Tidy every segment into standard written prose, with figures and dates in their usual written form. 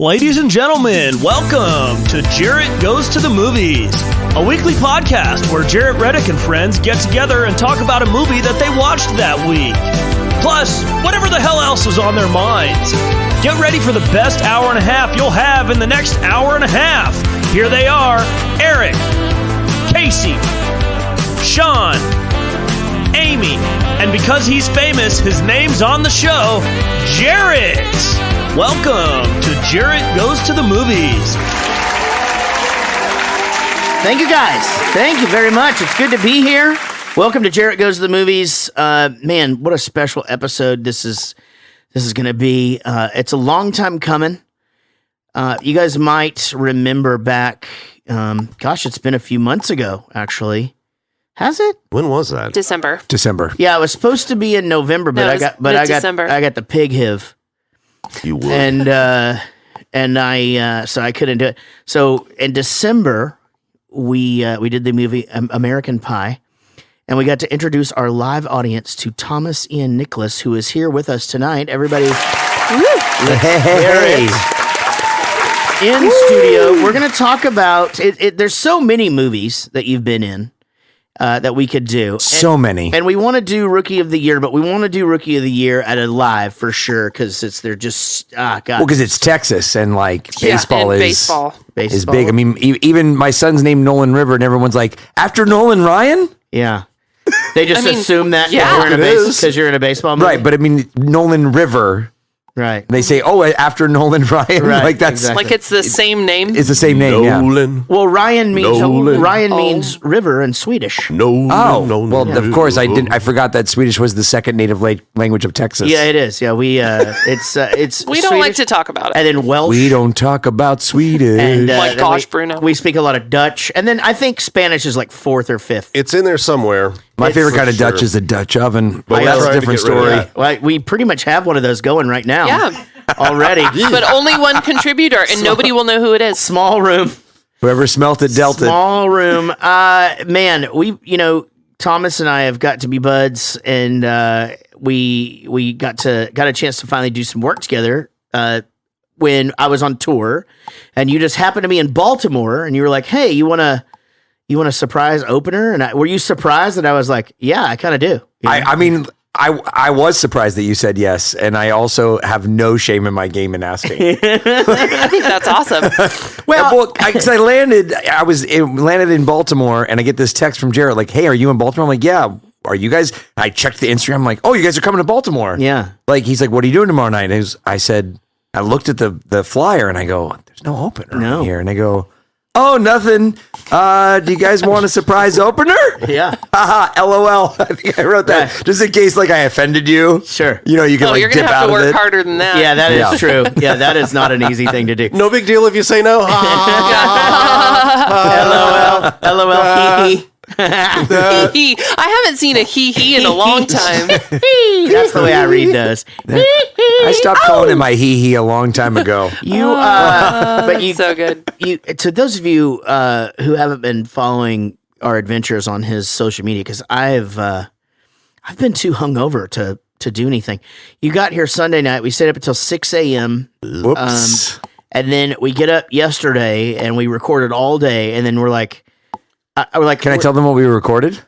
Ladies and gentlemen, welcome to Jarrett Goes to the Movies, a weekly podcast where Jarrett Reddick and friends get together and talk about a movie that they watched that week. Plus, whatever the hell else is on their minds. Get ready for the best hour and a half you'll have in the next hour and a half. Here they are, Eric, Casey, Sean, Amy, and because he's famous, his name's on the show, Jarrett. Welcome to Jarrett Goes to the Movies. Thank you guys. Thank you very much. It's good to be here. Welcome to Jarrett Goes to the Movies. Man, what a special episode this is going to be. It's a long time coming. You guys might remember back, it's been a few months ago, actually. Has it? When was that? December. Yeah, it was supposed to be in November, but I got the pig HIV. You would. And so I couldn't do it. So in December, we did the movie American Pie, and we got to introduce our live audience to Thomas Ian Nicholas, who is here with us tonight. Everybody, Hey. in studio. We're going to talk about it. There's so many movies that you've been in that we could do. So many. And we want to do Rookie of the Year, but we want to do Rookie of the Year at a live for sure, because they're just, God. Well, because it's Texas and baseball baseball. is big. I mean, even my son's named Nolan River, and everyone's like, after Nolan Ryan? Yeah. They just assume that yeah. because you're in a baseball movie. Right, but I mean, Nolan River. Right. They say, after Nolan Ryan. Right, Like that's exactly. Like it's the same name. It's the same name, Nolan. Well, Ryan means Nolan. means river in Swedish. Nolan. Oh, Nolan. well, of course I didn't. I forgot that Swedish was the second native language of Texas. Yeah, it is. Yeah, we it's we don't Swedish, like to talk about it. and then Welsh. We don't talk about Swedish. And, Like, then gosh, Bruno. We speak a lot of Dutch, and then I think Spanish is like fourth or fifth. It's in there somewhere. My favorite kind of sure. Dutch is a Dutch oven, but But that's we're a trying to different get rid of story. that. Well, we pretty much have one of those going right now. Yeah. Already. But only one contributor, and nobody will know who it is. Small room. Whoever smelt it dealt it. Small room. Man, Thomas and I have got to be buds, and we got a chance to finally do some work together when I was on tour, and you just happened to be in Baltimore, and you were like, "Hey, you want a surprise opener?" And were you surprised that I was like, "Yeah, I kind of do." You know? I mean, I was surprised that you said yes, and I also have no shame in my game in asking. I think that's awesome. Well, because I landed in Baltimore, and I get this text from Jarrett like, "Hey, are you in Baltimore?" I'm like, "Yeah." Are you guys? I checked the Instagram. I'm like, "Oh, you guys are coming to Baltimore." Yeah. Like he's like, "What are you doing tomorrow night?" And I said, I looked at the flyer, and I go, "There's no opener in here." And I go, "Oh, nothing. Do you guys want a surprise opener?" Yeah. Haha, LOL. I think I wrote that just in case I offended you. Sure. You know, you can You're dip gonna out have to of work it. harder than that. Yeah, that is true. Yeah, that is not an easy thing to do. No big deal if you say no. LOL. Hee hee. Hee hee. I haven't seen a hee hee in a long time. That's the way I read those. I stopped calling him my hee a long time ago. But you, So good. to those of you who haven't been following our adventures on his social media, because I've been too hungover to do anything. You got here Sunday night. We stayed up until 6 a.m. Whoops. And then we get up yesterday and we recorded all day. And then we're like, Can I tell them what we recorded?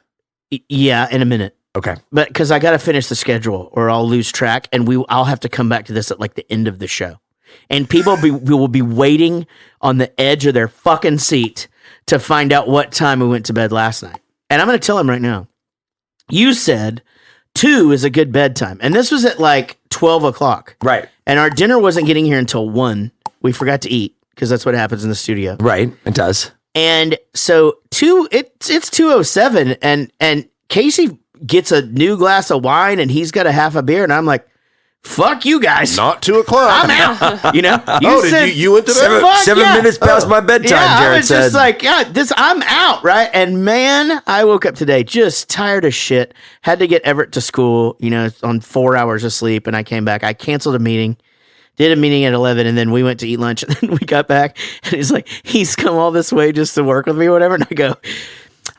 Yeah, in a minute. Okay. But because I got to finish the schedule or I'll lose track, and I'll have to come back to this at like the end of the show. And people will be waiting on the edge of their fucking seat to find out what time we went to bed last night. And I'm going to tell them right now. You said 2 is a good bedtime. And this was at like 12 o'clock. Right. And our dinner wasn't getting here until 1. We forgot to eat because that's what happens in the studio. Right. It does. And so it's 2:07 and Casey gets a new glass of wine and he's got a half a beer and I'm like, fuck you guys. Not 2 o'clock. I'm out. You know? You went to bed? 7 minutes past my bedtime, Yeah, Jared I was said. just like, I'm out, right? And man, I woke up today just tired as shit. Had to get Everett to school, on 4 hours of sleep, and I came back. I canceled a meeting. Did a meeting at 11, and then we went to eat lunch, and then we got back, and he's like, he's come all this way just to work with me or whatever, and I go,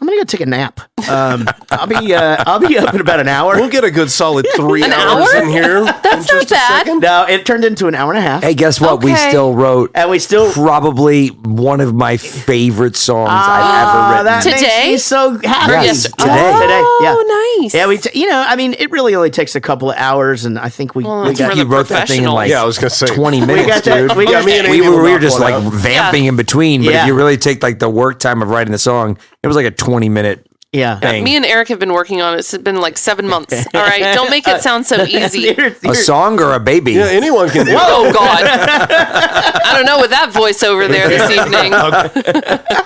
I'm gonna go take a nap. I'll be up in about an hour. We'll get a good solid 3 An hours hour? in here. That's not bad. No, it turned into an hour and a half. Hey, guess what? We Okay. still wrote And we still probably one of my favorite songs I've ever written. That makes Today? me so happy. Yes, today. Today, yeah. Oh, nice. Yeah, I mean, it really only takes a couple of hours, and I think we that's got for You the wrote that thing in like Yeah, I was gonna say 20 minutes, got that- dude. we got me and that- Amy we will were knock just one like out. vamping in between, but Yeah. if you really take like the work time of writing the song, it was like a 20-minute yeah. thing. Me and Eric have been working on it. It's been like 7 months. All right. Don't make it sound so easy. A song or a baby? Yeah, anyone can do it. Oh, God. I don't know with that voice over there this evening.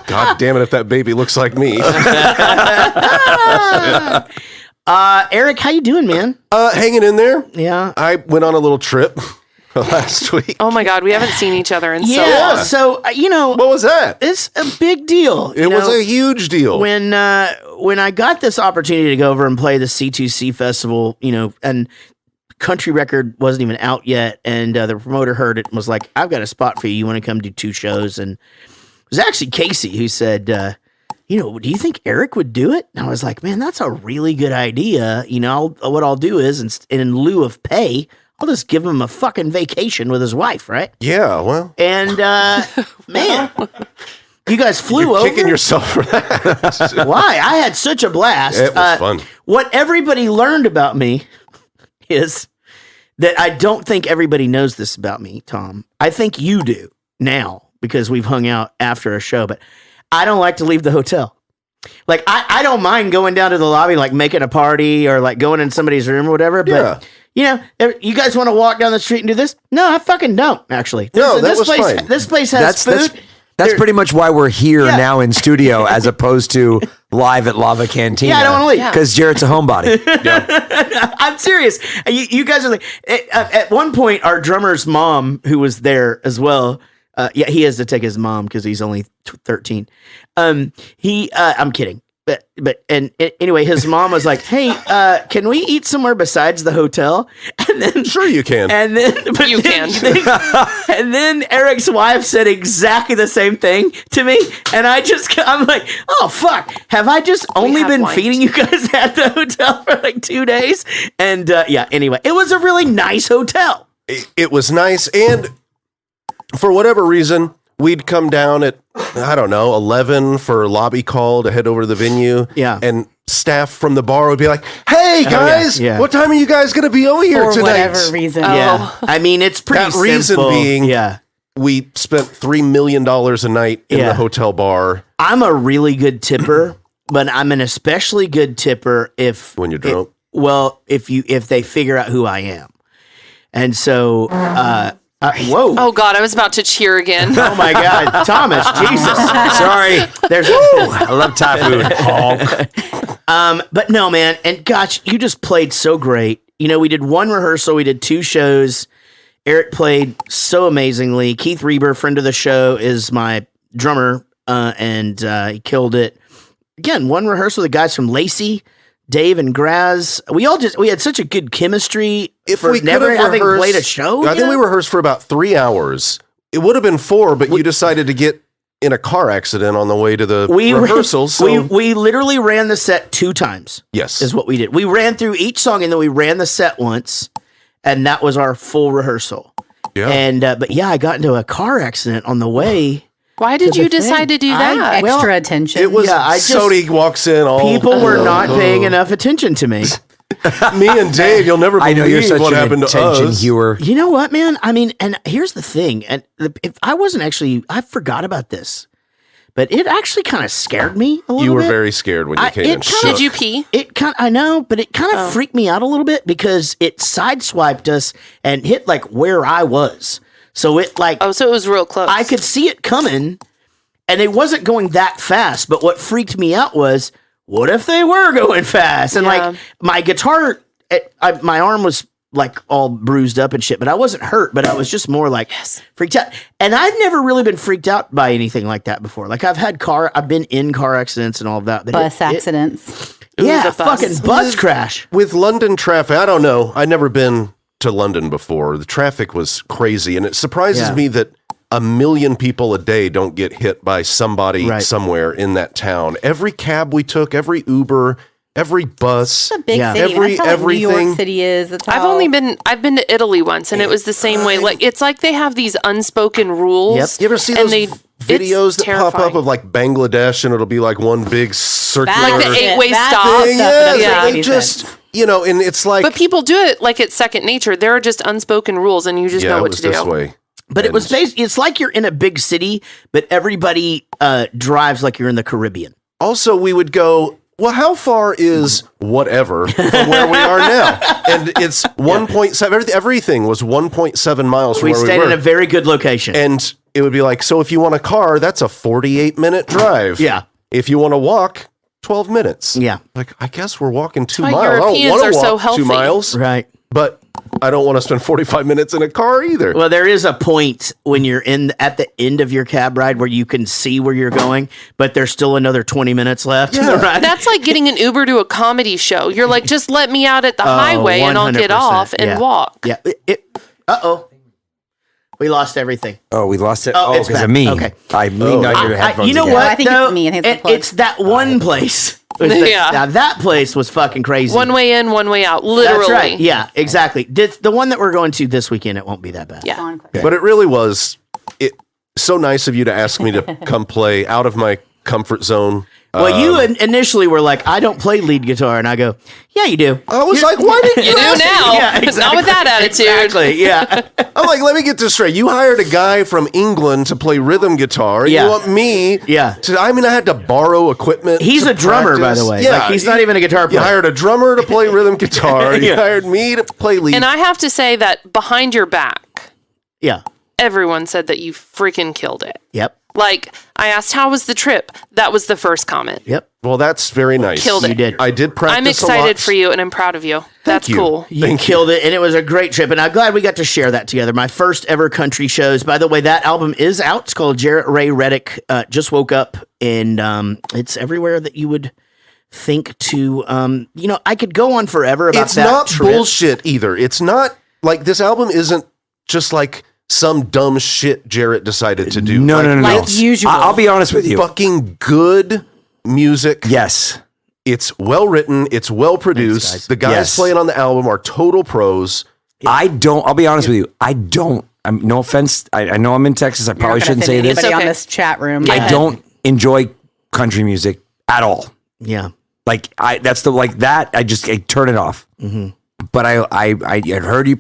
God damn it, if that baby looks like me. Eric, how you doing, man? Hanging in there. Yeah. I went on a little trip last week. Oh, my God. We haven't seen each other in so Yeah. long. So What was that? it's a big deal. It was a huge deal. when I got this opportunity to go over and play the C2C festival, and Country Record wasn't even out yet, and the promoter heard it and was like, "I've got a spot for you. You want to come do 2 shows?" And it was actually Casey who said, "Do you think Eric would do it?" And I was like, "Man, that's a really good idea. What I'll do is, in lieu of pay, I'll just give him a fucking vacation with his wife, right?" Yeah, well, And man, you guys flew you're over. kicking yourself for that. Why? I had such a blast. It was fun. What everybody learned about me is that I don't think everybody knows this about me, Tom. I think you do now because we've hung out after a show, but I don't like to leave the hotel. Like, I don't mind going down to the lobby, like making a party or like going in somebody's room or whatever, but you guys want to walk down the street and do this? No, I fucking don't, actually. No, that this was place, fine. This place has food. That's There- pretty much why we're here Yeah. now in studio as opposed to live at Lava Cantina. Yeah, I don't want to leave. Because Jarrett's a homebody. I'm serious. You guys are like, at one point, our drummer's mom, who was there as well, he has to take his mom because he's only 13. I'm kidding. Anyway, his mom was like, "Hey, can we eat somewhere besides the hotel?" And then Sure you can. And then You can. And then Eric's wife said exactly the same thing to me, and I'm like, "Oh fuck, have I just only have been wine. feeding you guys at the hotel for like 2 days?" And anyway, it was a really nice hotel. It was nice, and for whatever reason, we'd come down at, I don't know, 11 for lobby call to head over to the venue. Yeah. And staff from the bar would be like, "Hey, guys, yeah. what time are you guys going to be over here For tonight?" whatever reason. Yeah, I mean, it's pretty That reason simple. being- yeah. We spent $3 million a night in Yeah. the hotel bar I'm a really good tipper, but I'm an especially good tipper if when you're drunk. if they figure out who I am. And so, whoa. Oh, God. I was about to cheer again. Oh my God, Thomas, Jesus. Sorry. There's I love Thai food. Honk. but no, man, and gosh, you just played so great. We did 1 rehearsal, we did 2 shows. Eric played so amazingly. Keith Reber, friend of the show, is my drummer, and he killed it. Again, 1 rehearsal, the guys from Lacey, Dave and Graz. We had such a good chemistry for we could never have having rehearsed- played a show. I think we rehearsed for about 3 hours. It would have been 4, but you decided to get in a car accident on the way to the rehearsals. So we literally ran the set 2 times. yes, Is what we did. We ran through each song and then we ran the set once, and that was our full rehearsal. yeah. And but yeah, I got into a car accident on the way. Why did To the you decide thing. to do that? Extra attention. It was I just- Sody walks in. All People were not paying enough attention to me. Me and Dave, you'll never I believe know you're such what an happened to attention us. hewer. You know what, man? I mean, and here's the thing. And if I wasn't actually, I forgot about this, but it actually kind of scared me a little bit. You were very scared when you came it in. kinda- Did you pee? I know, but it kind of freaked me out a little bit because it sideswiped us and hit like where I was. So it like, Oh, so it was real close. I could see it coming and it wasn't going that fast. But what freaked me out was, what if they were going fast? And Yeah. like my guitar, my arm was like all bruised up and shit, but I wasn't hurt, but I was just more like freaked out. And I've never really been freaked out by anything like that before. Like I've been in car accidents and all of that. But Bus accidents. yeah, the bus. fucking bus crash. With London traffic, I don't know. I'd never been to London before. The traffic was crazy, and it surprises Yeah. me that 1 million people a day don't get hit by somebody somewhere in that town. Every cab we took, every Uber, every bus, it's a big city. That's how everything. New York City is. That's how... I've been to Italy once, and it was the same way. Like it's like they have these unspoken rules. Yep. You ever see those videos that pop up of like Bangladesh, and it'll be like one big circular, like the 8-way stop? Yeah, they just and it's like. But people do it like it's second nature. There are just unspoken rules, and you just know what to do. This way. But it's like you're in a big city, but everybody drives like you're in the Caribbean. Also, we would go, well, how far is whatever from where we are now? And it's 1.7. Everything was 1.7 miles from where we were. We stayed in a very good location. And it would be like, so if you want a car, that's a 48-minute drive. Yeah. If you want to walk, 12 minutes. Yeah. Like, I guess we're walking 2 miles. Europeans I don't want to so walk healthy. 2 miles. Right. But I don't want to spend 45 minutes in a car either. Well, there is a point when you're at the end of your cab ride where you can see where you're going, but there's still another 20 minets left. Yeah. Right? That's like getting an Uber to a comedy show. You're like, just let me out at the highway and I'll get 100%. off and walk. Yeah. We lost everything. Oh, we lost it. Oh, it's because back. of me. Okay. I leaned on your headphones. You know again. what? I think though? it's me and his plug. It's that one place. Yeah. Now that place was fucking crazy. One way in, one way out. Literally. That's right. Yeah, exactly. The one that we're going to this weekend, it won't be that bad. Yeah. But it really was so nice of you to ask me to come play out of my comfort zone. Well, you initially were like, I don't play lead guitar. And I go, yeah, you do. I was like, why didn't You you do ask me? now. Yeah, exactly. Not with that attitude. Exactly, yeah. I'm like, let me get this straight. You hired a guy from England to play rhythm guitar. And Yeah. You want me to, I mean, I had to borrow equipment. He's to a drummer, by the way. Yeah. Like, he's not even a guitar player. You hired a drummer to play rhythm guitar. You hired me to play lead. And I have to say that behind your back, Yeah. everyone said that you freaking killed it. Yep. Like, I asked, how was the trip? That was the first comment. Yep. Well, that's very nice. Killed it. You did. I did practice I'm a excited lot. for you, and I'm proud of you. That's you. cool. You killed it, and it was a great trip, and I'm glad we got to share that together. My first ever country shows. By the way, that album is out. It's called Jarrett Ray Reddick, Just Woke Up, and it's everywhere that you would think to, I could go on forever about It's that not trip. bullshit either. It's not like this album isn't just like some dumb shit Jarrett decided to do. No. Like usual. I'll be honest with you. Fucking good music. Yes. It's well written. It's well produced. Thanks, guys. The guys Yes. playing on the album are total pros. I'll be honest with you. No offense. I know I'm in Texas. I probably shouldn't say this. Anybody It's okay. on this chat room. I don't enjoy country music at all. Yeah. Like I turn it off. Mm-hmm. But I had heard you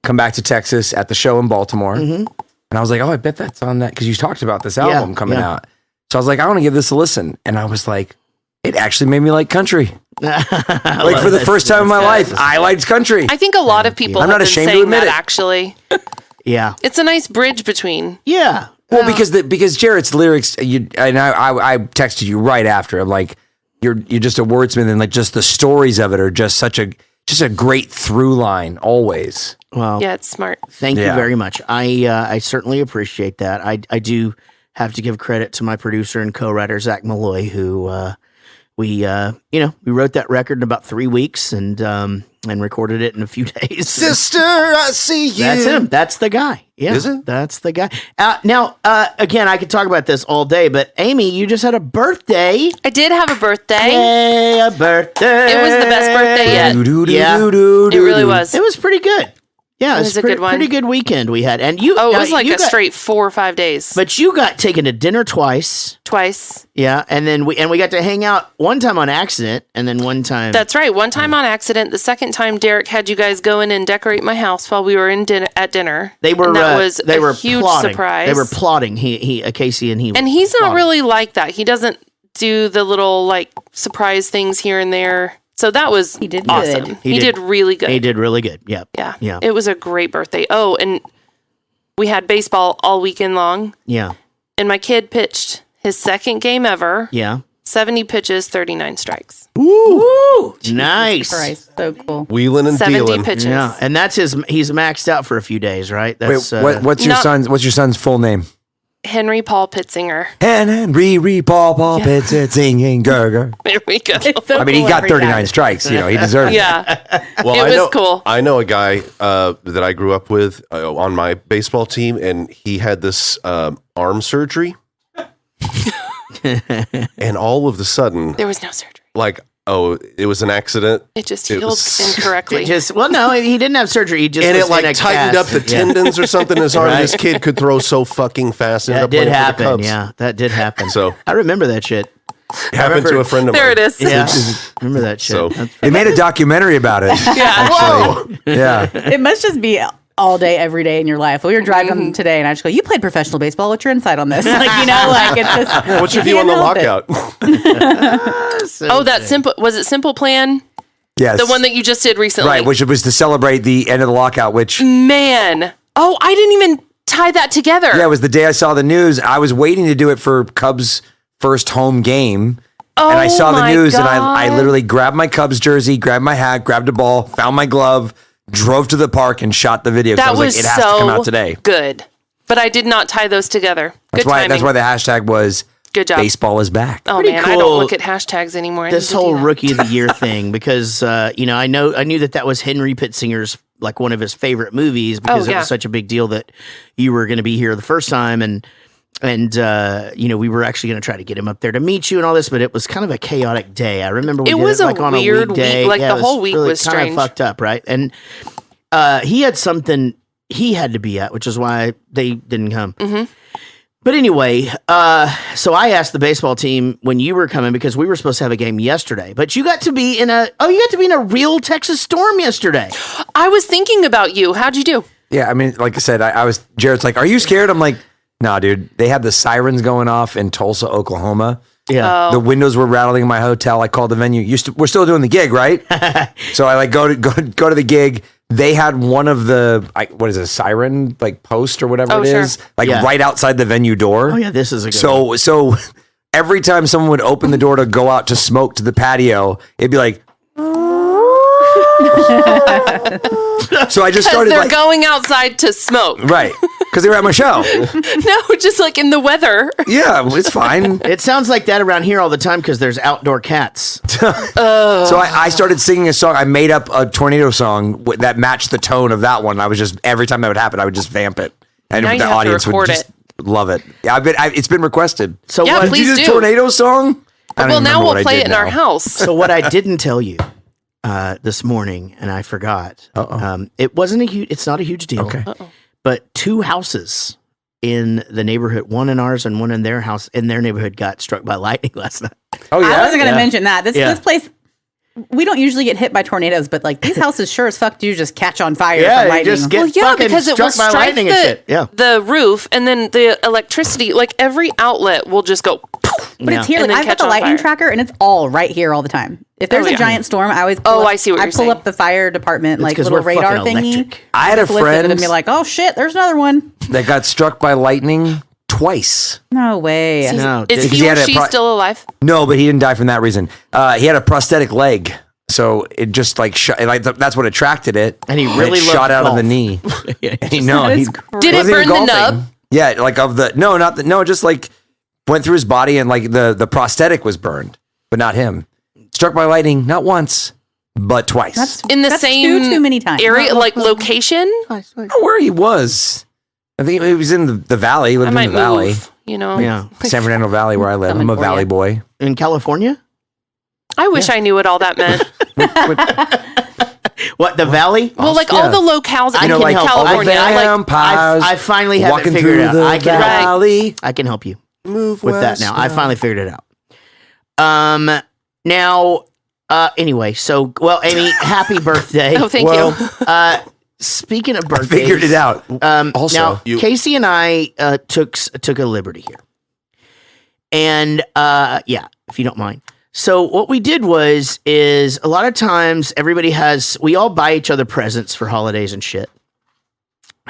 come back to Texas at the show in Baltimore, and I was like, oh, I bet that's on that because you talked about this album coming out. So I was like, I want to give this a listen, and I was like, it actually made me like country. Like for the first time in my life, I liked country. I think a lot of people I'm have not been ashamed to saying admit that, it. actually. Yeah. It's a nice bridge between. Yeah. Well, because Jarrett's lyrics, I texted you right after. I'm like, you're just a wordsmith, and like just the stories of it are just such a great through line always. Well, Yeah, it's smart. thank you very much. I certainly appreciate that. I do have to give credit to my producer and co-writer Zach Malloy, who we wrote that record in about 3 weeks and recorded it in a few days. Sister, I see you. That's him. That's the guy. Yeah, Is it? That's the guy. Now, again, I could talk about this all day, but Amy, you just had a birthday. I did have a birthday. Yay, a birthday! It was the best birthday yet. It really was. It was pretty good. Yeah, it was a good one. Pretty good weekend we had, and you. Oh, it was like you a straight 4 or 5 days. But you got taken to dinner twice. Twice. Yeah, and then we got to hang out one time on accident, and then one time. That's right. One time on accident. The second time, Derek had you guys go in and decorate my house while we were at dinner. They were. And that was they a were huge plotting. surprise. They were plotting. Casey and he. And he's not plotting. really like that. He doesn't do the little like surprise things here and there. So that was He did awesome. good. He did really good. He did really good. Yep. Yeah. It was a great birthday. Oh, and we had baseball all weekend long. Yeah. And my kid pitched his second game ever. Yeah. 70 pitches, 39 strikes. Ooh, nice. Christ, so cool. Wheeling and 70 dealing. pitches. Yeah, and that's he's maxed out for a few days, right? That's Wait, what's your Not- son's full name? Henry Paul Pitzinger. And Riri Paul Pitts singing Gurger. There we go. So I mean, he cool got every 39 time. strikes. You know, he deserved it. Yeah. Well, It was cool. I know a guy that I grew up with on my baseball team, and he had this arm surgery. And all of a sudden, There was no surgery. like, oh, it was an accident. It just It healed was- incorrectly. No, he didn't have surgery. He just And was it like in a tightened cast. up the Yeah. tendons or something in his arm. Right. This kid could throw so fucking fast. That did happen. Yeah, that did happen. So- I remember that shit. Happened to a friend of there mine. it is. Yeah, remember that shit. So- That's- They made a documentary about it. Yeah. Actually. Yeah. It must just be all day, every day in your life. We were driving today, and I just go, "You played professional baseball. What's your insight on this?" Like, you know, like it's just. What's your you view on the can't help it. lockout? Oh, that simple. Was it Simple Plan? Yes. The one that you just did recently. Right, which was to celebrate the end of the lockout, which Man. Oh, I didn't even tie that together. yeah, it was the day I saw the news. I was waiting to do it for Cubs' first home game. Oh, And I saw the my news God. and I literally grabbed my Cubs jersey, grabbed my hat, grabbed a ball, found my glove, drove to the park and shot the video. 'Cause I That was was like, it has so to come out today. good. But I did not tie those together. That's Good why timing. that's why the hashtag was Good job. baseball is back. Oh Pretty man, I cool. don't look at hashtags anymore. I this need to do whole that. rookie of the year thing because I knew that was Henry Pitzinger's like one of his favorite movies because it yeah. was such a big deal that you were going to be here the first time and we were actually going to try to get him up there to meet you and all this, but it was kind of a chaotic day. I remember we It did was it a like on weird a weekday. week. Like, Yeah, the it whole week really was kind strange. of fucked up, right? And he had something he had to be at, which is why they didn't come. Mm-hmm. But anyway, so I asked the baseball team when you were coming because we were supposed to have a game yesterday, but you got to be in a real Texas storm yesterday. I was thinking about you. How'd you do? Yeah, I mean, like I said, I was Jared's like, "Are you scared?" I'm like, "Nah, dude. They had the sirens going off in Tulsa, Oklahoma. Yeah. The windows were rattling in my hotel. I called the venue. We're still doing the gig, right?" So I like go to the gig. They had one of the what is it, a siren like post or whatever Oh, it sure. is, like Yeah. right outside the venue door. Oh yeah, this is a good one. So every time someone would open the door to go out to smoke to the patio, it'd be like. So I just Because started they're like going outside to smoke. right because they were at my show. No, just like in the weather. Yeah, it's fine. It sounds like that around here all the time because there's outdoor cats. So I started singing a song. I made up a tornado song that matched the tone of that one. I was just every time that would happen, I would just vamp it, and Now you the have to audience would record just love it. Yeah, it's been requested. So Yeah, what? Did you please do do. tornado song? I don't Well, even now remember we'll what I play did it in our now. house. So what I didn't tell you this morning, and I forgot. It wasn't a huge. It's not a huge deal. Okay. But 2 houses in the neighborhood, one in ours and one in their house, in their neighborhood, got struck by lightning last night. Oh I yeah. wasn't going to Yeah. mention that. This Yeah. place, we don't usually get hit by tornadoes, but like these houses sure as fuck do just catch on fire from lightning. just get Well, yeah, fucking because it struck will by strike lightning and shit. Yeah. the roof, and then the electricity, like every outlet will just go. But Yeah. it's here. And Like then I've got catch the on lightning fire. tracker, and it's all right here all the time. If there's Oh, a yeah. giant storm, I always I see what you're pull saying. up the fire department, like 'cause little we're radar fucking thingy. electric. I had a Just listen friend and be like, "Oh shit, there's another one." that got struck by lightning twice. No way. No, Is because he he or had a she pro- still alive? No, but he didn't die from that reason. He had a prosthetic leg, so it just like that's what attracted it. And he it really loved shot out of golf. the knee. No, That he is Did it wasn't burn even the golfing. nub? Yeah, like of the no, just like went through his body and like the prosthetic was burned, but not him. Struck by lightning, not once, but twice. That's In the that's same too many times. area, like location? I don't know where he was. I think he was in the valley. He I lived might in the valley, move. You know, Yeah. San Fernando Valley, where I live. Coming I'm a for valley ya. boy. In California? I wish I knew what all that meant. What, the valley? Well, like all the locales in You know, like California, all the like vampires I finally have it walking figured through out. the I can Right. valley. I can help you Move with that west now. I finally figured it out. Now, anyway, so, well, Amy, happy birthday. Oh, thank you. Speaking of birthdays. Figured it out. Also, now, Casey and I took a liberty here. And, yeah, if you don't mind. So what we did is a lot of times we all buy each other presents for holidays and shit.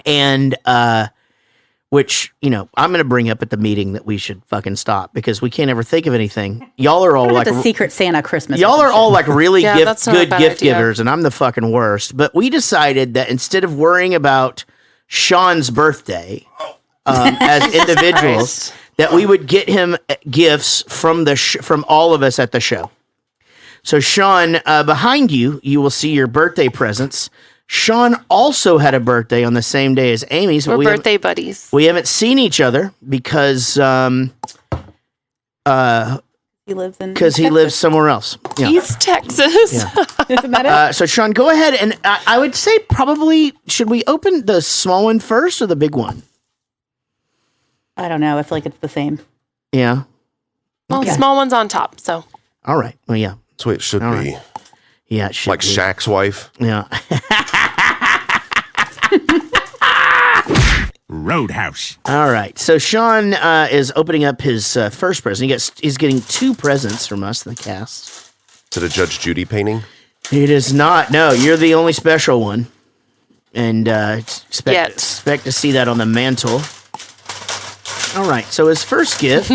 And, which, I'm going to bring up at the meeting that we should fucking stop because we can't ever think of anything. Y'all are all What like, about the Secret Santa Christmas. y'all or are some all shit? like really Yeah, that's not a good bad gift idea. givers and I'm the fucking worst. But we decided that instead of worrying about Sean's birthday, as individuals, that we would get him gifts from from all of us at the show. So Sean, behind you, you will see your birthday presents. Sean also had a birthday on the same day as Amy's. We're birthday buddies. We haven't seen each other because He lives in he lives somewhere else. Yeah. East Texas. Isn't that it? So Sean, go ahead, and I would say probably should we open the small one first or the big one? I don't know. I feel like it's the same. Yeah. Well, small one's on top, so. All right. Well, yeah. That's the way it should All be. right. Yeah, it should Like be. Shaq's wife. Yeah. Roadhouse. All right. So Sean is opening up his first present. He's getting 2 presents from us, the cast. Is it a Judge Judy painting? It is not. No, you're the only special one. And expect to see that on the mantle. All right. So his first gift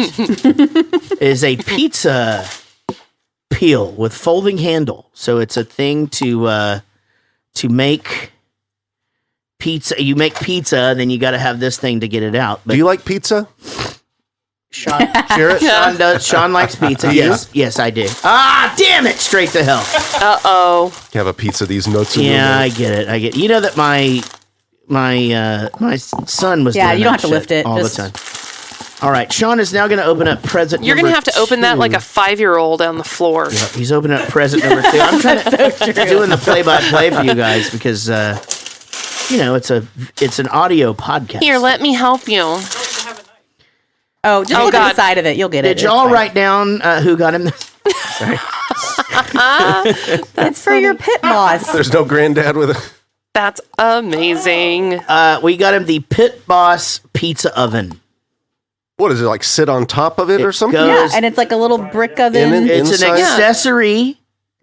is a pizza peel with folding handle. So it's a thing to make pizza. You make pizza, then you got to have this thing to get it out. But Do you like pizza? Sean, Sean does. Sean likes pizza. Yes, I do. Ah, damn it! Straight to hell. Uh-oh. You have a pizza these nuts in Yeah, I your get it. I get. You know that my son was. Yeah, doing you don't that have to lift shit it, all just- the time. All right, Sean is now going to open up present. You're going to number have to open that 2. like a 5-year-old on the floor. Yep, he's opening up present number 2. I'm trying to doing the play-by-play for you guys because it's an audio podcast. Here, let me help you. Oh, just look at the side of it. You'll get it. Did y'all write down who got him this? Sorry. It's for your pit boss. There's no granddad with it. That's amazing. We got him the Pit Boss pizza oven. What is it, like sit on top of it or something? goes- Yeah, and it's like a little brick oven. It's an Inside? accessory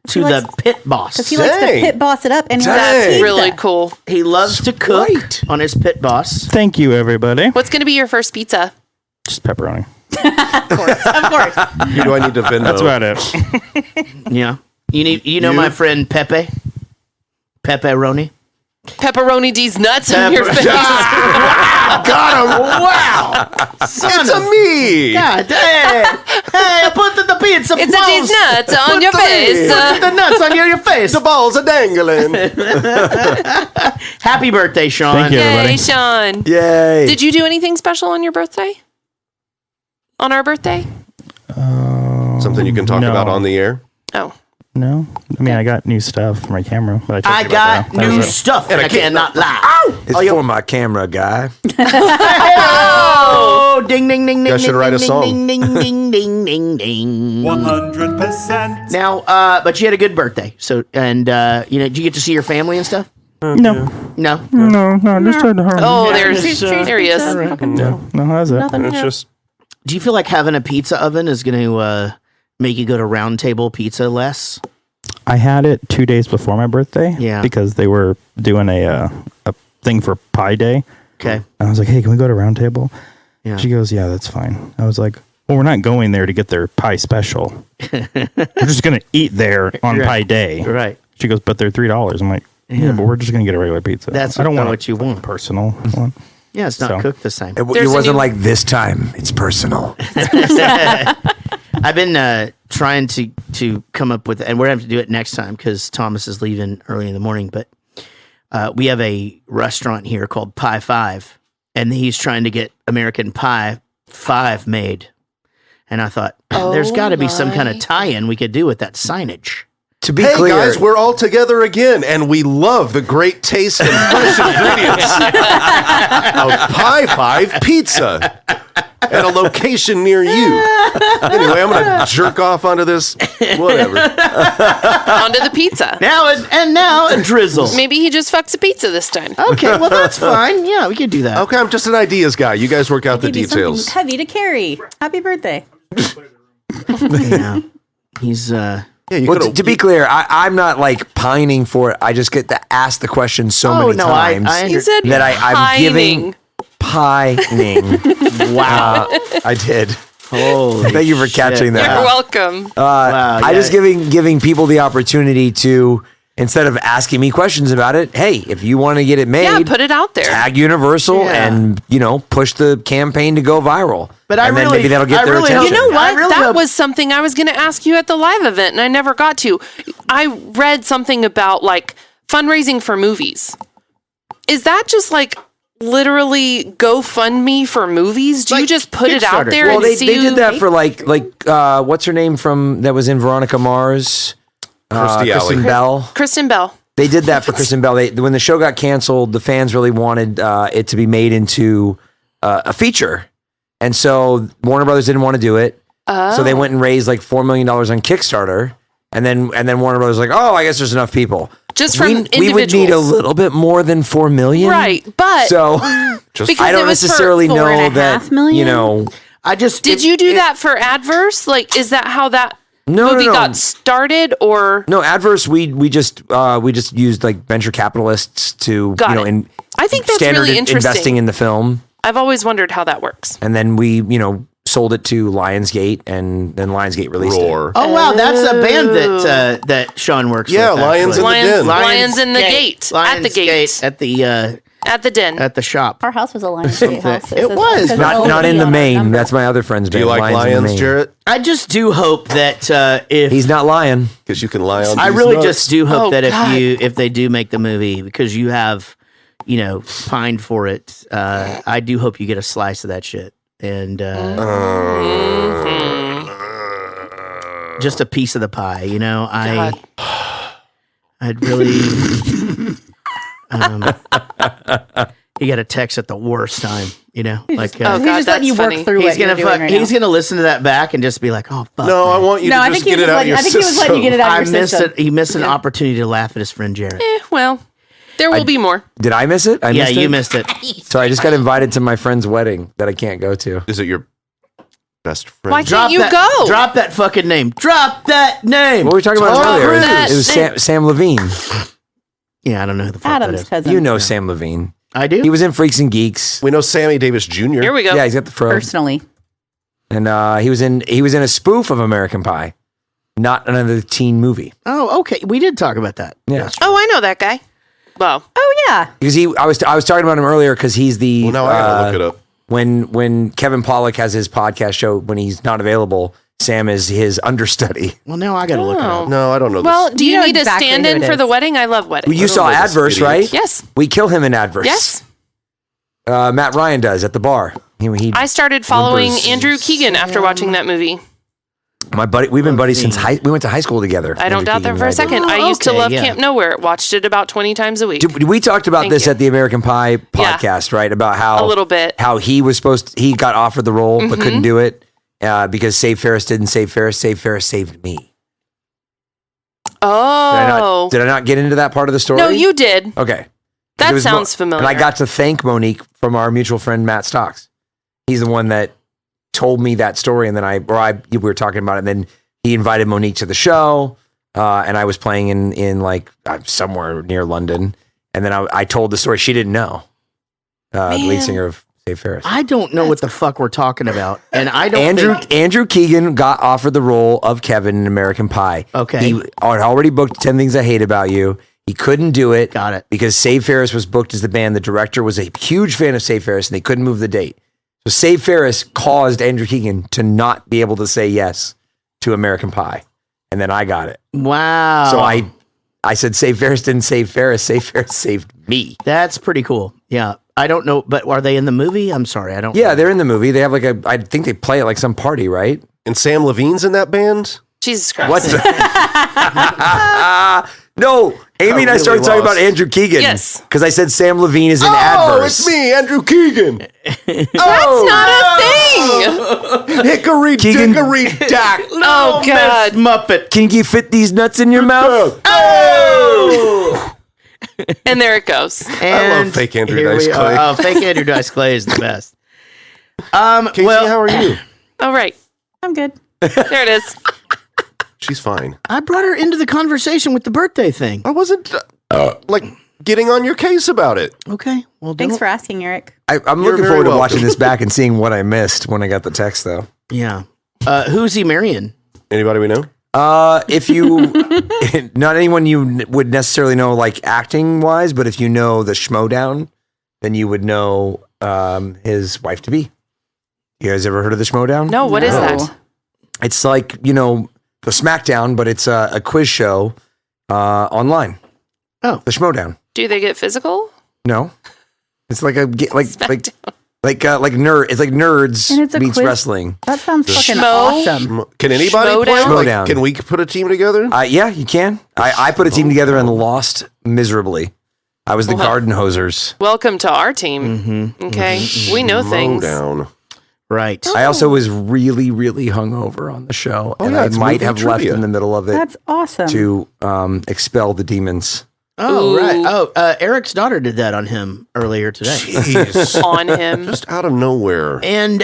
to likes- the Pit Boss. Because he likes to Dang. pit boss it up, and he Dang. likes That's pizza. really cool. He loves to cook Sweet. on his Pit Boss. Thank you, everybody. What's going to be your first pizza? Just pepperoni. Of course. Who do I need to Venmo? That's about it. Yeah. You know my friend Pepe? Pepperoni? Pepperoni D's nuts on your face. Got him! Wow! It's a me! God damn! Hey, I put the pizza It's a balls. D's nuts on your the face. Put the nuts on your face. The balls are dangling. Happy birthday, Sean. Thank you. Yay, everybody. Sean. Yay. Did you do anything special on your birthday? On our birthday? Something you can talk No. about on the air? Oh. No, I mean I got new stuff for my camera, but I told you about got that. That new was it. stuff and I cannot lie. It's for my camera guy. Oh, ding, ding, ding, ding, Guys should ding, write a ding, song. ding, ding, ding, ding, ding, ding. 100%. Now, but you had a good birthday. So, and, did you get to see your family and stuff? No, No. just tried to harm. Oh, there's Just, there he is. no, how's it? It's just Do you feel like having a pizza oven is going to make you go to Round Table Pizza less? I had it 2 days before my birthday. Yeah. because they were doing a thing for Pie Day. Okay. And I was like, hey, can we go to Round Table? Yeah. She goes, yeah, that's fine. I was like, well, we're not going there to get their pie special. We're just going to eat there on Right. Pie Day. Right. She goes, but they're $3. I'm like, yeah, but we're just going to get a regular pizza. That's I don't not want what you want. a personal one. Yeah, it's not So. cooked the same. It There's a wasn't new- like this time. It's personal. I've been trying to come up with, and we're going to have to do it next time because Thomas is leaving early in the morning. But we have a restaurant here called Pie 5, and he's trying to get American Pie 5 made. And I thought, there's got to be some kind of tie-in we could do with that signage. To be hey clear, guys, we're all together again, and we love the great taste and fresh ingredients of Pie 5 Pizza at a location near you. Anyway, I'm gonna jerk off onto this. Whatever. Onto the pizza. Now a drizzle. Maybe he just fucks a pizza this time. Okay, well that's fine. Yeah, we could do that. Okay, I'm just an ideas guy. You guys work out the Give you something details. heavy to carry. Happy birthday. Yeah. He's Yeah, you well, could've- to be clear, I'm not like pining for it. I just get to ask the question so many times He said that I'm giving pining. wow. I did. Holy Thank you for shit. catching that. You're welcome. Wow, I just giving people the opportunity to instead of asking me questions about it, hey, if you want to get it made, Yeah, put it out there. tag Universal Yeah. and, push the campaign to go viral. But I and then really- maybe that'll get I their really attention. hope- You know I what? really That hope- was something I was going to ask you at the live event, and I never got to. I read something about like fundraising for movies. Is that just like literally GoFundMe for movies? Do you Like just put it out Kickstarter. there Well, and they see did who- that for like what's her name that was in Veronica Mars? Kirstie Kristen Alley. Bell. Kristen Bell. They did that for Kristen Bell. When the show got canceled, the fans really wanted it to be made into a feature. And so Warner Brothers didn't want to do it. So they went and raised like $4 million on Kickstarter. And then Warner Brothers was like, oh, I guess there's enough people. Just from we individuals. would need a little bit more than 4 million. Right, but So because I it don't was for necessarily know 4.5 that, million? I just Did you do that for Adverse? Like, is that how that No, movie no. got started? Or No, Adverse. We just used like venture capitalists to Got it. in I think that's standard really interesting. investing in the film, I've always wondered how that works. and then we sold it to Lionsgate, and then Lionsgate released Roar. Oh wow, that's a band that Sean works Yeah, with. Lions actually. in the Den. Lions in the Gate. At the gate. At the Den. at the shop. Our house was a Lionsgate house. It was. says Not in the on our main. number. That's my other friend's Do band. you like in the lions, Main. Jarrett? I just do hope that if He's not lying. Because you can lie on. I these really nuts. just do hope Oh, that God. if they do make the movie because you have pined for it, I do hope you get a slice of that shit and just a piece of the pie. I'd really. He got a text at the worst time. Oh, He's God, just letting that's you funny. work through he's what you're gonna doing right now. he's gonna listen to that back and just be like, oh fuck. No, I man. want you No, to I just think he get was it out of letting- your I think he was letting you get it out of your system. He missed an opportunity to laugh at his friend Jared. Well, there will be more. Did I miss it? You missed it. So I just got invited to my friend's wedding that I can't go to. Is it your best friend? Why can't you go? Drop that fucking name. Drop that name. What were we talking about Tom earlier? Cruise. It was Sam Levine. Yeah, I don't know who the fuck Adam's that is. cousin. You know Sam Levine. I do. He was in Freaks and Geeks. We know Sammy Davis Jr. Here we go. Yeah, he's got the fro. Personally. And he was in a spoof of American Pie, not another teen movie. Oh, okay. We did talk about that. Yeah, Oh, I know that guy. Well, Oh, yeah. because I was talking about him earlier because he's the Well, now I gotta look it up. when Kevin Pollak has his podcast show when he's not available. Sam is his understudy. Well, now I got to look it up. No, I don't know. well, this. do you know need exactly a stand who in it for is. the wedding? I love weddings. You saw know this Adverse, idiot. right? Yes. We kill him in Adverse. Yes. Matt Ryan does at the bar. He I started following whimpers. Andrew Keegan after watching that movie. My buddy, we've been buddies since we went to high school together. I don't Andrew doubt that Keegan for a and I did. second. I used to okay, love yeah. Camp Nowhere. Watched it about 20 times a week. We talked about Thank this you. at the American Pie podcast, right? About how A little bit. how he got offered the role but couldn't do it because Save Ferris didn't save Ferris. Save Ferris saved me. Oh. Did I not get into that part of the story? No, you did. Okay. That It was sounds familiar. And I got to thank Monique from our mutual friend Matt Stocks. He's the one that told me that story, and then we were talking about it, and then he invited Monique to the show, and I was playing in like somewhere near London, and then I told the story. She didn't know. The lead singer of Save Ferris. I don't know what the fuck we're talking about, and I don't. Andrew Keegan got offered the role of Kevin in American Pie. Okay. He had already booked 10 Things I Hate About You. He couldn't do it. Got it. Because Save Ferris was booked as the band. The director was a huge fan of Save Ferris, and they couldn't move the date. So Save Ferris caused Andrew Keegan to not be able to say yes to American Pie. And then I got it. Wow. So I said Save Ferris didn't save Ferris. Save Ferris saved me. That's pretty cool. Yeah. I don't know, but are they in the movie? I'm sorry, I don't. Yeah, they're in the movie. They have I think they play at like some party, right? And Sam Levine's in that band? Jesus Christ. What? No, Amy and I really started talking lost. about Andrew Keegan. Yes. Because I said Sam Levine is in Oh, Adverse. it's me, Andrew Keegan. That's not a thing. Hickory Keegan- dickory dock. Oh, God. Muppet. Can you fit these nuts in your mouth? Oh! And there it goes. And love fake Andrew here Dice we Clay. are. Oh, fake Andrew Dice Clay is the best. Casey, how are you? All right. I'm good. There it is. She's fine. I brought her into the conversation with the birthday thing. I wasn't like getting on your case about it. Okay. Well, Thanks for asking, Eric. I'm You're looking very forward to welcome. watching this back and seeing what I missed when I got the text, though. Yeah. Who's he marrying? Anybody we know? If you, not anyone you would necessarily know like acting wise, but if you know the Schmodown, then you would know his wife to be. You guys ever heard of the Schmodown? No, what is that? It's like, the SmackDown, but it's a quiz show online. Oh. The Schmodown. Do they get physical? No. It's like nerd. It's like nerds And it's a meets quiz? wrestling. That sounds fucking Schmo? awesome. Can anybody Schmodown? play? Like, Schmodown. can we put a team together? Yeah, you can. I put a team together and lost miserably. I was the garden hosers. Welcome to our team. Okay. We know things. Down. Right. I also was really, really hungover on the show, and yeah, I it's might movie have left trivia. in the middle of it That's awesome. to expel the demons. Oh, Ooh. right. Oh, Eric's daughter did that on him earlier today. Jeez. On him. Just out of nowhere. And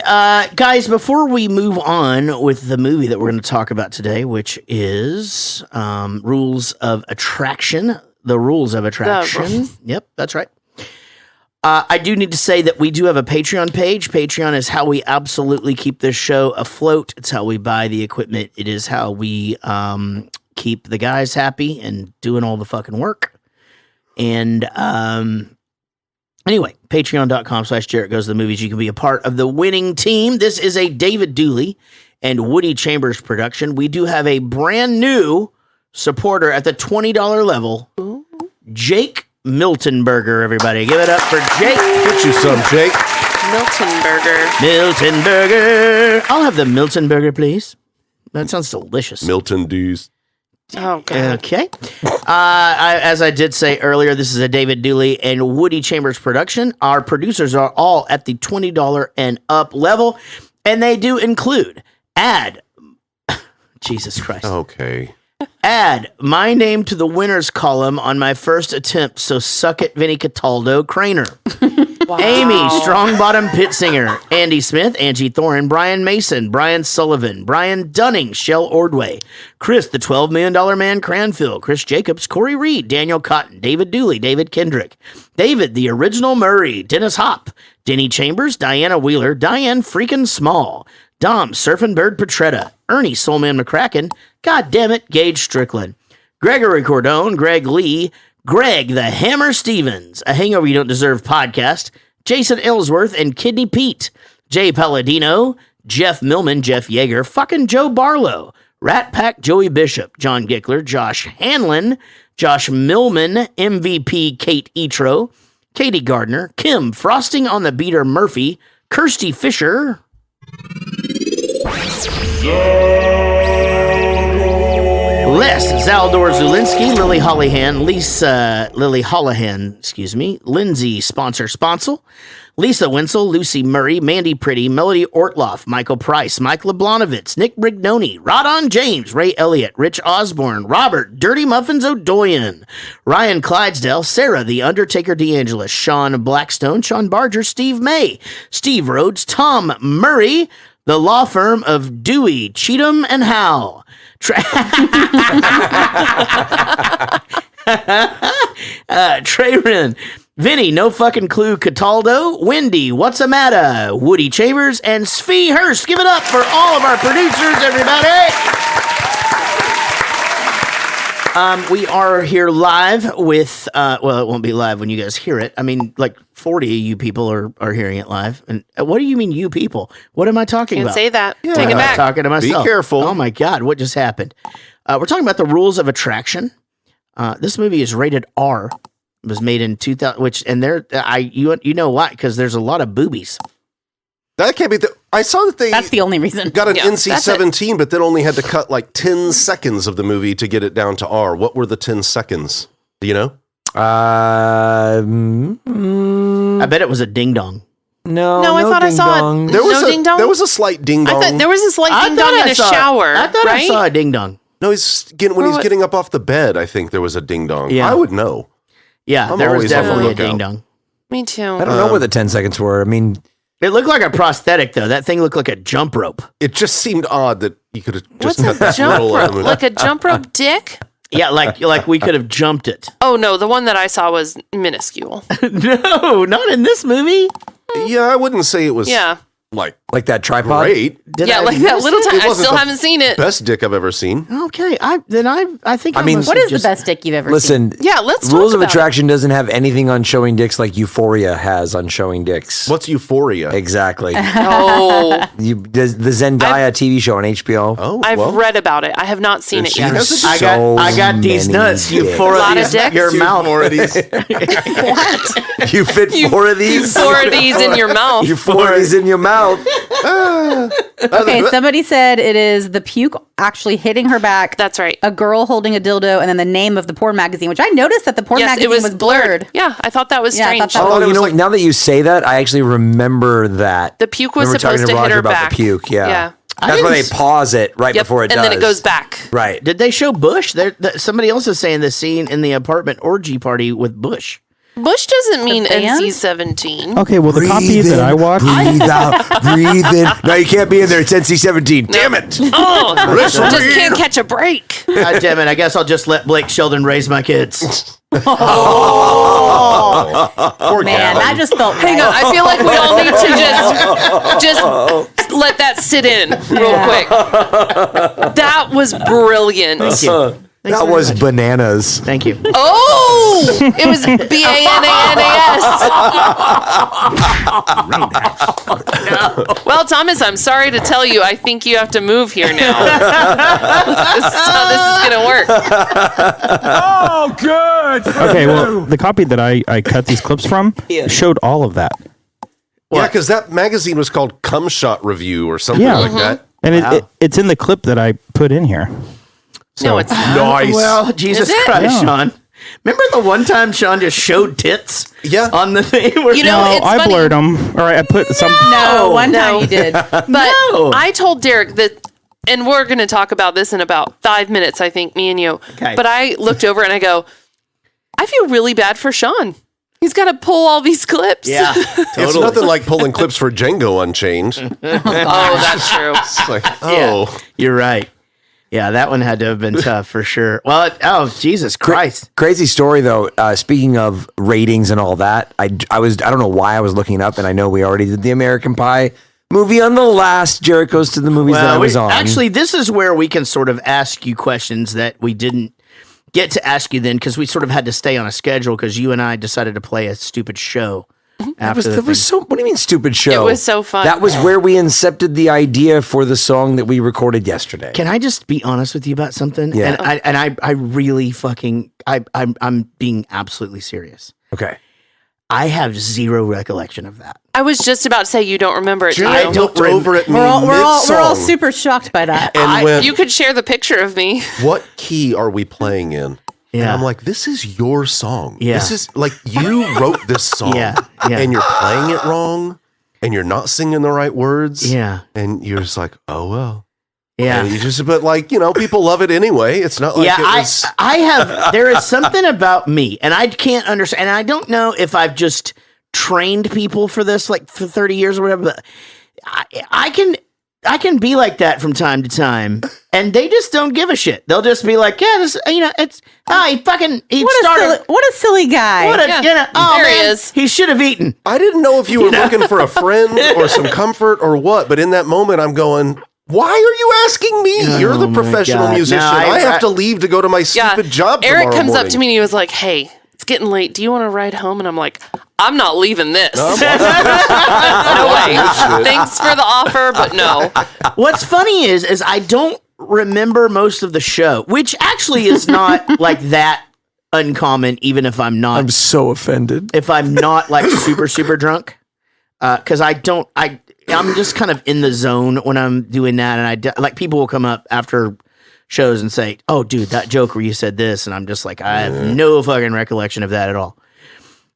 guys, before we move on with the movie that we're going to talk about today, which is Rules of Attraction, the Rules of Attraction. Yep, that's right. I do need to say that we do have a Patreon page. Patreon is how we absolutely keep this show afloat. It's how we buy the equipment. It is how we keep the guys happy and doing all the fucking work. And anyway, patreon.com/Jarrett Goes to the Movies. You can be a part of the winning team. This is a David Dooley and Woody Chambers production. We do have a brand new supporter at the $20 level, Jake Miltonberger, everybody. Give it up for Jake. Get you some, Jake. Miltonberger. Miltonberger. I'll have the Miltonberger, please. That sounds delicious. Milton Dews. Oh, God. Okay. As I did say earlier, this is a David Dooley and Woody Chambers production. Our producers are all at the $20 and up level, and they do include Jesus Christ. Okay. Add my name to the winners column on my first attempt, so suck it, Vinny Cataldo Craner. Amy, Strong Bottom Pit Singer, Andy Smith, Angie Thorin, Brian Mason, Brian Sullivan, Brian Dunning, Shell Ordway, Chris, the $12 Million Man Cranfill, Chris Jacobs, Corey Reed, Daniel Cotton, David Dooley, David Kendrick, David, the Original Murray, Dennis Hopp, Denny Chambers, Diana Wheeler, Diane Freaking Small, Dom, Surfing Bird Petretta, Ernie Soulman McCracken, God damn it, Gage Stricklin, Gregory Cordone, Greg Lee, Greg the Hammer Stevens, A Hangover You Don't Deserve podcast, Jason Ellsworth and Kidney Pete, Jay Palladino, Jeff Millman, Jeff Yeager, fucking Joe Barlow, Rat Pack Joey Bishop, John Gickler, Josh Hanlon, Josh Millman, MVP Kate Etro, Katie Gardner, Kim Frosting on the Beater Murphy, Kirsty Fisher, Les Zaldor Zulinski, Lily Hollihan, Lily Hollahan, Lindsay Sponsel, Lisa Wenzel, Lucy Murray, Mandy Pretty, Melody Ortloff, Michael Price, Mike Leblanovitz, Nick Brignoni, Rodon James, Ray Elliott, Rich Osborne, Robert Dirty Muffins O'Doyen, Ryan Clydesdale, Sarah the Undertaker DeAngelis, Sean Blackstone, Sean Barger, Steve May, Steve Rhodes, Tom Murray, the law firm of Dewey, Cheatham and Howe. Trey Wren, Vinny, No Fucking Clue, Cataldo, Wendy, What's a Matter, Woody Chambers, and Svee Hurst. Give it up for all of our producers, everybody. We are here live with, well, it won't be live when you guys hear it. I mean, like 40 of you people are hearing it live. And what do you mean, you people? What am I talking Can't about? say that. Yeah, Take it I'm back. talking to myself. Be careful. Oh my God, what just happened? We're talking about the Rules of Attraction. This movie is rated R. It was made in 2000, which, and you know why? Because there's a lot of boobies. That can't be I saw that they That's the only reason. got an Yeah, NC-17, but then only had to cut like 10 seconds of the movie to get it down to R. What were the 10 seconds? Do you know? I bet it was a ding dong. No, I thought I saw it. There was No ding dong? There was a slight ding I dong. thought there was a slight ding dong in a shower. I thought right? I saw a ding dong. No, when he's getting up off the bed, I think there was a ding dong. Yeah. I would know. Yeah, I'm there was always on the definitely a lookout. ding dong. Me too. I don't know where the 10 seconds were. I mean, It looked like a prosthetic, though. That thing looked like a jump rope. It just seemed odd that you could have just What's cut a that jump little rope? element. Like a jump rope dick? Yeah, like we could have jumped it. Oh no, the one that I saw was minuscule. No, not in this movie. Yeah, I wouldn't say it was Yeah. Like that tripod? great. Yeah, like that little time. I wasn't still the haven't seen it. Best dick I've ever seen. Okay, I think. I mean, must What have is the just- best dick you've ever seen? Listen, Yeah, let's talk Rules of about Attraction doesn't have anything on showing dicks like Euphoria has on showing dicks. What's Euphoria? Exactly. Oh, the Zendaya TV show on HBO. Oh, I've well, read about it. I have not seen it she yet. has a I got these many nuts. You dicks. four A lot of of these. dicks? Your mouth. Four of these. You fit four of these? 4 of these in your mouth. You four of these in your mouth. Okay, somebody said it is the puke actually hitting her back. That's right. A girl holding a dildo, and then the name of the porn magazine, which I noticed that the porn Yes, magazine it was was blurred. Yeah, I thought that was Yeah, I thought strange. that Oh, it you was know, like- now that you say that, I actually remember that. The puke was Remember talking supposed to hit Roger her about back. The puke, yeah. Yeah. That's why they didn't pause it right Yep, before it and does. then it goes back. Right. Did they show Bush? Somebody else is saying the scene in the apartment orgy party with Bush. Bush doesn't mean band? NC-17. Okay, well, the copy that I watched. Breathe out. Breathe in. No, you can't be in there. It's NC-17. Damn it. Oh, just can't catch a break. God damn it! I guess I'll just let Blake Sheldon raise my kids. Poor Man, gal. that just felt Hang on, I feel like we all need to just let that sit in real quick. That was brilliant. Thank you. Thanks That very was much. bananas. Thank you. Oh, it was BANANAS. Well, Thomas, I'm sorry to tell you, I think you have to move here now. This is how this is going to work. Oh, good. Okay, well, the copy that I cut these clips from showed all of that. Yeah, because that magazine was called Cum Shot Review or something Yeah. like that. And it's in the clip that I put in here. No, it's not. Nice. Well, Jesus Is it? Christ, Yeah. Sean. Remember the one time Sean just showed tits? Yeah. On the thing? Where You know, No, it's I funny. blurred them. Or I put some. No, one time No. you did. But No. I told Derek that, and we're going to talk about this in about 5 minutes, I think, me and you. Okay. But I looked over and I go, I feel really bad for Sean. He's got to pull all these clips. Yeah, It's totally. nothing like pulling clips for Django Unchained. Oh, that's true. It's like, oh. You're right. Yeah, that one had to have been tough for sure. Well, Jesus Christ. Crazy story though. Speaking of ratings and all that, I don't know why I was looking up, and I know we already did the American Pie movie on the last Jared Goes to the Movies that I was on. Actually, this is where we can sort of ask you questions that we didn't get to ask you then because we sort of had to stay on a schedule because you and I decided to play a stupid show. After the There was thing. what do you mean stupid show? It was so fun. That was where we incepted the idea for the song that we recorded yesterday. Can I just be honest with you about something? Yeah. And I really fucking I'm being absolutely serious. Okay. I have zero recollection of that. I was just about to say you don't remember it, do Jared you? looked over at me We're all mid-song super shocked by that. and went, You could share the picture of me. what key are we playing in? And Yeah. I'm like, this is your song. Yeah. This is like, you wrote this song. Yeah, yeah. And you're playing it wrong. And you're not singing the right words. Yeah. And you're just like, oh, well. Yeah. And you just, but like, people love it anyway. It's not like Yeah, it was. I have. There is something about me, and I can't understand. And I don't know if I've just trained people for this, like for 30 years or whatever. But I can be like that from time to time, and they just don't give a shit. They'll just be like, yeah, this, it's he started. What a silly guy. What a, Yeah. oh There he man, is. he should have eaten. I didn't know if you were looking for a friend or some comfort or what, but in that moment, I'm going, why are you asking me? You're the my professional God. musician. No, I have I- to leave to go to my stupid job Eric tomorrow comes morning. up to me and he was like, hey, it's getting late. Do you want to ride home? And I'm like, I'm not leaving this. No, No way. Thanks for the offer, but no. What's funny is I don't remember most of the show, which actually is not like that uncommon, even if I'm not. I'm so offended. If I'm not like super drunk, because I'm just kind of in the zone when I'm doing that, and like people will come up after shows and say, "Oh, dude, that joke where you said this," and I'm just like, I have no fucking recollection of that at all.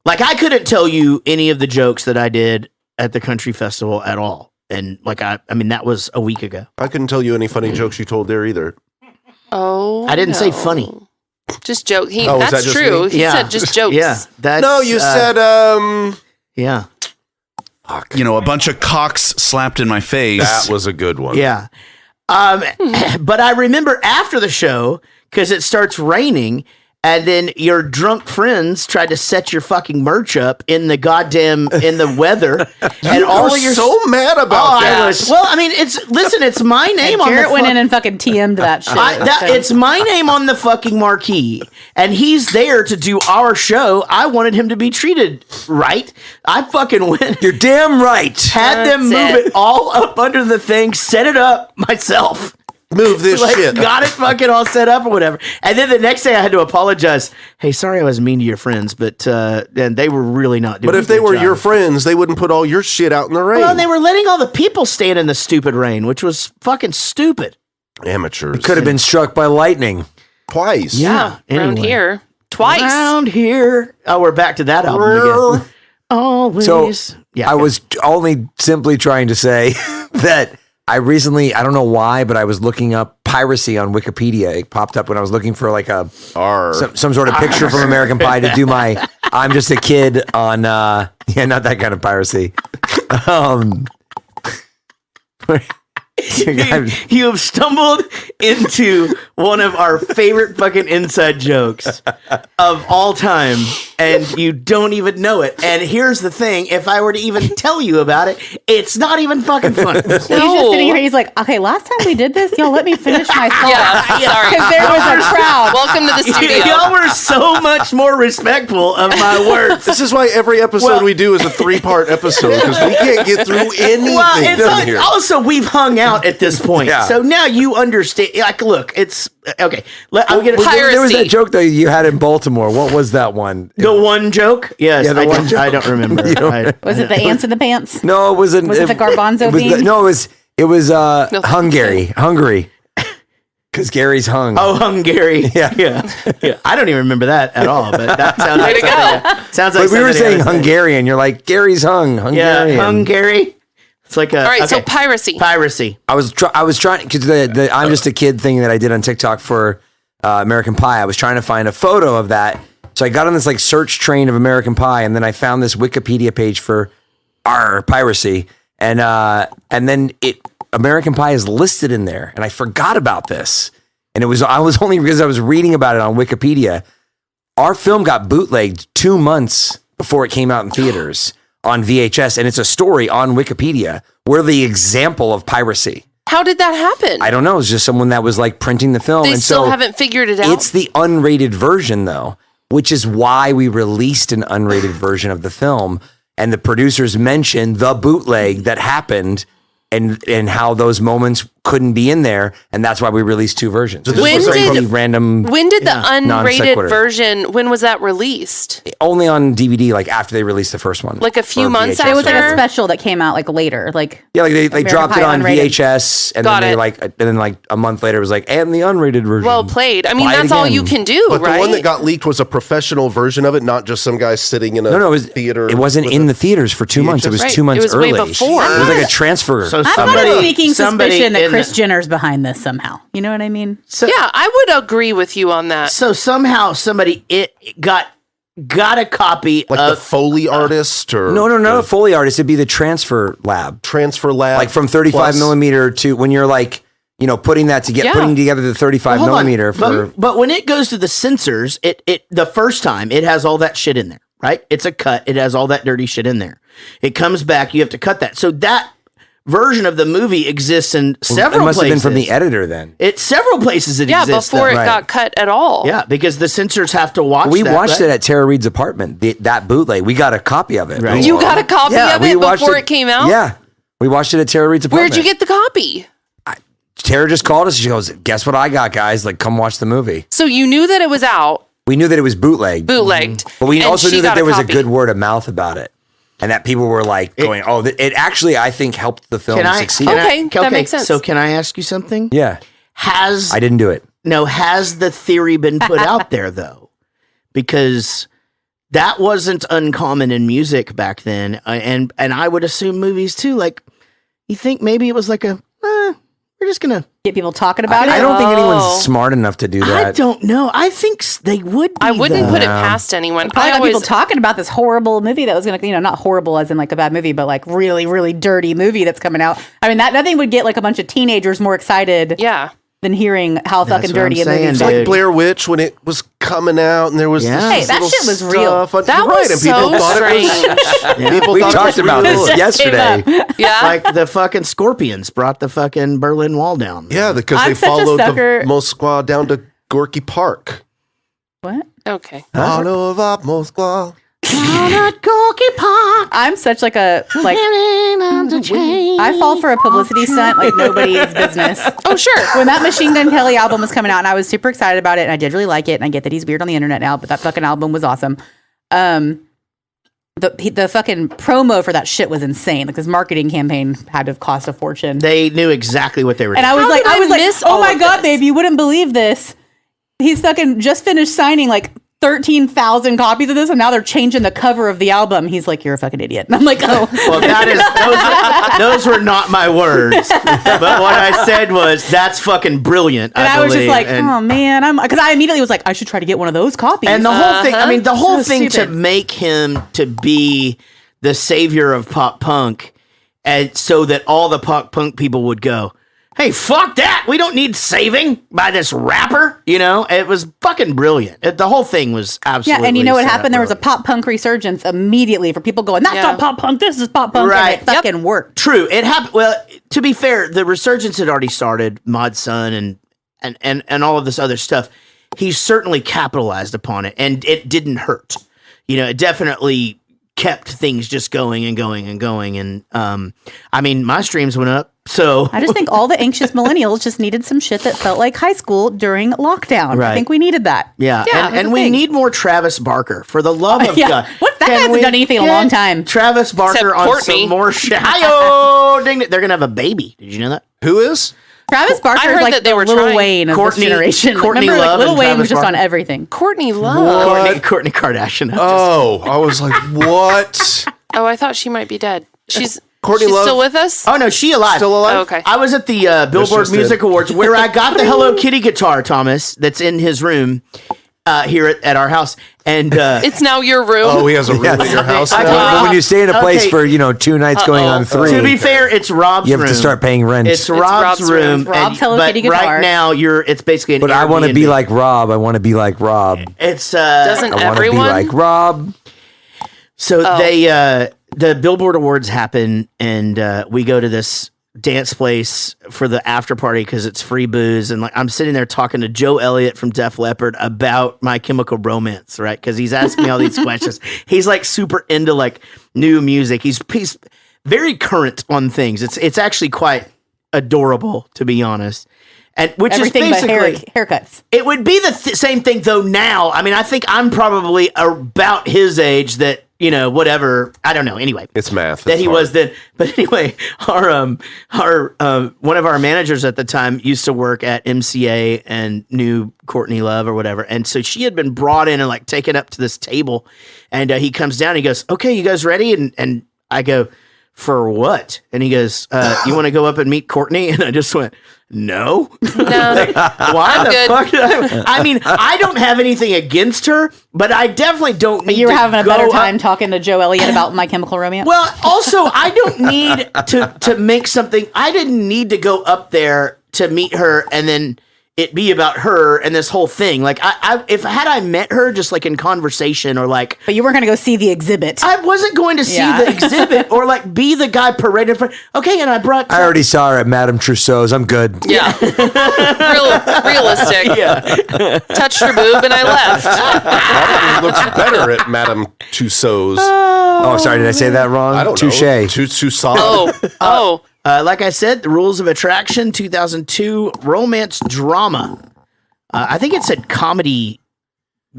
Like I couldn't tell you any of the jokes that I did at the country festival at all, and like I mean that was a week ago. I couldn't tell you any funny jokes you told there either. Oh, I didn't say no. funny. Just joke. Oh, is that That's just true. me? He said just jokes. Yeah, that's, No, you said, yeah. A bunch of cocks slapped in my face. that was a good one. Yeah. But I remember after the show, because it starts raining, and then your drunk friends tried to set your fucking merch up in the weather, and all of your so mad about that. Well, I mean, it's my name on the Jarrett went in and fucking TM'd that shit. it's my name on the fucking marquee, and he's there to do our show. I wanted him to be treated right. I fucking went. You're damn right. Had them move it all up under the thing, set it up myself. Move this shit. Got it fucking all set up or whatever. And then the next day I had to apologize. Hey, sorry I was mean to your friends, but and they were really not doing But if they were your friends, they wouldn't put all your shit out in the rain. Well, they were letting all the people stand in the stupid rain, which was fucking stupid. Amateurs. Could have been struck by lightning. Twice. Yeah. Around here. Twice. Around here. Oh, we're back to that album again. Always. So I was only simply trying to say that I recently, I don't know why, but I was looking up piracy on Wikipedia. It popped up when I was looking for like some sort of picture from American Pie to do my I'm just a kid on, not that kind of piracy. You have stumbled into one of our favorite fucking inside jokes of all time, and you don't even know it. And here's the thing: if I were to even tell you about it, it's not even fucking funny. He's just sitting here. He's like, okay, last time we did this, y'all let me finish my thought. Yeah, sorry. Because there was a crowd. Welcome to the studio. Y'all were so much more respectful of my words. This is why every episode we do is a 3-part episode, because we can't get through anything here. Also, we've hung out at this point, so now you understand. Like, look, it's okay. I'm gonna. There was that joke that you had in Baltimore. What was that one? The one joke? Yes, Yeah, one joke. I don't remember. Was it the ants in the pants? No, it wasn't. Was it the garbanzo bean? It was Hungary. Because Gary's hung. Oh, Hungary. Yeah. I don't even remember that at all, but that sounds like sounds like we were saying Hungarian. You're like, Gary's hung. Hungarian. Yeah, Hungary. It's like a. All right, so piracy. I was trying, because the I'm just a kid thing that I did on TikTok for American Pie. I was trying to find a photo of that. So I got on this like search train of American Pie, and then I found this Wikipedia page for piracy, and then American Pie is listed in there, and I forgot about this. And I was only because I was reading about it on Wikipedia. Our film got bootlegged 2 months before it came out in theaters on VHS, and it's a story on Wikipedia. We're the example of piracy. How did that happen? I don't know. It's just someone that was like printing the film. They and still so haven't figured it out. It's the unrated version, though, which is why we released an unrated version of the film. And the producers mentioned the bootleg that happened and how those moments couldn't be in there, and that's why we released 2 versions. So when did the unrated non-sequitur version? When was that released? Only on DVD, like after they released the first one, like a few or months VHS. after. It was like a special that came out like later, like they dropped it on unrated. VHS, and then like a month later it was like, and the unrated version. Well played. I mean, Buy it that's all again. you can do, But right? the one that got leaked was a professional version of it, not just some guy sitting in a theater. It wasn't in the theaters for 2 months. It was 2 months It was early. way before. It was like a transfer. So I've got a sneaking suspicion that Kris Jenner's behind this somehow. You know what I mean? So, yeah, I would agree with you on that. So somehow somebody got a copy like of the Foley artist, or No, not a Foley artist. It'd be the transfer lab, like from 35 millimeter to when you're like, putting together the 35 millimeter for. But when it goes to the censors, it the first time it has all that shit in there, right? It's a cut. It has all that dirty shit in there. It comes back. You have to cut that. So that version of the movie exists in several places. It must have been from the editor then. It's several places it exists. Before it got cut at all. Yeah, because the censors have to watch We watched it at Tara Reid's apartment, that bootleg. We got a copy of it. Right. You got a copy of it before it came out? Yeah. We watched it at Tara Reid's apartment. Where'd you get the copy? Tara just called us. She goes, guess what I got, guys? Like, come watch the movie. So you knew that it was out. We knew that it was bootlegged. But we also knew that there was a good word of mouth about it. And that people were like going, it actually, I think, helped the film succeed. That makes sense. So can I ask you something? Yeah. I didn't do it. No, has the theory been put out there, though? Because that wasn't uncommon in music back then. And I would assume movies, too. Like, you think maybe it was like we're just going to get people talking about it? I don't think anyone's smart enough to do that. I don't know. I think they would be. I wouldn't put it past anyone. Probably got people talking about this horrible movie that was going to, not horrible as in like a bad movie, but like really, really dirty movie that's coming out. I mean, nothing would get like a bunch of teenagers more excited. Yeah. than hearing how That's fucking what I'm dirty a saying, movie's dude. like. Like Blair Witch when it was coming out, and there was Yeah. this Hey, that little shit was real. stuff. That You're was right, and people so thought strange. it was. People We thought talked it was about real. this yesterday. Yeah. Like the fucking Scorpions brought the fucking Berlin Wall down. Yeah, because I'm they such a followed sucker. the Moskwa down to Gorky Park. What? Okay. Follow up Moskwa. I'm such like a like. I fall for a publicity stunt like nobody's business. Oh, sure. When that Machine Gun Kelly album was coming out, and I was super excited about it, and I did really like it, and I get that he's weird on the internet now, but that fucking album was awesome. The fucking promo for that shit was insane. Like, his marketing campaign had to have cost a fortune. They knew exactly what they were And doing. I was How like, did I miss oh all my of God, this? babe, you wouldn't believe this. He's fucking just finished signing like 13,000 copies of this, and now they're changing the cover of the album. He's like, you're a fucking idiot. And I'm like, oh. Well, those were not my words. But what I said was, that's fucking brilliant. And I was just believe. like, And- oh man, because I immediately was like, I should try to get one of those copies. And the whole thing, I mean, the whole So thing to stupid. make him to be the savior of pop punk, and so that all the pop punk people would go, hey, fuck that. We don't need saving by this rapper. You know, it was fucking brilliant. The whole thing was absolutely. yeah, and you know what set up happened? There was a brilliant. pop punk resurgence immediately for people going, that's Yeah. not pop punk, this is pop punk. Right. And it fucking worked. True. It happened. Well, to be fair, the resurgence had already started. Mod Sun and all of this other stuff. He certainly capitalized upon it, and it didn't hurt. You know, it definitely kept things just going and going and going. And I mean, my streams went up. So I just think all the anxious millennials just needed some shit that felt like high school during lockdown. Right. I think we needed that. yeah, Yeah, and, that's and the we thing. need more Travis Barker for the love of Yeah. God. What? That Can hasn't we done anything in a get long time. Travis Barker Except on Courtney. some more shit. Hi-yo! Ding it. They're gonna have a baby. Did you know that? Who is? Travis Barker heard is like that they the were Lil trying. Wayne of Courtney- this generation. Like, Courtney remember, like, Love Lil and Wayne Travis was just on Barker? everything. Courtney Love. Courtney Kardashian. Oh, I was like, what? Oh, I thought she might be dead. She's Courtney she's Love. still with us? Oh no, she alive. Still alive? Oh, okay. I was at the Billboard just Music did. Awards where I got the Hello Kitty guitar, Thomas, that's in his room here at our house. And It's now your room. Oh, he has a room at your house I now? got- But when you stay in a place Okay. for 2 nights going on 3, to be fair, it's Rob's you have room. to start paying rent. It's Rob's Rob's room. room. Rob's Hello but Kitty guitar. right now, it's basically an but I want to Airbnb. be like Rob. I want to be like Rob. It's Doesn't I want to be everyone? like Rob. So Oh. the Billboard Awards happen, and we go to this dance place for the after party because it's free booze, and like I'm sitting there talking to Joe Elliott from Def Leppard about My Chemical Romance, right? Because he's asking me all these questions. He's like super into like new music. He's very current on things. It's actually quite adorable, to be honest. And which Everything is but basically haircuts. it would be the same thing though now. I mean, I think I'm probably about his age that, whatever. I don't know. Anyway, It's math. that It's he hard. was then. But anyway, our one of our managers at the time used to work at MCA and knew Courtney Love or whatever. And so she had been brought in and like taken up to this table, and he comes down and he goes, "Okay, you guys ready?" And I go, "For what?" And he goes, "You want to go up and meet Courtney?" And I just went, "No." No. Why I'm the good. fuck? I mean, I don't have anything against her, but I definitely don't need You were to having a go better up- time talking to Joe Elliott about My Chemical Romance. Well, also, I don't need to make something. I didn't need to go up there to meet her and then it be about her and this whole thing. Like, if had I met her just like in conversation or like, but you weren't going to go see the exhibit. I wasn't going to see Yeah. the exhibit or like be the guy paraded in front. Okay, and I brought. I already saw her at Madame Trousseau's. I'm good. Yeah. Realistic. Yeah. Touched her boob and I left. Probably looks better at Madame Tussauds. Oh, sorry. Did I say that wrong? I don't Touche. know. Tussauds. Oh. Like I said, The Rules of Attraction, 2002, romance drama. I think it said comedy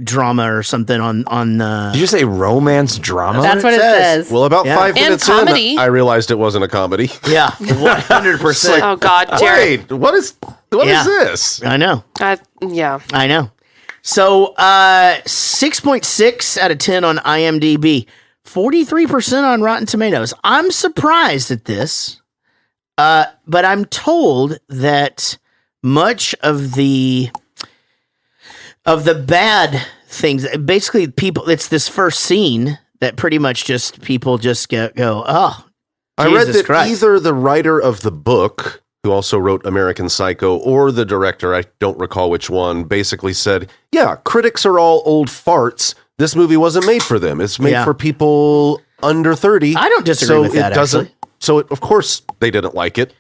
drama or something on Did you say romance drama? That's what it says. Well, about Yeah. 5 And minutes comedy. in, I realized it wasn't a comedy. Yeah, 100%. Oh God, Jared. Wait, what is Yeah. this? I know. Yeah. I know. So 6.6 out of 10 on IMDb, 43% on Rotten Tomatoes. I'm surprised at this, but I'm told that much of the bad things, basically people, it's this first scene that pretty much just people just go, oh, I read Jesus that Christ. either the writer of the book who also wrote American Psycho, or the director, I don't recall which one, basically said, yeah, critics are all old farts. This movie wasn't made for them. It's made for people under 30. I don't disagree with that, actually. Of course, they didn't like it.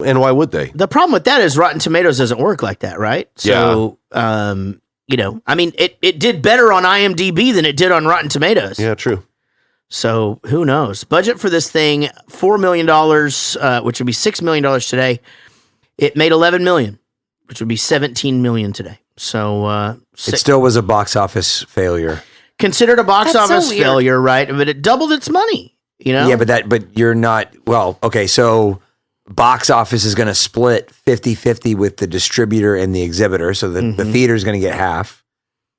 And why would they? The problem with that is Rotten Tomatoes doesn't work like that, right? So, you know, I mean, it did better on IMDb than it did on Rotten Tomatoes. Yeah, true. So who knows? Budget for this thing, $4 million, which would be $6 million today. It made $11 million, which would be $17 million today. So it still was a box office failure. Considered a box That's so office weird. failure, right? But it doubled its money, you know? Yeah, but you're not, well, okay, so box office is going to split 50-50 with the distributor and the exhibitor. So the theater is going to get half,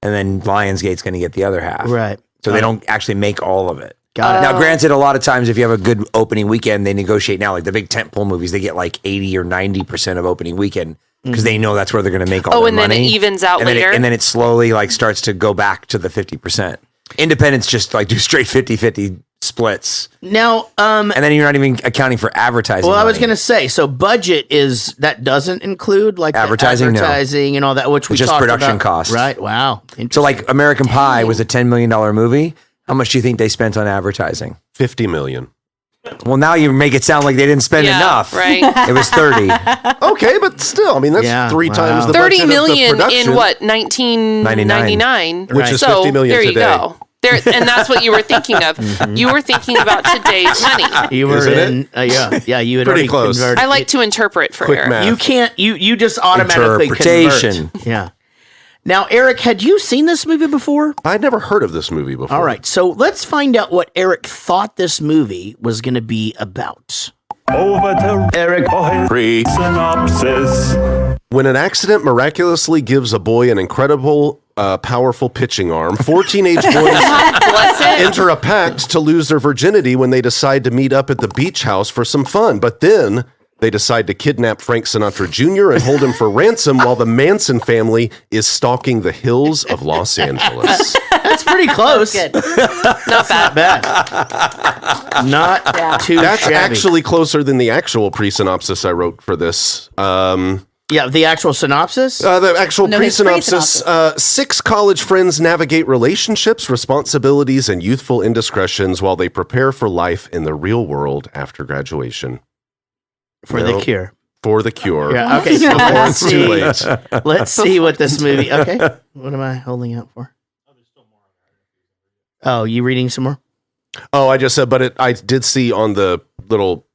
and then Lionsgate's going to get the other half. Right. So they don't actually make all of it. Got it. Now, granted, a lot of times if you have a good opening weekend, they negotiate now. Like the big tentpole movies, they get like 80 or 90% of opening weekend because they know that's where they're going to make all their money. Oh, and then it evens out and later. and then it slowly like starts to go back to the 50%. Independents just like do straight 50-50 splits. Now, and then you're not even accounting for advertising. well, I was money. going to say, so budget that doesn't include like the Advertising, no. advertising and all that, which we Just talked production about. costs. Right. Wow. So like American Pie was a $10 million movie. How much do you think they spent on advertising? $50 million. Well, now you make it sound like they didn't spend enough. Right. It was 30. Okay, but still, I mean, that's three times the budget 30 of the million production, in what, 1999? Which is So, 50 million there today. you go. And that's what you were thinking of. You were thinking about today's money. You were Isn't in, yeah, you had Pretty already close. converted. I like to interpret for Quick Eric. math. You can't. You just automatically Interpretation. convert. Yeah. Now, Eric, had you seen this movie before? I'd never heard of this movie before. All right, so let's find out what Eric thought this movie was going to be about. Over to Eric synopsis. When an accident miraculously gives a boy an incredible, powerful pitching arm, 4 teenage boys Bless it. enter a pact to lose their virginity when they decide to meet up at the beach house for some fun. But then they decide to kidnap Frank Sinatra Jr. and hold him for ransom while the Manson family is stalking the hills of Los Angeles. That's pretty close. Good. Not bad. Bad. Not too That's shabby. actually closer than the actual pre-synopsis I wrote for this. Yeah, the actual synopsis? The actual No, his pre-synopsis, 6 college friends navigate relationships, responsibilities, and youthful indiscretions while they prepare for life in the real world after graduation. For the Cure. For the Cure. Yeah, okay, so Before let's it's too see. late. Let's see what this movie... Okay, what am I holding out for? Oh, you reading some more? Oh, I just said, but I did see on the little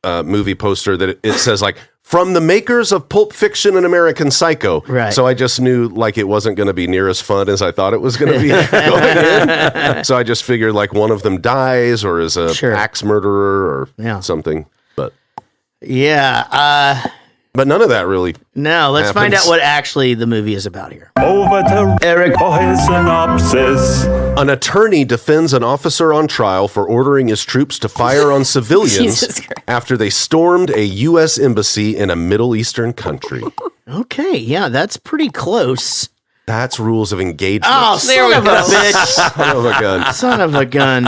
movie poster that it says like, from the makers of Pulp Fiction and American Psycho. Right. So I just knew like it wasn't going to be near as fun as I thought it was going to be going in. So I just figured like one of them dies or is a axe murderer or something. But yeah, but none of that really. No, let's find happens. out what actually the movie is about here. Over to Eric for his synopsis. An attorney defends an officer on trial for ordering his troops to fire on civilians Jesus Christ. after they stormed a U.S. embassy in a Middle Eastern country. Okay, yeah, that's pretty close. That's rules of engagement. Oh, son of a bitch. Son of a gun. Son of a gun.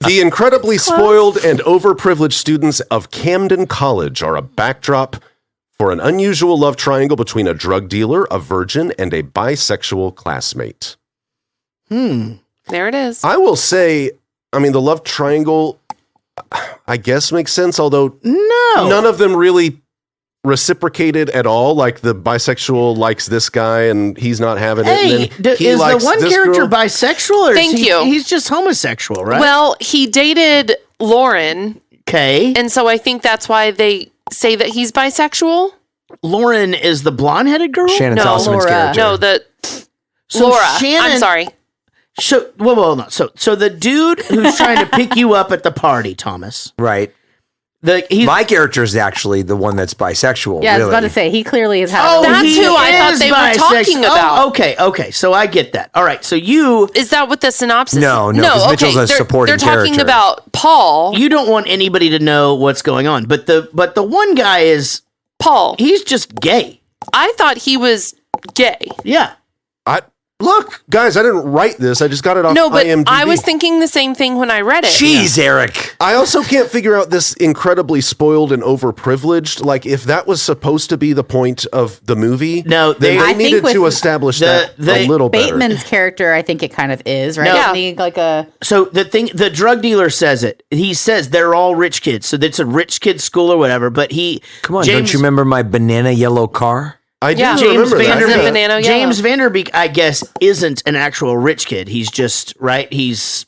The incredibly spoiled and overprivileged students of Camden College are a backdrop for an unusual love triangle between a drug dealer, a virgin, and a bisexual classmate. There it is. I will say, I mean, the love triangle, I guess makes sense, although none of them really reciprocated at all. Like the bisexual likes this guy and he's not having it. Hey, And then he is the likes one this character girl. bisexual? Or Thank is you. He's just homosexual, right? Well, he dated Lauren. Okay. And so I think that's why they say that he's bisexual. Lauren is the blonde-headed girl? Shannon No, Salzman's Laura. character. No, So Laura. Shannon- I'm sorry. So, well, no. So the dude who's trying to pick you up at the party, Thomas. Right. He's, My character is actually the one that's bisexual. Yeah, I was really. about to say, he clearly has had oh, a That's he who I thought is they were bisexual. talking about. Oh, okay. So I get that. All right. So you Is that what the synopsis? No, 'cause Mitchell's a supporting They're talking character. about Paul. you don't want anybody to know what's going on, but the one guy is Paul. he's just gay. I thought he was gay. Yeah. Look, guys, I didn't write this. I just got it off No, but IMDb. I was thinking the same thing when I read it. Jeez, Eric. I also can't figure out this incredibly spoiled and overprivileged. Like, if that was supposed to be the point of the movie, No, then I they think needed with to establish the- that a little better. Bateman's character, I think it kind of is, right? No. Isn't he like a So the drug dealer says it. He says they're all rich kids. So it's a rich kid school or whatever. But Come on, don't you remember my banana yellow car? I do Yeah. James remember that. Vanderbeek. Vanderbeek? Banana yellow. James Vanderbeek, I guess, isn't an actual rich kid. He's just right. He's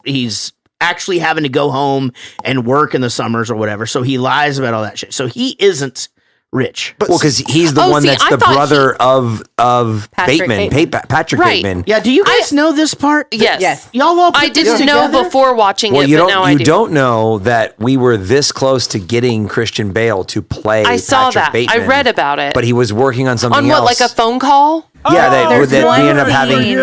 actually having to go home and work in the summers or whatever. So he lies about all that shit. So he isn't rich. Well, because he's the Oh, one see, that's I the thought brother of Patrick Bateman, Bateman. Patrick Right. Bateman. Yeah. Do you guys know this part? Yes. Yes. Y'all all put I this didn't know together? before watching Well, it, you but now I don't. do. You don't know that we were this close to getting Christian Bale to play. I saw Patrick that. Bateman, I read about it. but he was working on something On what, else. like a phone call? Yeah, there's that one we ended up having scene.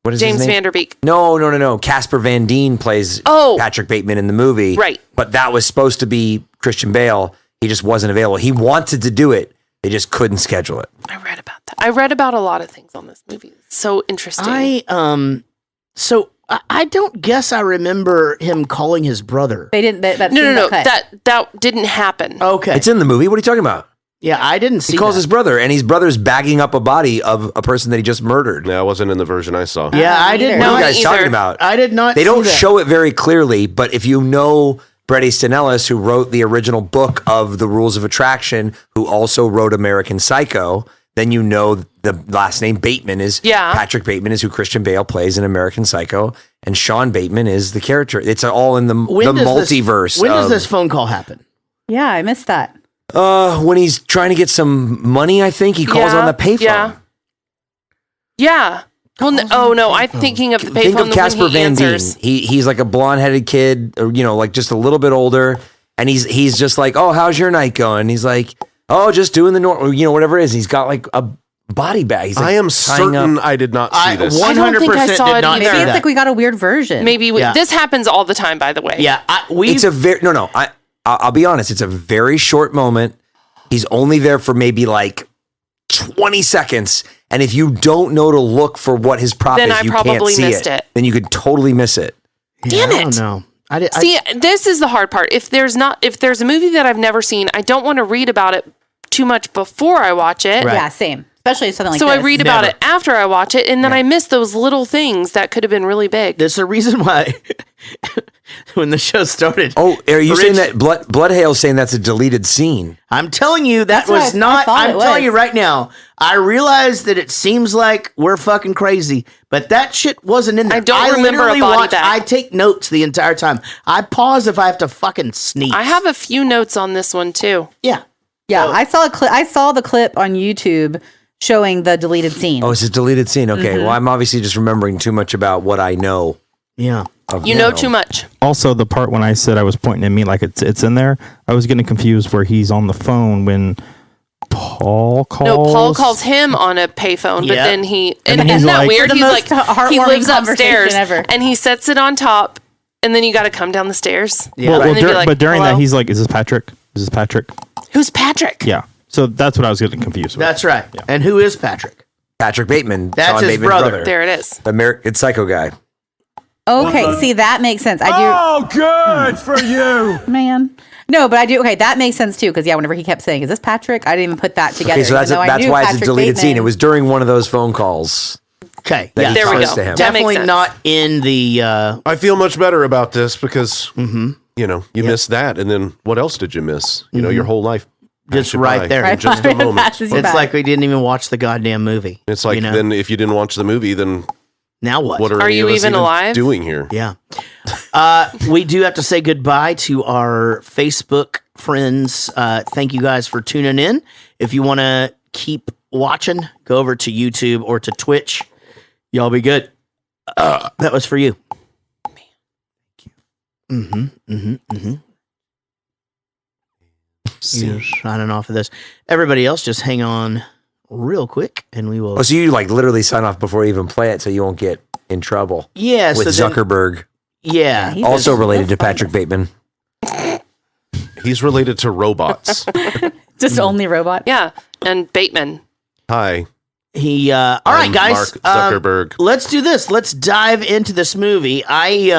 what is James his name? Vanderbeek. No. Casper Van Dien plays Patrick Bateman in the movie. Right. But that was supposed to be Christian Bale. He just wasn't available. He wanted to do it. They just couldn't schedule it. I read about that. I read about a lot of things on this movie. It's so interesting. I don't guess I remember him calling his brother. they didn't that no. scene got cut. That didn't happen. Okay. It's in the movie. What are you talking about? Yeah, I didn't see He calls that. his brother, and his brother's bagging up a body of a person that he just murdered. Yeah, I wasn't in the version I saw. Yeah, I either. didn't What know. are you guys either. talking about? I did not They don't see that. show it very clearly, but if you know Bret Easton Ellis, who wrote the original book of The Rules of Attraction, who also wrote American Psycho, then you know the last name Bateman is Patrick Bateman is who Christian Bale plays in American Psycho, and Sean Bateman is the character. It's all in the multiverse. When does this phone call happen? Yeah, I missed that. When he's trying to get some money, I think he calls on the payphone. Yeah. Well, no, I'm thinking of the payphone. Think of Casper when he Van Dien. answers. He's like a blonde-headed kid, or like just a little bit older, and he's just like, "Oh, how's your night going?" He's like, "Oh, just doing the normal, whatever it is." He's got like a body bag. He's like I am tying certain up. I did not see this. 100% I saw did it not either. see Maybe it's that. like we got a weird version. Maybe Yeah. this happens all the time, by the way. Yeah, It's a very no. I'll be honest. It's a very short moment. He's only there for maybe like 20 seconds. And if you don't know to look for what his prop Then is, I you can't probably see missed it. Then you could totally miss it. Damn I it. don't know. See, this is the hard part. If there's a movie that I've never seen, I don't want to read about it too much before I watch it. Right. Yeah, same. Especially something like So this. I read about it after I watch it, and then I miss those little things that could have been really big. There's a reason why when the show started. Oh, are you saying Rich- that Bloodhale's saying that's a deleted scene? I'm telling you, that That's what was I not. thought I'm it telling was. you right now. I realize that it seems like we're fucking crazy, but that shit wasn't in there. I don't remember a literally body bag. I take notes the entire time. I pause if I have to fucking sneeze. I have a few notes on this one too. Yeah. Yeah, I saw I saw the clip on YouTube showing the deleted scene. Oh, it's a deleted scene. Okay. Well, I'm obviously just remembering too much about what I know. Yeah. You know too much. Also, the part when I said I was pointing at me like it's in there, I was getting confused where he's on the phone when Paul calls. No, Paul calls him on a payphone, but Yeah. then he And and he's isn't that like- weird? The He's most like he heartwarming lives conversation upstairs ever. and he sets it on top, and then you got to come down the stairs. Yeah. Well, And then be like, but during "Hello?" that, he's like, "Is this Patrick? Is this Patrick?" Who's Patrick? Yeah. So that's what I was getting confused with. That's right. And who is Patrick? Patrick Bateman. That's Sean his Bateman's brother. There it is. American Psycho guy. Okay, see that makes sense. I do. Oh, good for you. Man. No, but I do. Okay, that makes sense too. Because yeah, whenever he kept saying, "Is this Patrick?" I didn't even put that together. Okay, so that's even though I knew why it's a Patrick deleted Bateman. scene. It was during one of those phone calls. Okay. That Yeah. he There we talks go. to him. That makes Definitely sense. not in the. I feel much better about this because, you missed that. And then what else did you miss? You know, your whole life. Just passed you right by there. in just a moment. Passes you It's by. like we didn't even watch the goddamn movie. It's like, you know? then if you didn't watch the movie, then Now what? what are, Are any you of us even alive? doing here? Yeah. We do have to say goodbye to our Facebook friends. Thank you guys for tuning in. If you want to keep watching, go over to YouTube or to Twitch. Y'all be good. That was for you. Yeah, signing off of this. Everybody else, just hang on real quick and we will. Oh, so you like literally sign off before you even play it so you won't get in trouble Yeah. with so then- Zuckerberg. yeah. He's Also just- related to that's fine. Patrick Bateman. He's related to robots. Just only robot. Yeah, and Bateman. Hi. All right, guys. Mark Zuckerberg. Let's do this. Let's dive into this movie. We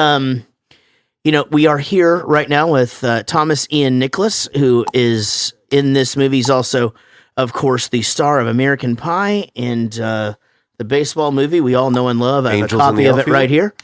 are here right now with Thomas Ian Nicholas, who is in this movie. He's also, of course, the star of American Pie and the baseball movie we all know and love. I have Angels a in copy the of it Outfield? right here.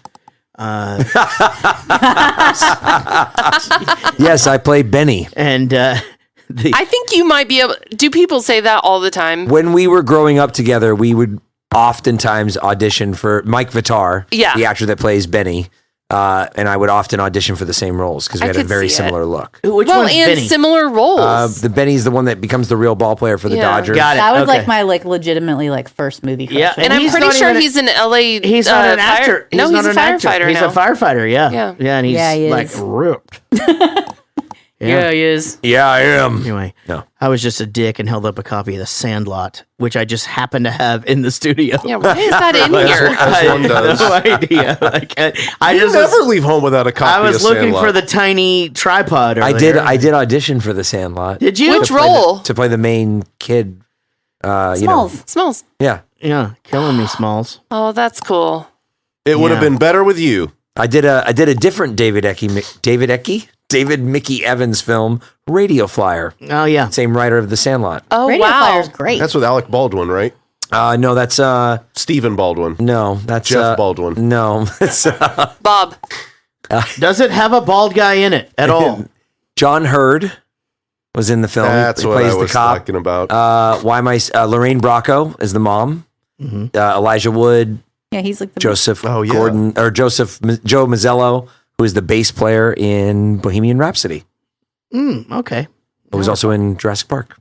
Yes, I play Benny. And I think you might be able. Do people say that all the time? When we were growing up together, we would oftentimes audition for Mike Vitar, Yeah. the actor that plays Benny. And I would often audition for the same roles because we I had a could very see similar look. which Well, one's and Benny? similar roles. The Benny's the one that becomes the real ball player for the Yeah. Dodgers. Got it. That was Okay. like my legitimately first movie. Crush. Yeah, and I'm he's pretty not sure even he's an LA. He's not an actor. No, he's not a an actor. firefighter He's now. a firefighter. Yeah, Yeah. and he's Yeah, he like is. ripped. Yeah, he is. Yeah, I am. Anyway, No. I was just a dick and held up a copy of The Sandlot, which I just happened to have in the studio. Yeah, why is that in As here? one does. No idea. Like, I You just never was, leave home without a copy I was of looking Sandlot. for the tiny tripod. I earlier. did audition for the Sandlot. Did you? Which role? To play the main kid. Smalls. Smells. Yeah. Yeah, killing me, Smalls. Oh, that's cool. It would have Yeah. been better with you. I did a different David Mickey Evans film, Radio Flyer. Oh yeah. Same writer of the Sandlot. Oh, Radio wow. Flyer's great. That's with Alec Baldwin, right? No, that's Stephen Baldwin. no, that's Jeff Baldwin. No, that's Bob. Does it have a bald guy in it at all? John Hurd was in the film. That's He what plays I was the cop. talking about. Why am I? Lorraine Bracco is the mom. Elijah Wood, Yeah, he's like the Joseph Oh, yeah. Gordon, or Joe Mazzello, who is the bass player in Bohemian Rhapsody. Okay. Who was also in Jurassic Park.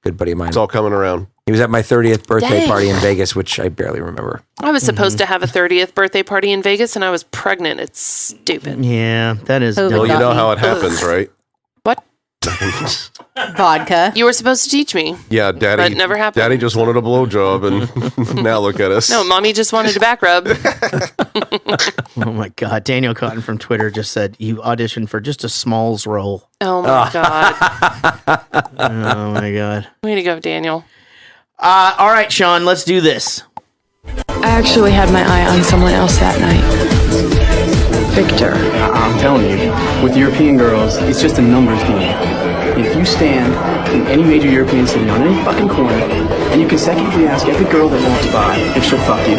Good buddy of mine. It's all coming around. He was at my 30th birthday Dang. party in Vegas, which I barely remember. I was supposed to have a 30th birthday party in Vegas, and I was pregnant. It's stupid. Yeah, that is. Oh, dumb. Well, you got know me. how it happens, right? What? vodka. You were supposed to teach me. Yeah, Daddy. That never happened. Daddy just wanted a blowjob, and now look at us. No, Mommy just wanted a back rub. Oh my God. Daniel Cotton from Twitter just said you auditioned for just a Smalls role. Oh, my God. Oh my God. Way to go, Daniel. All right, Sean, let's do this. I actually had my eye on someone else that night. Victor. I'm telling you, with European girls, it's just a numbers game. If you stand in any major European city on any fucking corner, and you consecutively ask every girl that walks by if she'll fuck you,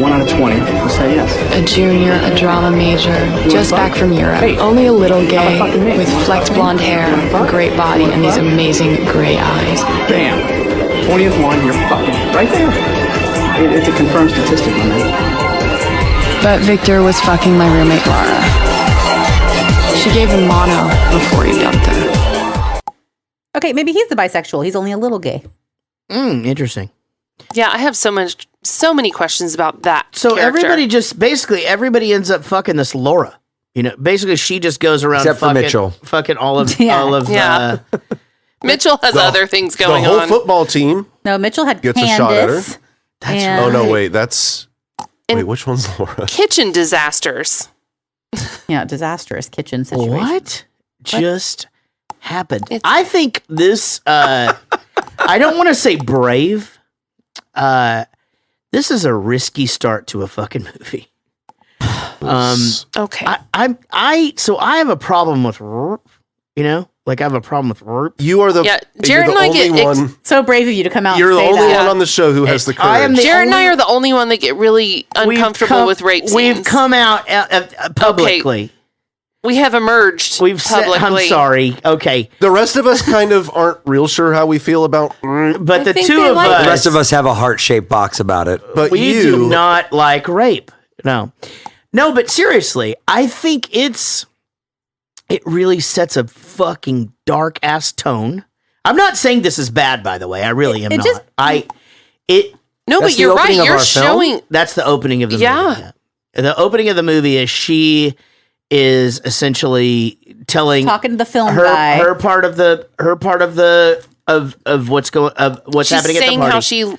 1 out of 20 will say yes. A junior, a drama major, just back from Europe. Hey, Only a little how gay, about fucking me? with flecked blonde hair, a great body, and these amazing gray eyes. Bam. 20th one, you're fucking right there. It's a confirmed statistic, my man. But Victor was fucking my roommate Laura. She gave him mono before he dumped her. Okay, maybe he's the bisexual. He's only a little gay. Interesting. Yeah, I have so many questions about that. So character. everybody ends up fucking this Laura. You know, basically she just goes around Except for fucking, Mitchell. fucking all of Yeah. Mitchell has other things The going whole on. football team. No, Mitchell had Gets a Candace. shot at her. And- Oh no, wait, that's And- wait. Which one's Laura? Kitchen disasters. Yeah, disastrous kitchen situation. What just happened? It's- I think this I don't want to say brave. This is a risky start to a fucking movie. Okay. So I have a problem with I have a problem with RURP. You are the Yeah, you're Jared the and I only get one. So brave of you to come out You're and the say only that. one on the show who has the courage. I am the Jared and I only- are the only one that get really uncomfortable with rape scenes. We've come out publicly. We have emerged We've said, publicly. I'm sorry. Okay. The rest of us kind of aren't real sure how we feel about, But I the think two they of like us, The rest of us have a heart-shaped box about it. but we you do not like rape. No, but seriously, I think it really sets a fucking dark ass tone. I'm not saying this is bad, by the way. I really am It not. just- No, That's but the you're right. opening of You're our film? showing. That's the opening of the movie. Yeah. Yeah. The opening of the movie is she is essentially telling Talking to the film her guy. her part of what's going of what's She's happening at the saying party. how she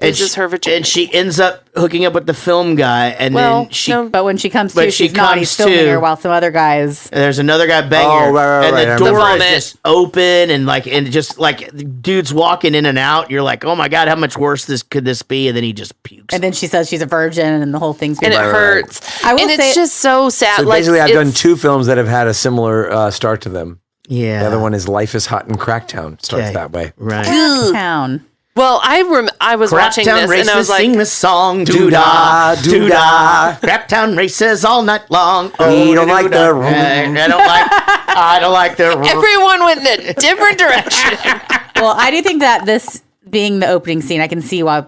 loses her virginity. And she ends up hooking up with the film guy, and then she. no. But when she comes to, she's not. He's filming her while some other guys. There's another guy banging her, and the door vomit. is just open, and just like dude's walking in and out. You're like, oh my god, how much worse could this be? And then he just pukes. And then she says she's a virgin, and the whole thing's and it hurts. I will and say, it's just so sad. So like, basically, I've done 2 films that have had a similar start to them. Yeah. The other one is Life is Hot in Cracktown. Starts that way. Right. Town. Well, I was watching Craptown this races and I was like, sing this song, doo-dah, doo-dah. Craptown races all night long. We don't like the I don't like the everyone went in a different direction. Well, I do think that this being the opening scene, I can see why,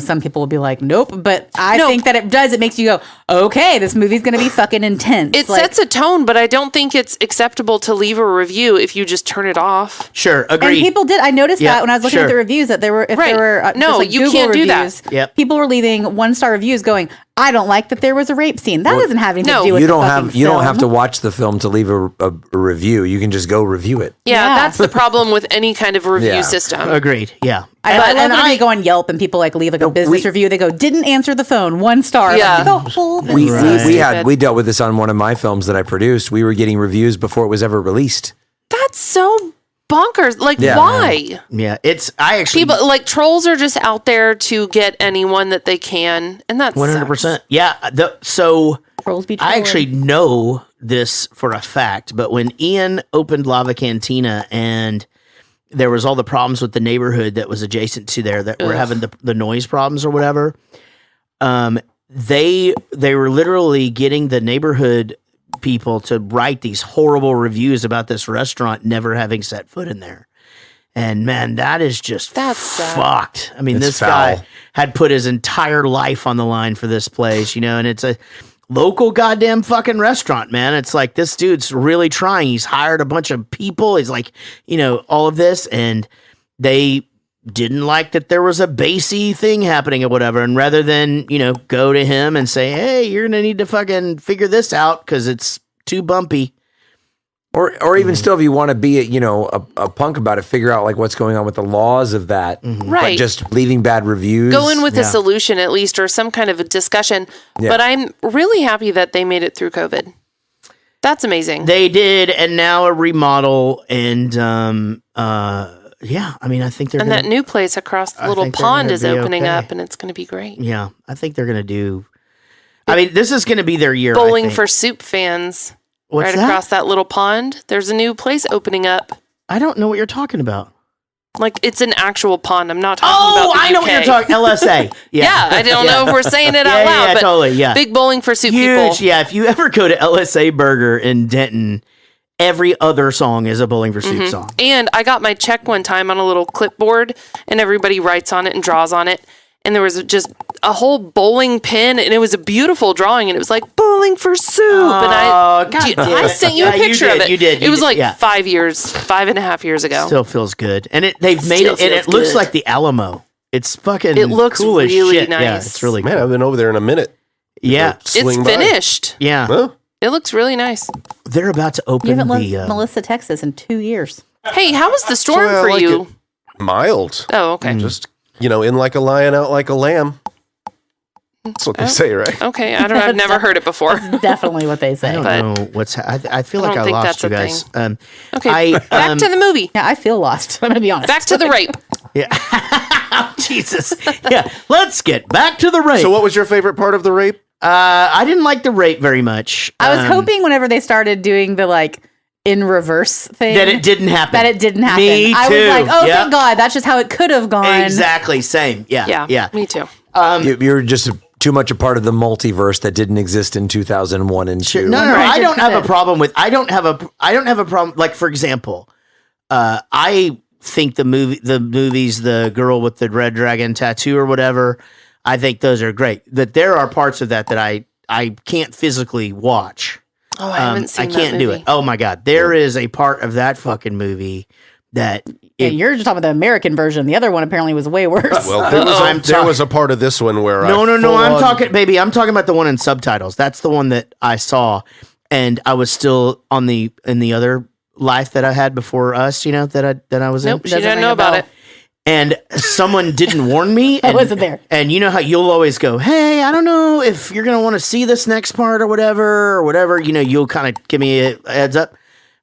some people will be like, nope. But I think that it makes you go, okay, this movie's going to be fucking intense. It sets a tone, but I don't think it's acceptable to leave a review if you just turn it off. Sure, agreed. And people did. I noticed that when I was looking at the reviews that there were, if there were no, just you Google can't do reviews, that. Yep. People were leaving 1-star reviews going, I don't like that there was a rape scene. That doesn't have anything to do with you the don't fucking have you don't have to film. watch the film to leave a review. You can just go review it. Yeah, that's the problem with any kind of review system. Agreed. Yeah. I love when they go on Yelp and people like leave like a business review. They go, didn't answer the phone, 1 star. Yeah. Like, the whole thing. We dealt with this on one of my films that I produced. We were getting reviews before it was ever released. That's so bonkers. Like, why? Yeah, I actually people like trolls are just out there to get anyone that they can, and that's 100%. Yeah. So Trolls be I trolling. actually know this for a fact, but when Ian opened Lava Cantina and there was all the problems with the neighborhood that was adjacent to there that were having the noise problems or whatever, they were literally getting the neighborhood people to write these horrible reviews about this restaurant never having set foot in there. And man, that is just fucked. I mean, It's this foul. guy had put his entire life on the line for this place, and it's a local goddamn fucking restaurant, man. It's like this dude's really trying. He's hired a bunch of people. He's like, all of this, and they didn't like that there was a bassy thing happening or whatever. And rather than, go to him and say, hey, you're going to need to fucking figure this out because it's too bumpy. Or even still, if you want to be a punk about it, figure out like what's going on with the laws of that. Right. But just leaving bad reviews. Go in with a solution at least, or some kind of a discussion. Yeah. But I'm really happy that they made it through COVID. That's amazing. They did, and now a remodel, and I mean, I think they're and gonna, that new place across the little think they're pond gonna is be opening okay. up, and it's going to be great. Yeah, I think they're gonna do. I mean, this is gonna be their year. Bowling I think. for Soup fans. What's right that? across that little pond. There's a new place opening up. I don't know what you're talking about. Like, it's an actual pond. I'm not talking about the I know what you're UK. talking. LSA. Yeah, I don't know if we're saying it out loud, but totally. Yeah, big Bowling for Soup huge. people. Yeah, if you ever go to LSA Burger in Denton, every other song is a Bowling for Soup song. And I got my check one time on a little clipboard, and everybody writes on it and draws on it. And there was just a whole bowling pin, and it was a beautiful drawing, and it was like Bowling for Soup. And I sent you a picture of it. You did. It was like yeah. 5.5 years ago. Still feels good, and they've made it, and it looks good. like the Alamo. It's fucking. It looks cool as really shit. nice. Yeah, it's really Man, cool. I've been over there in a minute. Yeah, It's Swing by. finished. yeah. Huh? It looks really nice. They're about to open You haven't the. left Melissa, Texas in 2 years. Hey, how was the storm Well, I for like you? it. Mild. Oh, okay. Just, in like a lion, out like a lamb. That's what they say, right? Okay, I've never heard it before. Definitely what they say. I don't but- know what's. I feel I like don't I think lost that's you a guys. thing. Okay, back I, to the movie. Yeah, I feel lost. I'm going to be honest. Back to the rape. Yeah. Jesus. Yeah. Let's get back to the rape. So, what was your favorite part of the rape? I didn't like the rape very much. I was hoping whenever they started doing the in reverse thing that it didn't happen. That it didn't happen. Me I too. was like, oh, Yep. thank God. That's just how it could have gone. Exactly. Same. Yeah. Yeah, me too. You're just too much a part of the multiverse that didn't exist in 2001 and 2. No. Right, I don't have a good. problem with. I don't have a problem. Like, for example, I think the movies, the girl with the red dragon tattoo or whatever, I think those are great. That there are parts of that I can't physically watch. Oh, I haven't seen I can't that do movie. it. Oh my God, there is a part of that fucking movie that. Yeah, you're just talking about the American version. The other one apparently was way worse. Well, I'm there was a part of this one where No. I'm full-on- talking, baby. I'm talking about the one in subtitles. That's the one that I saw, and I was still in the other life that I had before us. That I was Nope, in. she didn't know about it. and someone didn't warn me. I wasn't there. And you know how you'll always go, hey, I don't know if you're going to want to see this next part or whatever. You know, you'll kind of give me a heads up.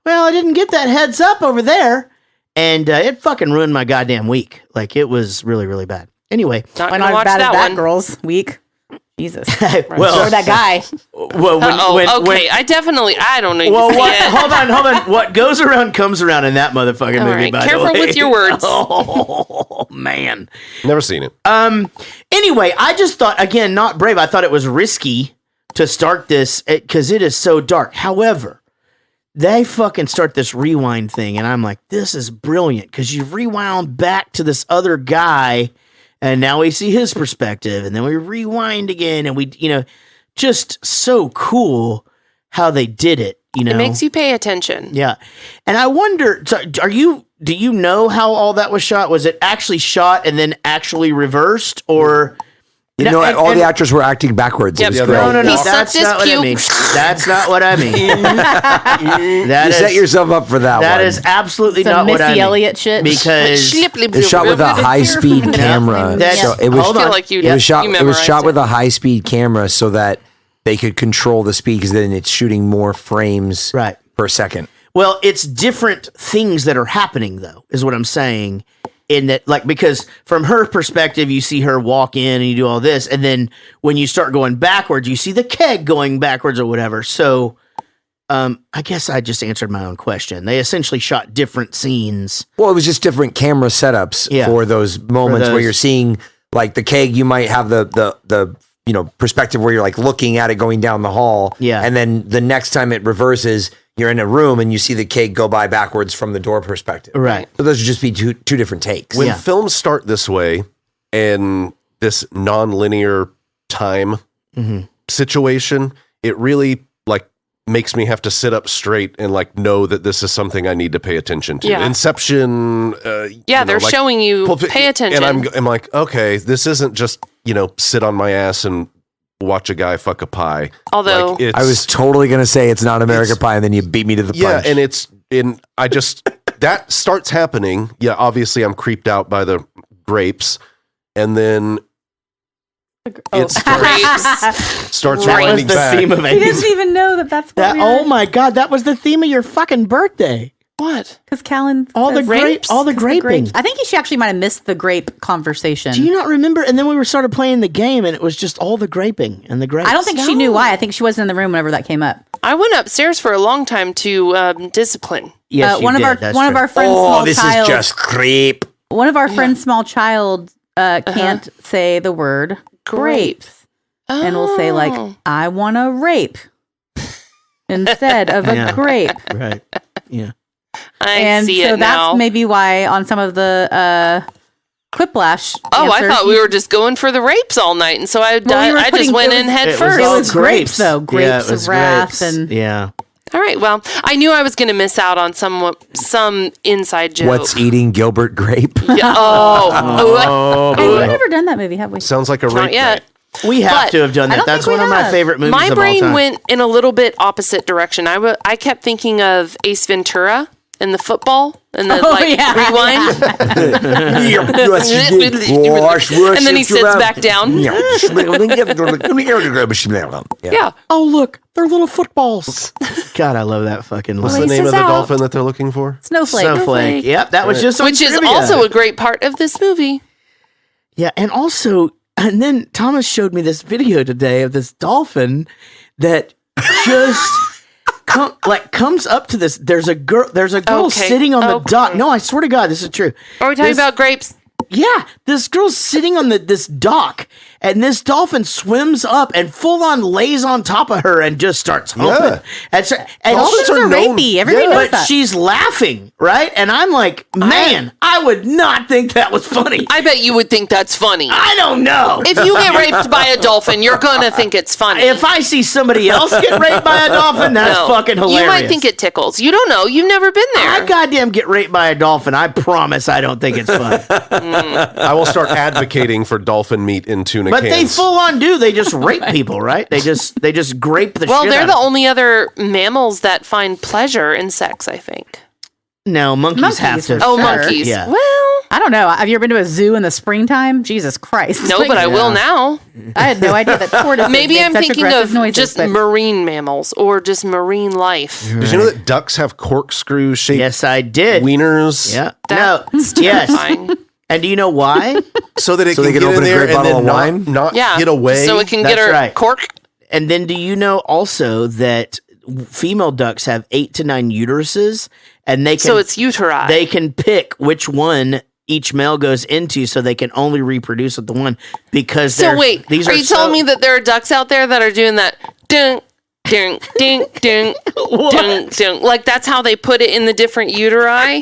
Well, I didn't get that heads up over there. And it fucking ruined my goddamn week. Like, it was really, really bad. Anyway. Not Why gonna not watch as bad that as that one. girl's week? Jesus. Well, Or that guy. Well, okay, I don't know. Well, hold on. What goes around comes around in that motherfucking All movie. right, By careful the way. with your words. Oh man. Never seen it. Anyway, I just thought, again, not brave. I thought it was risky to start this because it is so dark. However, they fucking start this rewind thing, and I'm like, this is brilliant because you rewound back to this other guy. And now we see his perspective, and then we rewind again, and we, just so cool how they did it. It makes you pay attention. Yeah, and I wonder, so do you know how all that was shot? Was it actually shot and then actually reversed, or? All the actors were acting backwards. Yep. No. He That's sucked not what his I mean. puke. That's not what I mean. You set yourself up for that one. That is absolutely Some not what I Missy mean. Elliott shit. Because It's shot with a high-speed camera. That's- So it was, hold on. feel like you it was shot. you It was memorized shot with it. a high-speed camera so that they could control the speed, because then it's shooting more frames per second. Well, it's different things that are happening, though, is what I'm saying. In that, like, because from her perspective, you see her walk in and you do all this, and then when you start going backwards, you see the keg going backwards or whatever. So, I guess I just answered my own question. They essentially shot different scenes. Well, it was just different camera setups for those moments where you're seeing, like, the keg. You might have the perspective where you're like looking at it going down the hall. Yeah. And then the next time it reverses, you're in a room and you see the keg go by backwards from the door perspective. Right. So those would just be two different takes. When films start this way and this non-linear time situation, it really like makes me have to sit up straight and like know that this is something I need to pay attention to. Yeah. Inception. They're showing you pay attention. And I'm like, okay, this isn't just, sit on my ass and watch a guy fuck a pie. Although like, I was totally going to say it's not American Pie, and then you beat me to the punch. Yeah, and that starts happening. Yeah, obviously I'm creeped out by the grapes, and then it starts winding back. Theme of He didn't even know that's what we were. Oh my God, that was the theme of your fucking birthday. what? Because Callan All the says grapes, all the 'cause graping. I think she actually might have missed the grape conversation. Do you not remember? And then we started playing the game, and it was just all the graping and the grapes. I don't think she knew why. I think she wasn't in the room whenever that came up. I went upstairs for a long time to discipline. Yes, one of our friends, small this child. is just creep. One of our friends, small child, can't say the word grapes, and will say like, "I want a rape," instead of a grape. Right. Yeah. I see so it now. that's maybe why on some of the Quiplash. I answers, thought we were just going for the rapes all night, and so I just went in head first. It was grapes, though. Yeah, Grapes of wrath, and yeah. All right. Well, I knew I was going to miss out on some inside joke. What's eating Gilbert Grape? Yeah. Oh. Hey, we've never done that movie, have we? Sounds like a Not rape yet. night. We have But to have done I that. don't That's think one we of my have. favorite movies My of all brain time. went in a little bit opposite direction. I kept thinking of Ace Ventura and the football and the rewind. And then he sits back down. Yeah. Oh, look, they're little footballs. God, I love that fucking What's line. the name of the out. dolphin that they're looking for? Snowflake. Snowflake. Yep, that was just on Which is trivia. also a great part of this movie. Yeah, and also, and then Thomas showed me this video today of this dolphin that just comes up to this. There's a girl Okay. sitting on the dock. No, I swear to God, this is true. Are we talking about grapes? Yeah, this girl's sitting on this dock, and this dolphin swims up and full on lays on top of her and just starts humping. Yeah. And Dolphins are rapey. Everybody knows but that. she's laughing, right? And I'm like, man, I would not think that was funny. I bet you would think that's funny. I don't know. If you get raped by a dolphin, you're gonna think it's funny. If I see somebody else get raped by a dolphin, that's No. fucking hilarious. You might think it tickles. You don't know. You've never been there. I goddamn get raped by a dolphin. I promise I don't think it's funny. I will start advocating for dolphin meat in tuna But cans. they full on do. They just rape people, right? They just grape the Well, shit they're out the of only other mammals that find pleasure in sex, I think. No, monkeys have to. Oh, Sure. monkeys. Yeah. Well, I don't know. Have you ever been to a zoo in the springtime? Jesus Christ. no, but I will now. I had no idea that tortoises Maybe make I'm such thinking aggressive of noises, just but- marine mammals or just marine life. Did you know that ducks have corkscrew shaped Yes, I did. wieners? Yeah. That's Yes. terrifying. And do you know why? So that it So can they can get in open a there great and bottle then of wine? not Yeah. get away. So it can That's get her right. cork. And then do you know also that female ducks have 8 to 9 uteruses, and they can So it's uteri. they can pick which one each male goes into, so they can only reproduce with the one because So they're- wait, these are you telling me that there are ducks out there that are doing that ding, ding, ding, ding, ding, ding? Like that's how they put it in the different uteri?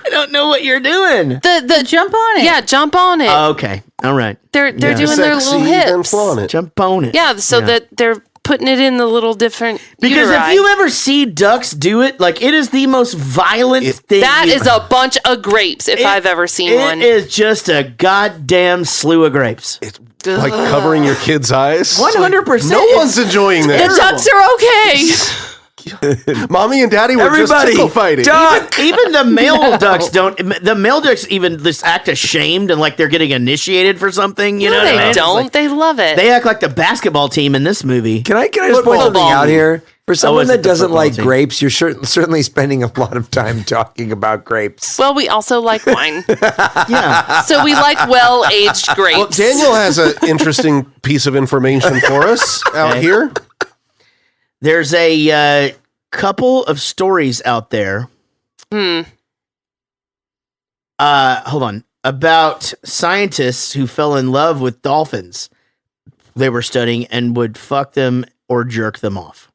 I don't know what you're doing. The Jump on it. yeah, jump on it. Okay, all right, they're doing their Sexy little and hips. flaunt it. jump on it. Yeah, so that they're putting it in the little different Because uteri. if you ever see ducks do it, like it is the most violent thing. that you- is a bunch of grapes if I've ever seen one. It is just a goddamn slew of grapes. Like covering your kid's eyes. 100%. No one's enjoying The this. ducks are okay. Mommy and Daddy were Everybody, just tickle fighting. duck! Even the male ducks don't. The male ducks even just act ashamed and like they're getting initiated for something. You know No, what I they mean? It's don't. like- They love it. they act like the basketball team in this movie. Can I just point something Football. out here? For someone is it that the doesn't football like team? grapes, you're certainly spending a lot of time talking about grapes. well, we also like wine. Yeah. So we like well-aged grapes. Well, Daniel has an interesting piece of information for us out Okay. here. There's a couple of stories out there. Hold on. About scientists who fell in love with dolphins they were studying and would fuck them or jerk them off.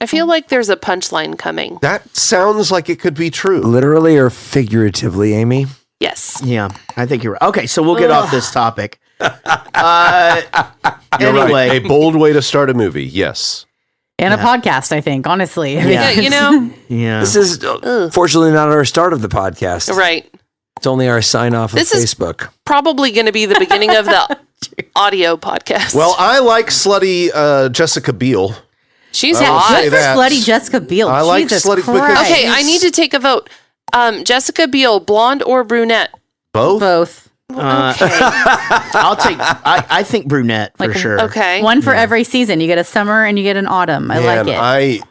I feel like there's a punchline coming. That sounds like it could be true. Literally or figuratively, Amy? Yes. Yeah, I think you're right. Okay, so we'll get off this topic. You're Anyway. right. A bold way to start a movie. Yes. And a podcast, I think, honestly. Yeah, you know? Yeah. This is fortunately not our start of the podcast. Right. It's only our sign off of This is- Facebook. Probably going to be the beginning of the audio podcast. Well, I like slutty Jessica Biel. she's I will hot. say Good for that. slutty Jessica Biel. I like Jesus slutty because- Christ. Okay, I need to take a vote. Jessica Biel, blonde or brunette? Both? Both. I'll take. I think brunette for Like, sure. Okay. One for every season. You get a summer and you get an autumn. I like it.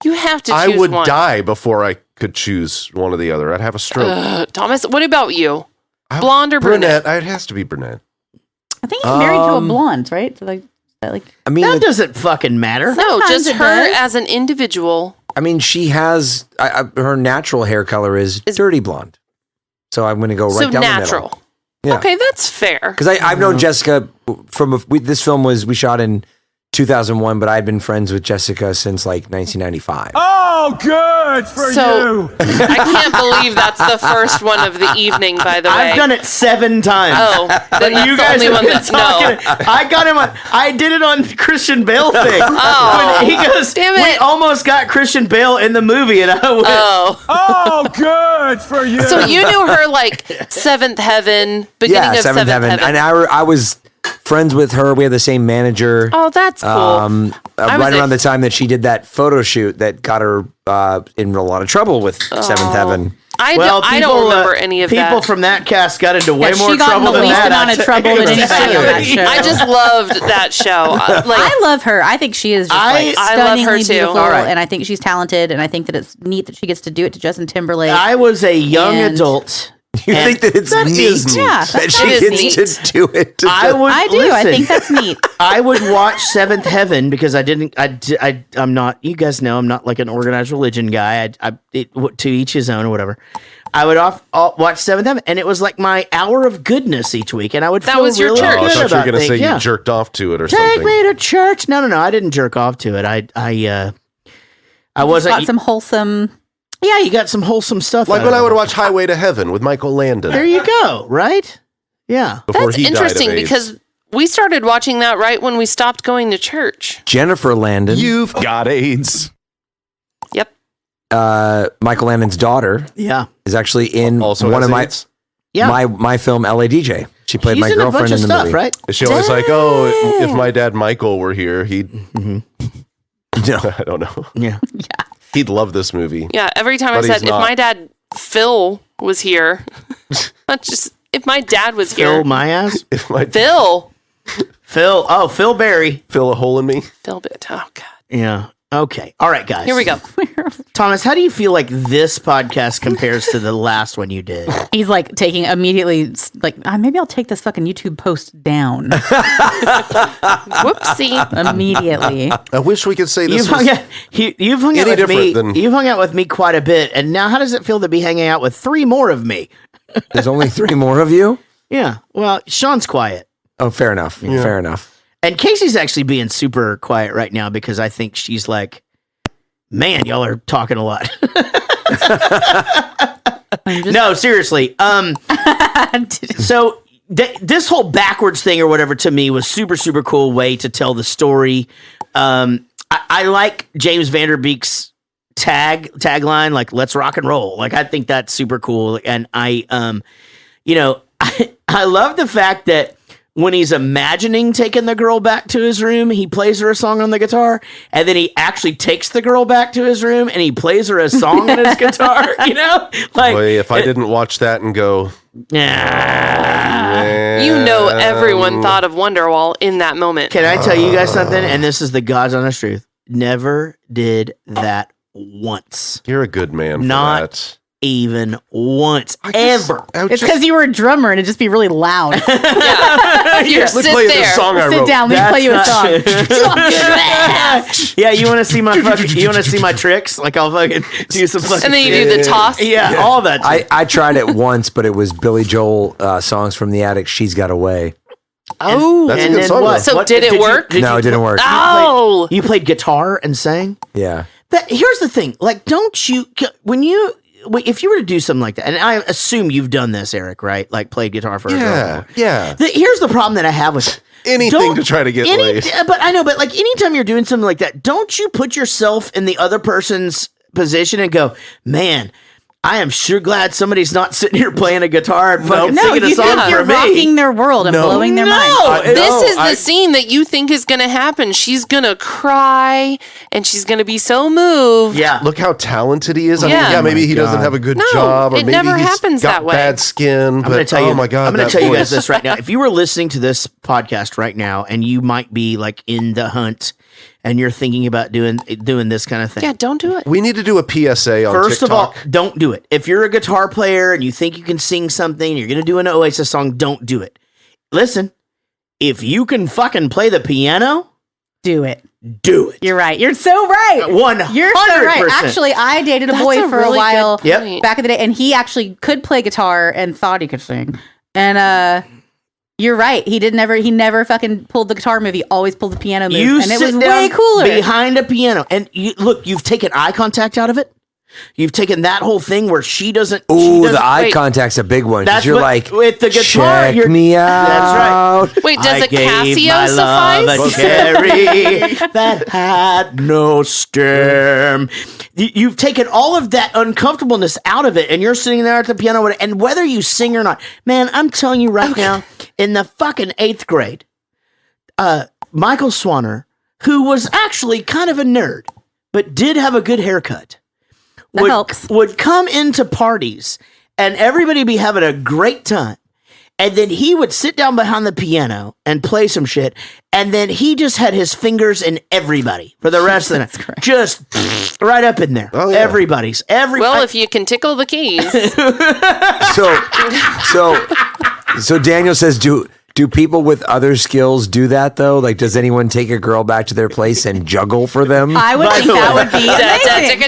You have to choose I would one. die before I could choose one or the other. I'd have a stroke. Thomas, what about you? Blonde or brunette? It has to be brunette. I think he's married to a blonde, right? So like I mean, That doesn't fucking matter. No, Sometimes just it her does. as an individual. she has her natural hair color is dirty blonde. So I'm going to go right So down the natural. middle. Yeah. Okay, that's fair. Because I've known Jessica from this film we shot in 2001, but I'd been friends with Jessica since like 1995. Oh, good for So you. I can't believe that's the first one of the evening, by the way. I've done it 7 times. Oh, then that's You the guys only have one been that's talking. no. I got him on. I did it on Christian Bale thing. Oh, When he goes, damn we it. almost got Christian Bale in the movie, and I went, Oh. Oh, good for you. So you knew her like Seventh Heaven, beginning of Seventh Heaven. And I was friends with her. We had the same manager. Oh, that's cool. I was Right around a- the time that she did that photo shoot that got her in a lot of trouble with Seventh Heaven. I well, don't remember any of that. People from that cast got into way Yeah, more she got in trouble the than least that. amount of trouble than anybody on that show. I just loved that show. I love her. I think she is just like I love her stunningly too. beautiful, All right. and I think she's talented, and I think that it's neat that she gets to do it to Justin Timberlake. I was a young And- adult. You think that it's That neat is neat. Yeah, that that she is gets neat. to do it? I would. I do. I listen, think that's neat. I would watch Seventh Heaven because I'm not. You guys know I'm not like an organized religion guy. To each his own or whatever. I would watch Seventh Heaven, and it was like my hour of goodness each week, and I would That feel was your really church. Oh, I good thought you were about going to say things. Yeah. you jerked off to it or Take something. me to church. No, I didn't jerk off to it. I wasn't. Got some wholesome. Yeah, you got some wholesome stuff. Like out when of I would it. watch Highway to Heaven with Michael Landon. There you go. Right? Yeah. Before That's he interesting died of AIDS. because we started watching that right when we stopped going to church. Jennifer Landon, You've got AIDS. Yep. Michael Landon's daughter, Yeah. is actually in Also one has of my AIDS? Yeah. my film LA DJ. She played She's my in a girlfriend bunch of in the stuff, movie. right? Is she always like, if my dad Michael were here, he'd. No. I don't know. Yeah. He'd love this movie. Yeah, every time But I said, he's if not. my dad, Phil, was here, not just, if my dad was Phil, here. my ass. If my Phil. Phil Berry. fill a hole in me. Phil bit. Oh, God. Yeah. Okay. All right, guys. Here we go. Thomas, how do you feel like this podcast compares to the last one you did? He's like taking immediately, like, maybe I'll take this fucking YouTube post down Whoopsie. immediately. I wish we could say this You've hung was out, you've hung out any with me. different than- You've hung out with me quite a bit, and now how does it feel to be hanging out with 3 more of me? There's only 3 more of you? Yeah. Well, Sean's quiet. Oh, fair enough. Fair enough. And Casey's actually being super quiet right now because I think she's like, man, y'all are talking a lot. No, seriously. So this whole backwards thing or whatever to me was super, super cool way to tell the story. I like James Vanderbeek's tagline, like, let's rock and roll. Like, I think that's super cool. And I love the fact that when he's imagining taking the girl back to his room, he plays her a song on the guitar, and then he actually takes the girl back to his room and he plays her a song on his guitar, Like, boy, if I didn't watch that and go, Everyone thought of Wonderwall in that moment. Can I tell you guys something? And this is the God's honest truth. Never did that once. you're a good man for Not that. even once. Ever. It's because you were a drummer and it'd just be really loud. Here, Let's sit play there. this song I Sit wrote. down, let me play you a song. Yeah, you want to see my you want to see my tricks? Like, I'll fucking do some fucking And then you shit. do the toss. Yeah, all that. I tried it once, but it was Billy Joel songs from the attic. She's Got Away. Oh. That's a and good then song, what? though. So What- did it you- work? No, it didn't work. Oh. You played guitar and sang? Yeah. Here's the thing. Like, don't you, if you were to do something like that, and I assume you've done this, Eric, right? Like, played guitar for a girl. Yeah. Here's the problem that I have with Anything Don't- to try to get laid. But I know, but like, anytime you're doing something like that, don't you put yourself in the other person's position and go, man, I am sure glad somebody's not sitting here playing a guitar and fucking No, singing a you song think for you're me. rocking their world and blowing their mind. This is the scene that you think is going to happen. She's going to cry and she's going to be so moved. Yeah. Look how talented he is. I mean, Yeah. maybe he doesn't have a good No, job, or it maybe never he's happens got that way. bad skin. But I'm going to tell you, oh my god, I'm going that to tell you guys voice. this right now. If you were listening to this podcast right now and you might be like in the hunt and you're thinking about doing this kind of thing. Yeah, don't do it. We need to do a PSA on First TikTok. of all, don't do it. If you're a guitar player and you think you can sing something, you're going to do an Oasis song, don't do it. Listen, if you can fucking play the piano, Do it. do it. You're right. You're so right. 100%. You're so right. Actually, I dated a That's boy a for really a while good point. back in the day, and he actually could play guitar and thought he could sing. And you're right. He never fucking pulled the guitar move. He always pulled the piano move, You and it sit was down way cooler. behind a piano, and you've taken eye contact out of it. You've taken that whole thing where she doesn't. Ooh, the wait. eye contact's a big one. 'cause That's you're what- like, with the guitar, check you're- me out. That's right. Wait, does I a gave Casio my love suffice? a cherry that had no stem. You've taken all of that uncomfortableness out of it, and you're sitting there at the piano, and whether you sing or not, man, I'm telling you right now, in the fucking 8th grade, Michael Swanner, who was actually kind of a nerd, but did have a good haircut, That helps. would come into parties and everybody be having a great time. And then he would sit down behind the piano and play some shit. And then he just had his fingers in everybody for the rest of the night. Just right up in there. Oh, yeah. Everybody's. Well, if you can tickle the keys. So Daniel says, do people with other skills do that though? Like, does anyone take a girl back to their place and juggle for them? I would think that would be amazing.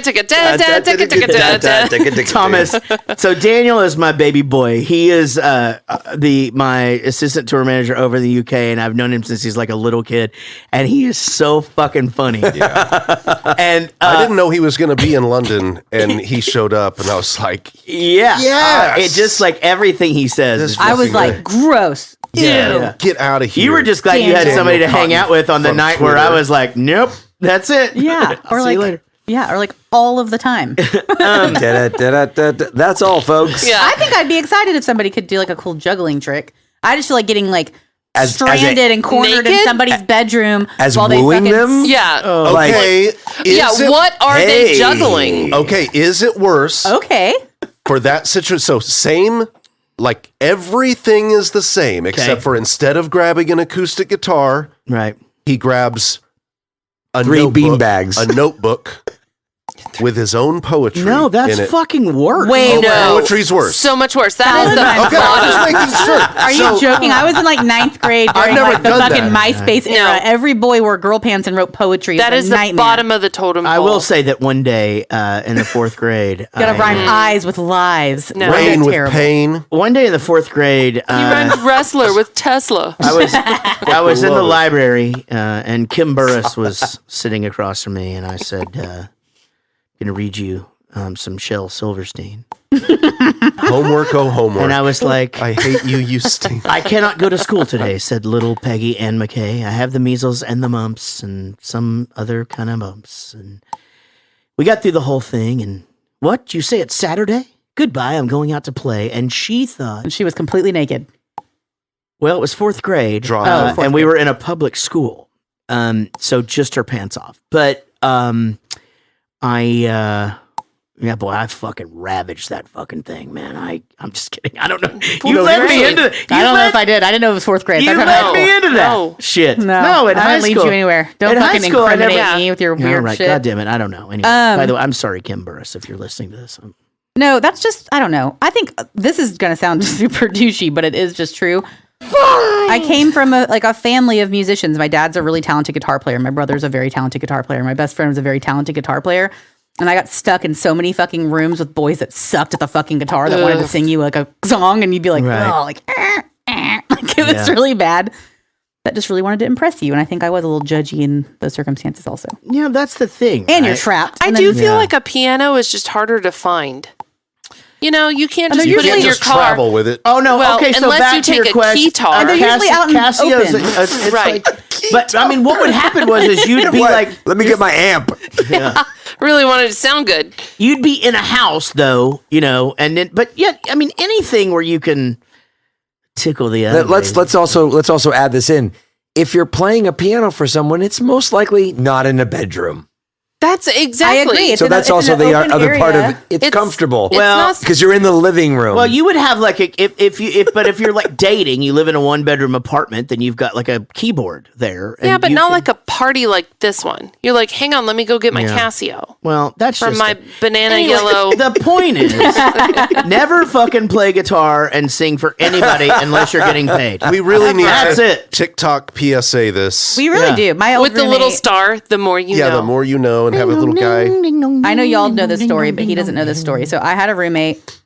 Thomas. So Daniel is my baby boy. He is my assistant tour manager over in the UK, and I've known him since he's like a little kid, and he is so fucking funny. Yeah. And I didn't know he was going to be in London, and he showed up, and I was like, yeah, Yes! it just like everything he says. This is I was fucking like, gross. Yeah. get out of here. You were just glad you had Daniel somebody to hang out with on the from night where I Twitter. was like, nope, that's it. Yeah. I'll see you later. Yeah, or like all of the time. That's all, folks. Yeah. I think I'd be excited if somebody could do like a cool juggling trick. I just feel like getting like stranded and cornered in naked? somebody's bedroom As while they wooing fucking them? Yeah. Okay. What are they juggling? Okay, is it worse Okay. for that situation? So same, like everything is the same, except for instead of grabbing an acoustic guitar, Right. he grabs a 3 notebook, beanbags. a notebook with his own poetry. No, that's in it. fucking worse. Wait, no. Poetry's worse. So much worse. That is the Okay, I'm just making sure. Are you joking? I was in like 9th grade during never like the done fucking that. MySpace era. Every boy wore girl pants and wrote poetry. That is the nightmare. bottom of the totem pole. I will say that one day in the 4th grade, You gotta rhyme eyes with lives. No. Rain with Terrible. pain. one day in the 4th grade, You rhymed wrestler with Tesla. I was in the library and Kim Burris was sitting across from me, and I said, "Going to read you some Shel Silverstein." Homework, oh homework. And I was like, I hate you, you stink. "I cannot go to school today," said little Peggy Ann McKay. "I have the measles and the mumps and some other kind of mumps." And we got through the whole thing. And what? You say it's Saturday? Goodbye. I'm going out to play. And she thought, And she was completely naked. well, it was 4th grade, Fourth and we were in a public school, so just her pants off. But yeah, boy, I fucking ravaged that fucking thing, man. I'm just kidding. I don't know. You led me into it. I don't know if I did. I didn't know it was 4th grade. You That's led how me into that No. shit. No, in I high didn't lead school. you anywhere. Don't In high fucking school, I incriminate never- me with your Yeah, weird right. shit. God damn it. I don't know. Anyway, by the way, I'm sorry, Kim Burris, if you're listening to this. No, that's just, I don't know. I think this is going to sound super douchey, but it is just true. I came from a family of musicians. My dad's a really talented guitar player. My brother's a very talented guitar player. My best friend was a very talented guitar player. And I got stuck in so many fucking rooms with boys that sucked at the fucking guitar that wanted to sing you like a song. And you'd be like, Right. oh, like it was really bad. That just really wanted to impress you. And I think I was a little judgy in those circumstances also. Yeah, that's the thing. And you're right? trapped. I And do then- feel like a piano is just harder to find. You know, you can't And just they're put it in usually your Just car. travel with it. Oh no! Well, Okay, so unless back you to your take a question. keytar. And they're usually out in Casio's. open. It's Right. like, but I mean, what would happen was you'd be like, Let me get my amp. Really wanted to sound good. you'd be in a house though, and then, but yet, I mean, anything where you can tickle the other. Let's also add this in. If you're playing a piano for someone, it's most likely not in a bedroom. That's exactly. I agree. It's So in that's it's in also an the open other part of area. it. It's comfortable. It's not- because you're in the living room. Well, you would have like if you're like dating, you live in a 1-bedroom apartment, then you've got like a keyboard there. yeah, and but you not can- like a party like this one. You're like, hang on, let me go get my Casio Well, that's from just my banana Anyway, yellow. The point is, never fucking play guitar and sing for anybody unless you're getting paid. We really need That's to it. TikTok PSA this. We really do. My old With the little roommate- star, the more you know. the more you know, and have a little guy. I know y'all know this story, but he doesn't know this story. So I had a roommate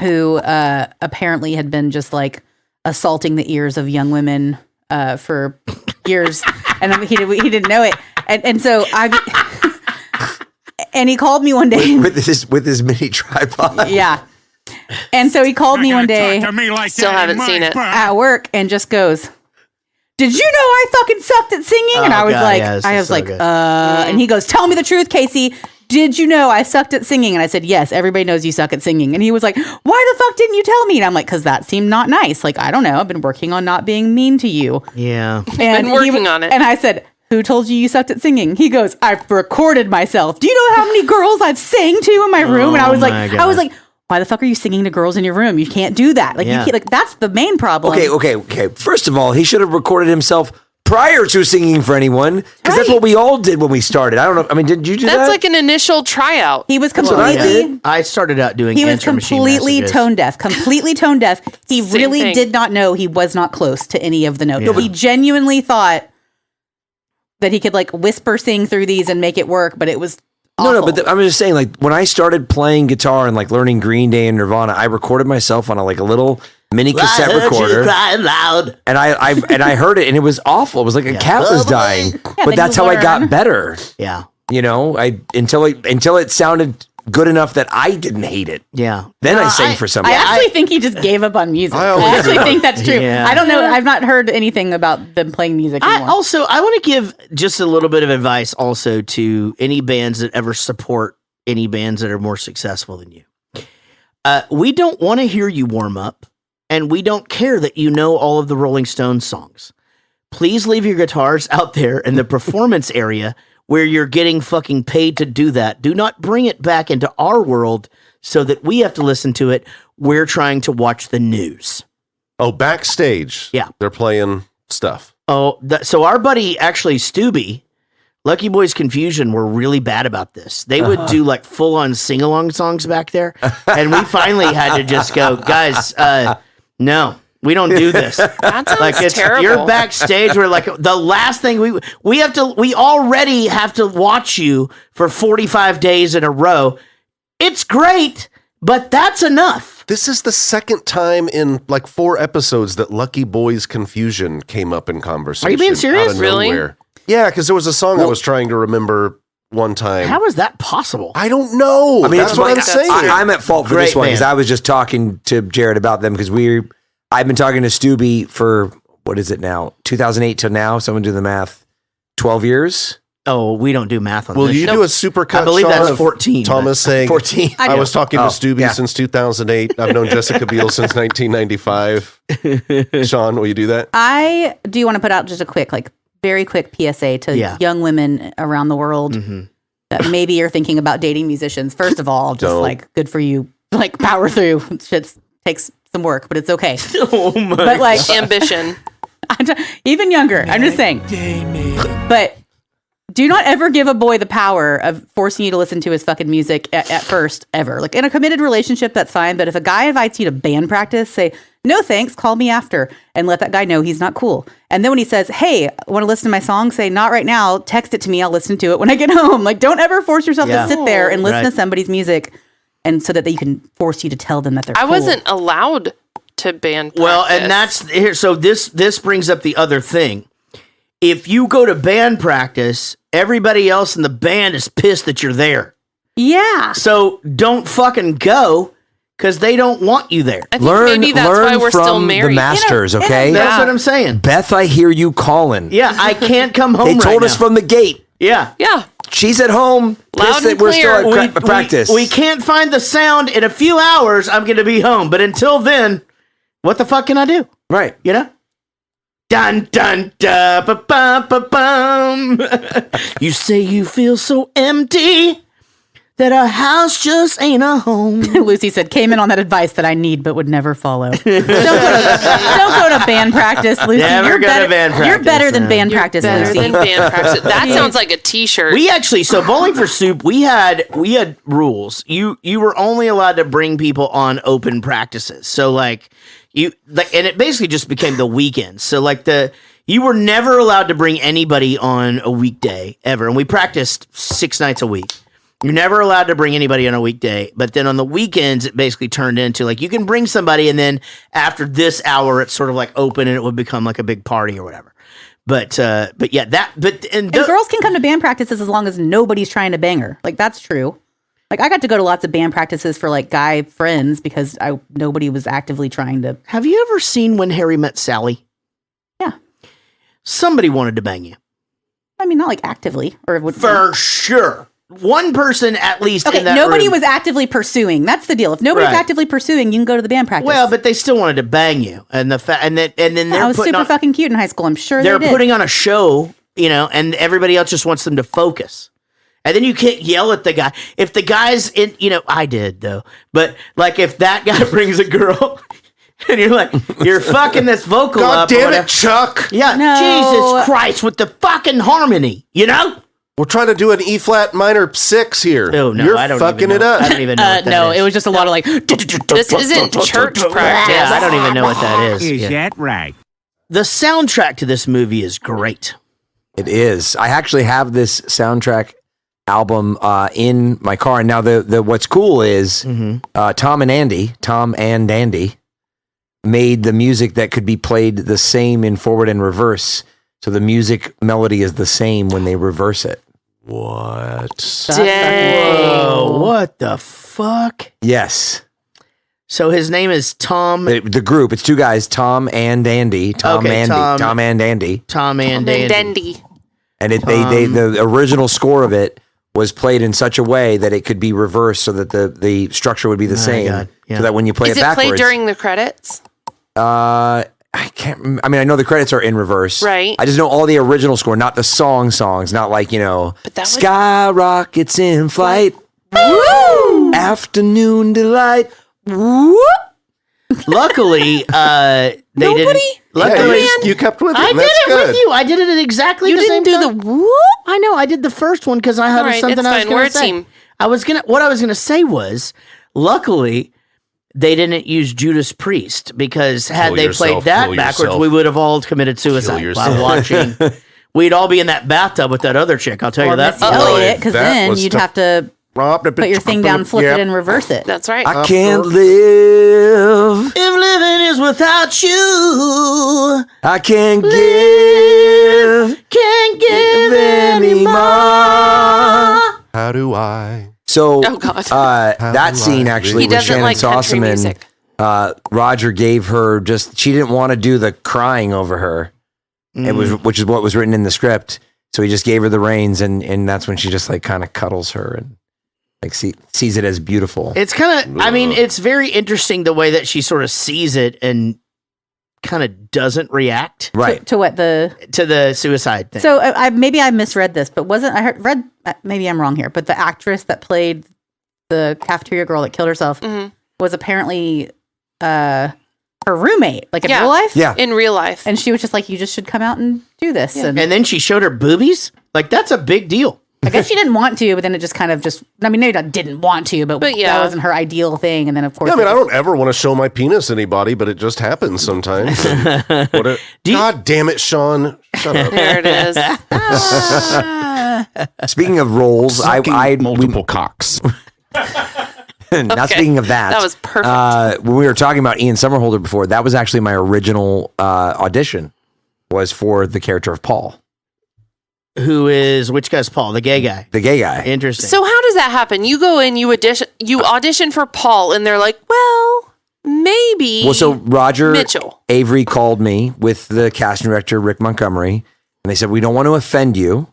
who apparently had been just like assaulting the ears of young women for years, and he didn't know it. And so and he called me one day. with his mini tripod. Yeah. And so he called me one day Still haven't seen it. at work and just goes, "Did you know I fucking sucked at singing?" And I was God, like, yeah, this is so good. and he goes, "Tell me the truth, Casey. Did you know I sucked at singing?" And I said, "Yes, everybody knows you suck at singing." And he was like, "Why the fuck didn't you tell me?" And I'm like, "Because that seemed not nice. Like, I don't know. I've been working on not being mean to you." Yeah. And been working on it. And I said, "Who told you sucked at singing?" He goes, "I've recorded myself. Do you know how many girls I've sang to in my room?" And I was like, "Why the fuck are you singing to girls in your room? You can't do that. Like, you can't, like, that's the main problem." Okay. First of all, he should have recorded himself prior to singing for anyone, because that's what we all did when we started. I don't know. I mean, did you do that? That's like an initial tryout. He was what I completely. did. I started out doing He was answer machine completely messages. tone deaf. Completely tone deaf. He Same really thing. did not know he was not close to any of the notes. Yeah. He genuinely thought that he could like whisper sing through these and make it work, but it was awful. No, but I'm just saying, like, when I started playing guitar and like learning Green Day and Nirvana, I recorded myself on a little mini cassette recorder, Crying loud. and I heard it, and it was awful. It was like a cat was dying. then But that's you how I learn. got better. Yeah. You know, until it sounded good enough that I didn't hate it. Yeah. Then I sang for I somebody. actually think he just gave up on music. I I, always actually do. think that's true. Yeah. I don't know. I've not heard anything about them playing music I anymore. want to give just a little bit of advice also to any bands that ever support any bands that are more successful than you. We don't want to hear you warm up. and we don't care that you know all of the Rolling Stones songs. Please leave your guitars out there in the performance area where you're getting fucking paid to do that. Do not bring it back into our world so that we have to listen to it. We're trying to watch the news. Oh, backstage. Yeah. They're playing stuff. Oh, so our buddy, actually, Stubby, Lucky Boys Confusion, were really bad about this. They would do like full-on sing-along songs back there. And we finally had to just go, guys, no. We don't do this. That sounds terrible. You're backstage. We're like the last thing we already have to watch you for 45 days in a row. It's great, but that's enough. This is the second time in like 4 episodes that Lucky Boys Confusion came up in conversation. Are you being serious? Out of Really? nowhere. Yeah, because there was a song I was trying to remember one time. How is that possible? I don't know. I mean, that's what I'm saying. I'm at fault for Great this one because band. I was just talking to Jared about them because I've been talking to Stubby for, what is it now? 2008 till now. Someone do the math. 12 years? Oh, we don't do math on Will this. you do a super cut? I believe Sean, that's of 14. Thomas saying 14. I was talking to Stubby yeah. since 2008. I've known Jessica Biel since 1995. Sean, will you do that? I do want to put out just a quick, very quick PSA to young women around the world that maybe you're thinking about dating musicians. First of all, just good for you. Power through. Shit takes some work, but it's okay. Oh my But ambition. even younger. I'm just saying. But do not ever give a boy the power of forcing you to listen to his fucking music at first, ever. In a committed relationship, that's fine. But if a guy invites you to band practice, say, no thanks, call me after, and let that guy know he's not cool. And then when he says, hey, I want to listen to my song, say, not right now, text it to me, I'll listen to it when I get home. Don't ever force yourself to sit there and listen to somebody's music, and so that they can force you to tell them that they're cool. I wasn't allowed to band practice. Well, and that's here. So this brings up the other thing. If you go to band practice, everybody else in the band is pissed that you're there. Yeah. So don't fucking go because they don't want you there. I think maybe that's why we're still married. The masters, okay? That's what I'm saying. Beth, I hear you calling. Yeah, I can't come home. They told right us now. from the gate. Yeah. Yeah. She's at home. Loud and we're still clear. at practice. We can't find the sound. In a few hours, I'm going to be home. But until then, what the fuck can I do? Right. You know? Dun dun da ba ba ba bum. You say you feel so empty that a house just ain't a home. Lucy said, came in on that advice that I need but would never follow. Don't go to band practice, Lucy. Never go to band practice. You're better than band practice, Better Lucy. than band practice. That sounds like a t-shirt. We actually, so Bowling for Soup, we had rules. You were only allowed to bring people on open practices. So and it basically just became the weekends. So you were never allowed to bring anybody on a weekday ever. And we practiced 6 nights a week. You're never allowed to bring anybody on a weekday, but then on the weekends, it basically turned into you can bring somebody, and then after this hour, it's sort of open, and it would become a big party or whatever. But yeah, and girls can come to band practices as long as nobody's trying to bang her. That's true. I got to go to lots of band practices for guy friends because nobody was actively trying to. Have you ever seen When Harry Met Sally? Yeah. Somebody wanted to bang you. I mean, not actively, or for sure. One person at least. Okay, in that nobody room. was actively pursuing. That's the deal. If nobody's actively pursuing, you can go to the band practice. Well, but they still wanted to bang you, and then they're I was super fucking cute in high school. I'm sure they're they did. putting on a show, and everybody else just wants them to focus. And then you can't yell at the guy. If the guy's in, I did though, but if that guy brings a girl. And you're fucking this vocal up. God damn it, Chuck. Yeah, No. Jesus Christ with the fucking harmony, We're trying to do an E flat minor 6 here. Oh, no, You're I don't fucking even it know. up. I don't even know what that No, is. it was just a lot of This isn't church practice. Yeah, I don't even know what that is. Is Yeah. that right? The soundtrack to this movie is great. It is. I actually have this soundtrack album in my car. And now the what's cool is Tom and Andy made the music that could be played the same in forward and reverse. So the music melody is the same when they reverse it. What? Dang. Whoa, what the fuck? Yes. So his name is Tom. The group, it's 2 guys, Tom and Andy. Tom and Andy. Tom and Andy. Dandy. And the original score of it was played in such a way that it could be reversed so that the structure would be the same. God, yeah. So that when you play Is it it backwards. played during the credits? I can't. I mean, I know the credits are in reverse. Right. I just know all the original score, not the songs. Not like But that Sky Rockets in Flight. Woo! Afternoon Delight. Woo! Luckily, they Nobody? didn't. Luckily, you kept with it. I and did that's it good. with you. I did it at exactly You the didn't same do time. the whoop? I know. I did the first one because I had All right, something it's I was fine. going We're to a say. team. What I was going to say was, luckily, they didn't use Judas Priest because had Kill they yourself, played that kill backwards, yourself. we would have all committed suicide yourself. by watching. We'd all be in that bathtub with that other chick. I'll tell Or you that. Missy Elliott, because That then was you'd tough. have to put your thing down, flip it, and reverse it. That's right. I can't live. If living is without you, I can't can't give anymore. How do I? So, Oh, God. that scene actually He with doesn't Shannon like country Sossaman, music. Roger gave her she didn't want to do the crying over her. It was, which is what was written in the script. So he just gave her the reins, and that's when she just like kind of cuddles her and like sees it as beautiful. It's kind of, I mean, it's very interesting the way that she sort of sees it and kind of doesn't react Right. To what the to the suicide thing. So maybe I misread this, but read maybe I'm wrong here, but the actress that played the cafeteria girl that killed herself was apparently her roommate, like in real life. Yeah. In real life. And she was just like, you just should come out and do this. And then she showed her boobies. Like, that's a big deal. I guess she didn't want to, but then it just kind of I mean, maybe not didn't want to, but yeah. that wasn't her ideal thing. And then of course, Yeah, I mean, I don't ever want to show my penis to anybody, but it just happens sometimes. God damn it, Sean! Shut up. There it is. Speaking of roles, I multiple cocks. Not Okay. speaking of that. That was perfect. When we were talking about Ian Somerhalder before, that was actually my original audition was for the character of Paul, Which guy's Paul? The gay guy. the gay guy. Interesting. So how does that happen? You go in, you audition for Paul, and they're like, well, maybe. Well, so Roger Mitchell. Avery called me with the casting director, Rick Montgomery, and they said, we don't want to offend you.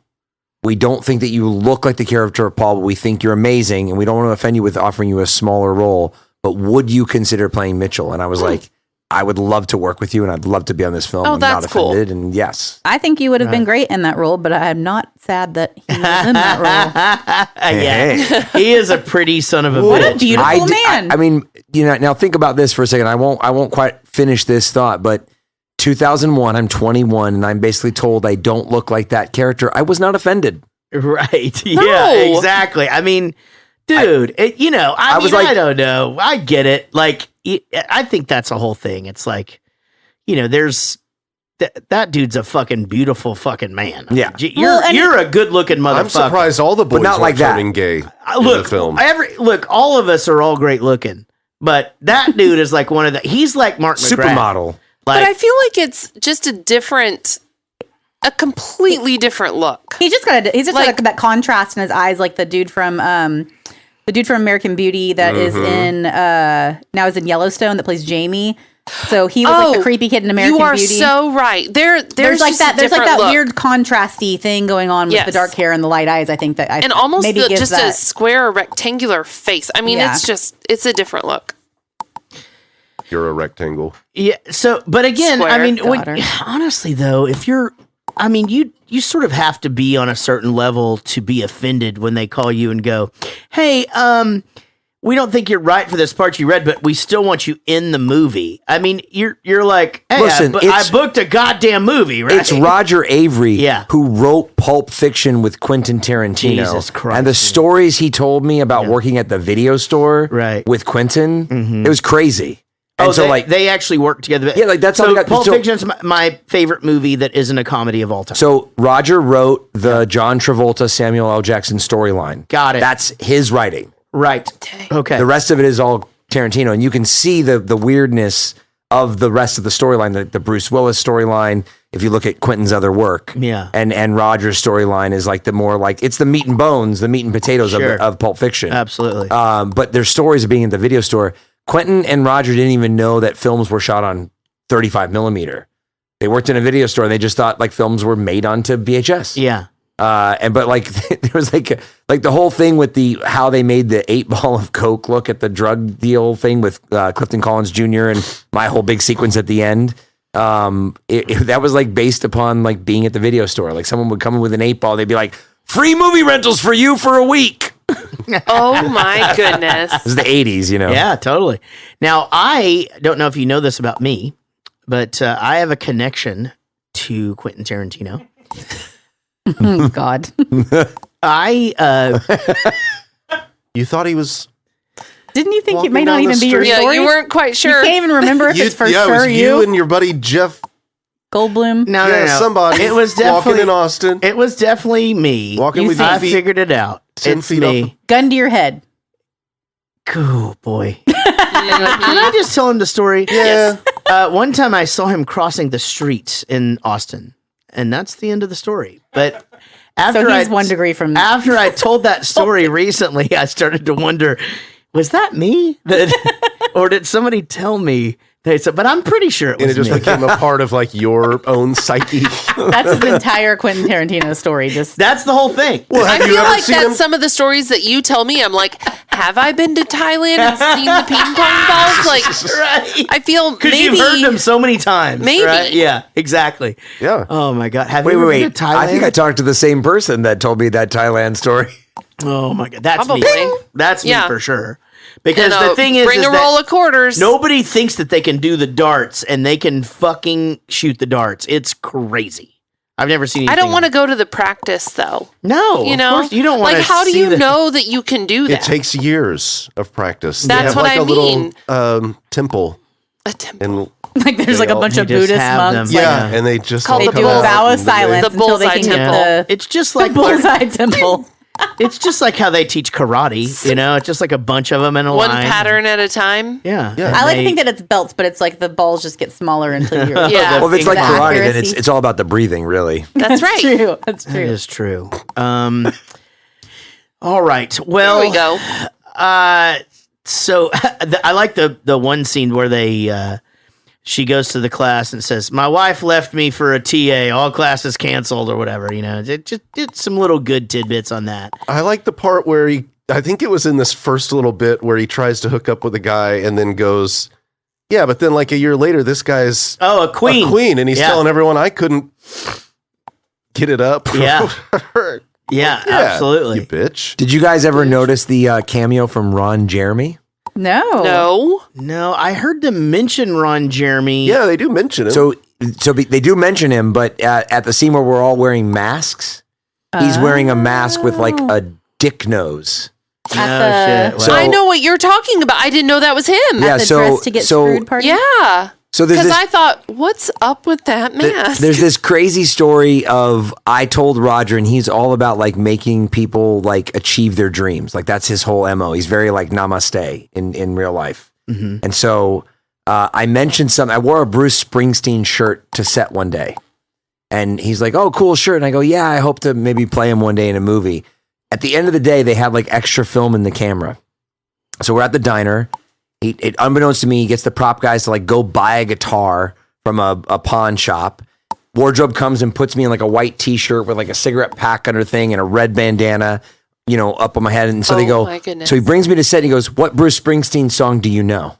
We don't think that you look like the character of Paul, but we think you're amazing, and we don't want to offend you with offering you a smaller role, but would you consider playing Mitchell? And I was like, I would love to work with you, and I'd love to be on this film. Oh, I'm that's not cool. offended, and yes. I think you would have been great in that role, but I'm not sad that he was in that role. Yeah. He is a pretty son of a What a bitch. beautiful man. I mean, now think about this for a second. I won't quite finish this thought, but 2001, I'm 21, and I'm basically told I don't look like that character. I was not offended. Right. No. Yeah, exactly. I mean, dude, I was mean, like- I don't know. I get it. Like, I think that's a whole thing. It's like, there's that dude's a fucking beautiful fucking man. Yeah. You're a good looking motherfucker. I'm surprised all the boys not like weren't that. turning gay in Look, the film. all of us are all great looking, but that dude is like one of the. He's like Mark McGrath. Supermodel. But Like, I feel like it's just a completely different look. He's just got that contrast in his eyes, like the dude from American Beauty that is in now is in Yellowstone that plays Jamie. So he was like the creepy kid in American You are Beauty. so right. There's like just that. a There's like different that look. weird contrasty thing going on with Yes. the dark hair and the light eyes. I think that and almost maybe gives just that. a square or rectangular face. I mean, Yeah. it's a different look. You're a rectangle. yeah. So, but again, I Square mean, daughter. honestly though, if you're, I mean, you sort of have to be on a certain level to be offended when they call you and go, "Hey, we don't think you're right for this part you read, but we still want you in the movie." I mean, you're like, "Hey, Listen, I booked a goddamn movie, right?" It's Roger Avery Yeah. who wrote Pulp Fiction with Quentin Tarantino. Jesus Christ, and the dude. stories he told me about working at the video store Right. with Quentin, it was crazy. And Oh, so they actually work together. Yeah, like, that's how so they got- Pulp so- Fiction's my favorite movie that isn't a comedy of all time. So Roger wrote the John Travolta, Samuel L. Jackson storyline. Got it. That's his writing. Right. Okay. The rest of it is all Tarantino, and you can see the weirdness of the rest of the storyline, the Bruce Willis storyline. If you look at Quentin's other work, Yeah. and Roger's storyline is like the more like it's the meat and bones, the meat and potatoes Sure. of Pulp Fiction. Absolutely. But their stories of being at the video store. Quentin and Roger didn't even know that films were shot on 35 millimeter. They worked in a video store and they just thought like films were made onto VHS. Yeah. But like there was like the whole thing with how they made the 8-ball of coke look at the drug deal thing with Clifton Collins Jr. and my whole big sequence at the end. That was like based upon like being at the video store. Like someone would come in with an 8-ball, they'd be like, free movie rentals for you for a week. Oh my goodness. This is the 80s, you know? Yeah, totally. Now, I don't know if you know this about me, but I have a connection to Quentin Tarantino. Oh, God. You thought he was... Didn't you think it walking may not down the even be your street? story? Yeah, you weren't quite sure. You can't even remember if it's for it sure was you and your buddy Jeff. Goldblum. No, Somebody. It was definitely walking in Austin. It was definitely me. Walking with I your feet figured it out. 10 It's feet me. Gun to your head. Cool boy. Can I just tell him the story? Yeah. One time I saw him crossing the streets in Austin, and that's the end of the story. But after So he's 1 degree from... after I told that story recently, I started to wonder, was that me? Or did somebody tell me? But I'm pretty sure it was And it just me. became a part of like your own psyche. That's his entire Quentin Tarantino story. Just That's the whole thing. Well, I have you feel ever like seen that's him? some of the stories that you tell me. I'm like, have I been to Thailand and seen the ping pong balls? Like, Right. I feel Because maybe you've heard them so many times. Maybe. Right? Yeah, exactly. Yeah. Oh my God. Have Wait, you ever wait, been wait. to Thailand? I think I talked to the same person that told me that Thailand story. Oh my God. That's Probably. me. That's Yeah. me for sure. Because And, the thing is, bring is a that roll of quarters. nobody thinks that they can do the darts and they can fucking shoot the darts. It's crazy. I've never seen anything. I don't want to go to the practice though. No, You of know, course you don't want like to. how do you know that you can do It that? takes years of practice. They That's have what like I a mean. little temple. A temple. And like there's like a bunch They of just Buddhist have monks. them. Like, yeah, and they just Called all they come do a out vow of and they- silence The until they bullseye can get temple. the It's just like bullseye temple. It's just like how they teach karate. You know, it's just like a bunch of them in a One line. pattern at a time. Yeah, Yeah. And I like to they- think that it's belts, but it's like the balls just get smaller until you're. Yeah. Well, if it's like The karate, then accuracy. it's all about the breathing, really. That's right. True. That's That true. is true. All right. Well, There we go. So I like the one scene where they she goes to the class and says, "My wife left me for a TA. All classes canceled or whatever." You know, it's some little good tidbits on that. I like the part where I think it was in this first little bit where he tries to hook up with a guy and then goes, yeah, but then like a year later, this guy's Oh, a queen. and he's Yeah. telling everyone I couldn't get it up. Yeah. Yeah, absolutely. You bitch. Did you guys ever notice the cameo from Ron Jeremy? No. No. No, I heard them mention Ron Jeremy. Yeah, they do mention it. So they do mention him, but at the scene where we're all wearing masks, he's wearing a mask with like a dick nose. At the, shit. So- I know what you're talking about. I didn't know that was him. Yeah, at the so- dress to get so- screwed party. Yeah. So there's Because this, I thought, what's up with that mask? there's this crazy story of I told Roger, and he's all about like making people like achieve their dreams. Like that's his whole MO. He's very like namaste in real life. Mm-hmm. And so I mentioned something. I wore a Bruce Springsteen shirt to set one day. And he's like, "Oh, cool shirt." And I go, "Yeah, I hope to maybe play him one day in a movie." At the end of the day, they had like extra film in the camera. So we're at the diner. Unbeknownst to me, he gets the prop guys to like go buy a guitar from a pawn shop. Wardrobe comes and puts me in like a white t-shirt with like a cigarette pack under thing and a red bandana, you know, up on my head. And so they Oh, go, my goodness. so he brings me to set and he goes, "What Bruce Springsteen song do you know?"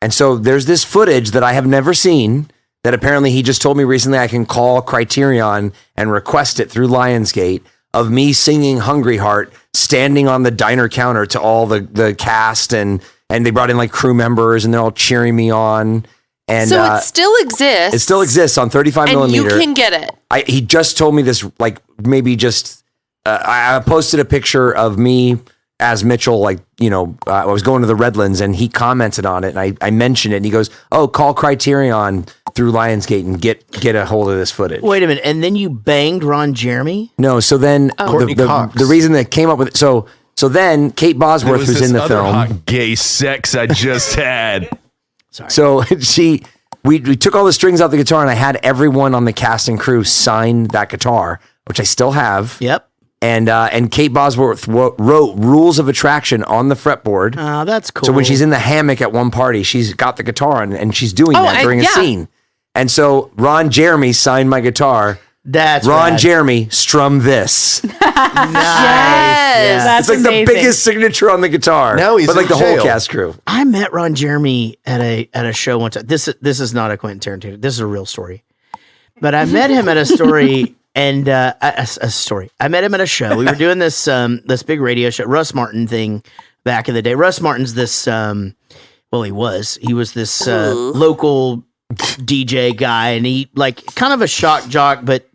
And so there's this footage that I have never seen that apparently he just told me recently I can call Criterion and request it through Lionsgate of me singing Hungry Heart, standing on the diner counter to all the cast and they brought in like crew members and they're all cheering me on. And so it still exists. it still exists on 35 and millimeter. you can get it. He just told me this, like maybe just, I posted a picture of me as Mitchell, like, you know, I was going to the Redlands and he commented on it and I mentioned it and he goes, "Oh, call Criterion through Lionsgate and get a hold of this footage." Wait a minute, and then you banged Ron Jeremy? No, so then Courtney Cox. the reason that came up with it, so then Kate Bosworth, was who's this in the other film. hot gay sex I just had. So we took all the strings out the guitar and I had everyone on the cast and crew sign that guitar, which I still have. Yep. And Kate Bosworth wrote Rules of Attraction on the fretboard. Oh, that's cool. So when she's in the hammock at one party, she's got the guitar on and she's doing that during a yeah. scene. And so Ron Jeremy signed my guitar That's Ron rad. Jeremy, strum this. Nice. Yes. That's It's like amazing. the biggest signature on the guitar. Now he's but like in the whole jail. cast crew. I met Ron Jeremy at a show one time. This is not a Quentin Tarantino. This is a real story. But I met him at a story and a story. I met him at a show. We were doing this big radio show, Russ Martin thing back in the day. Russ Martin's this he was this local DJ guy, and he like kind of a shock jock, but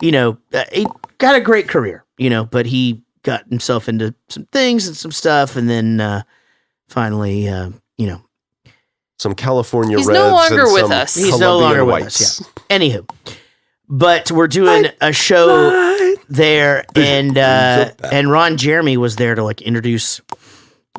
he got a great career, but he got himself into some things and some stuff, and then finally, Some California He's Reds. no longer and with some us. he's no Colombian longer with whites. us. Yeah. Anywho, but we're doing a show there, and Ron Jeremy was there to like introduce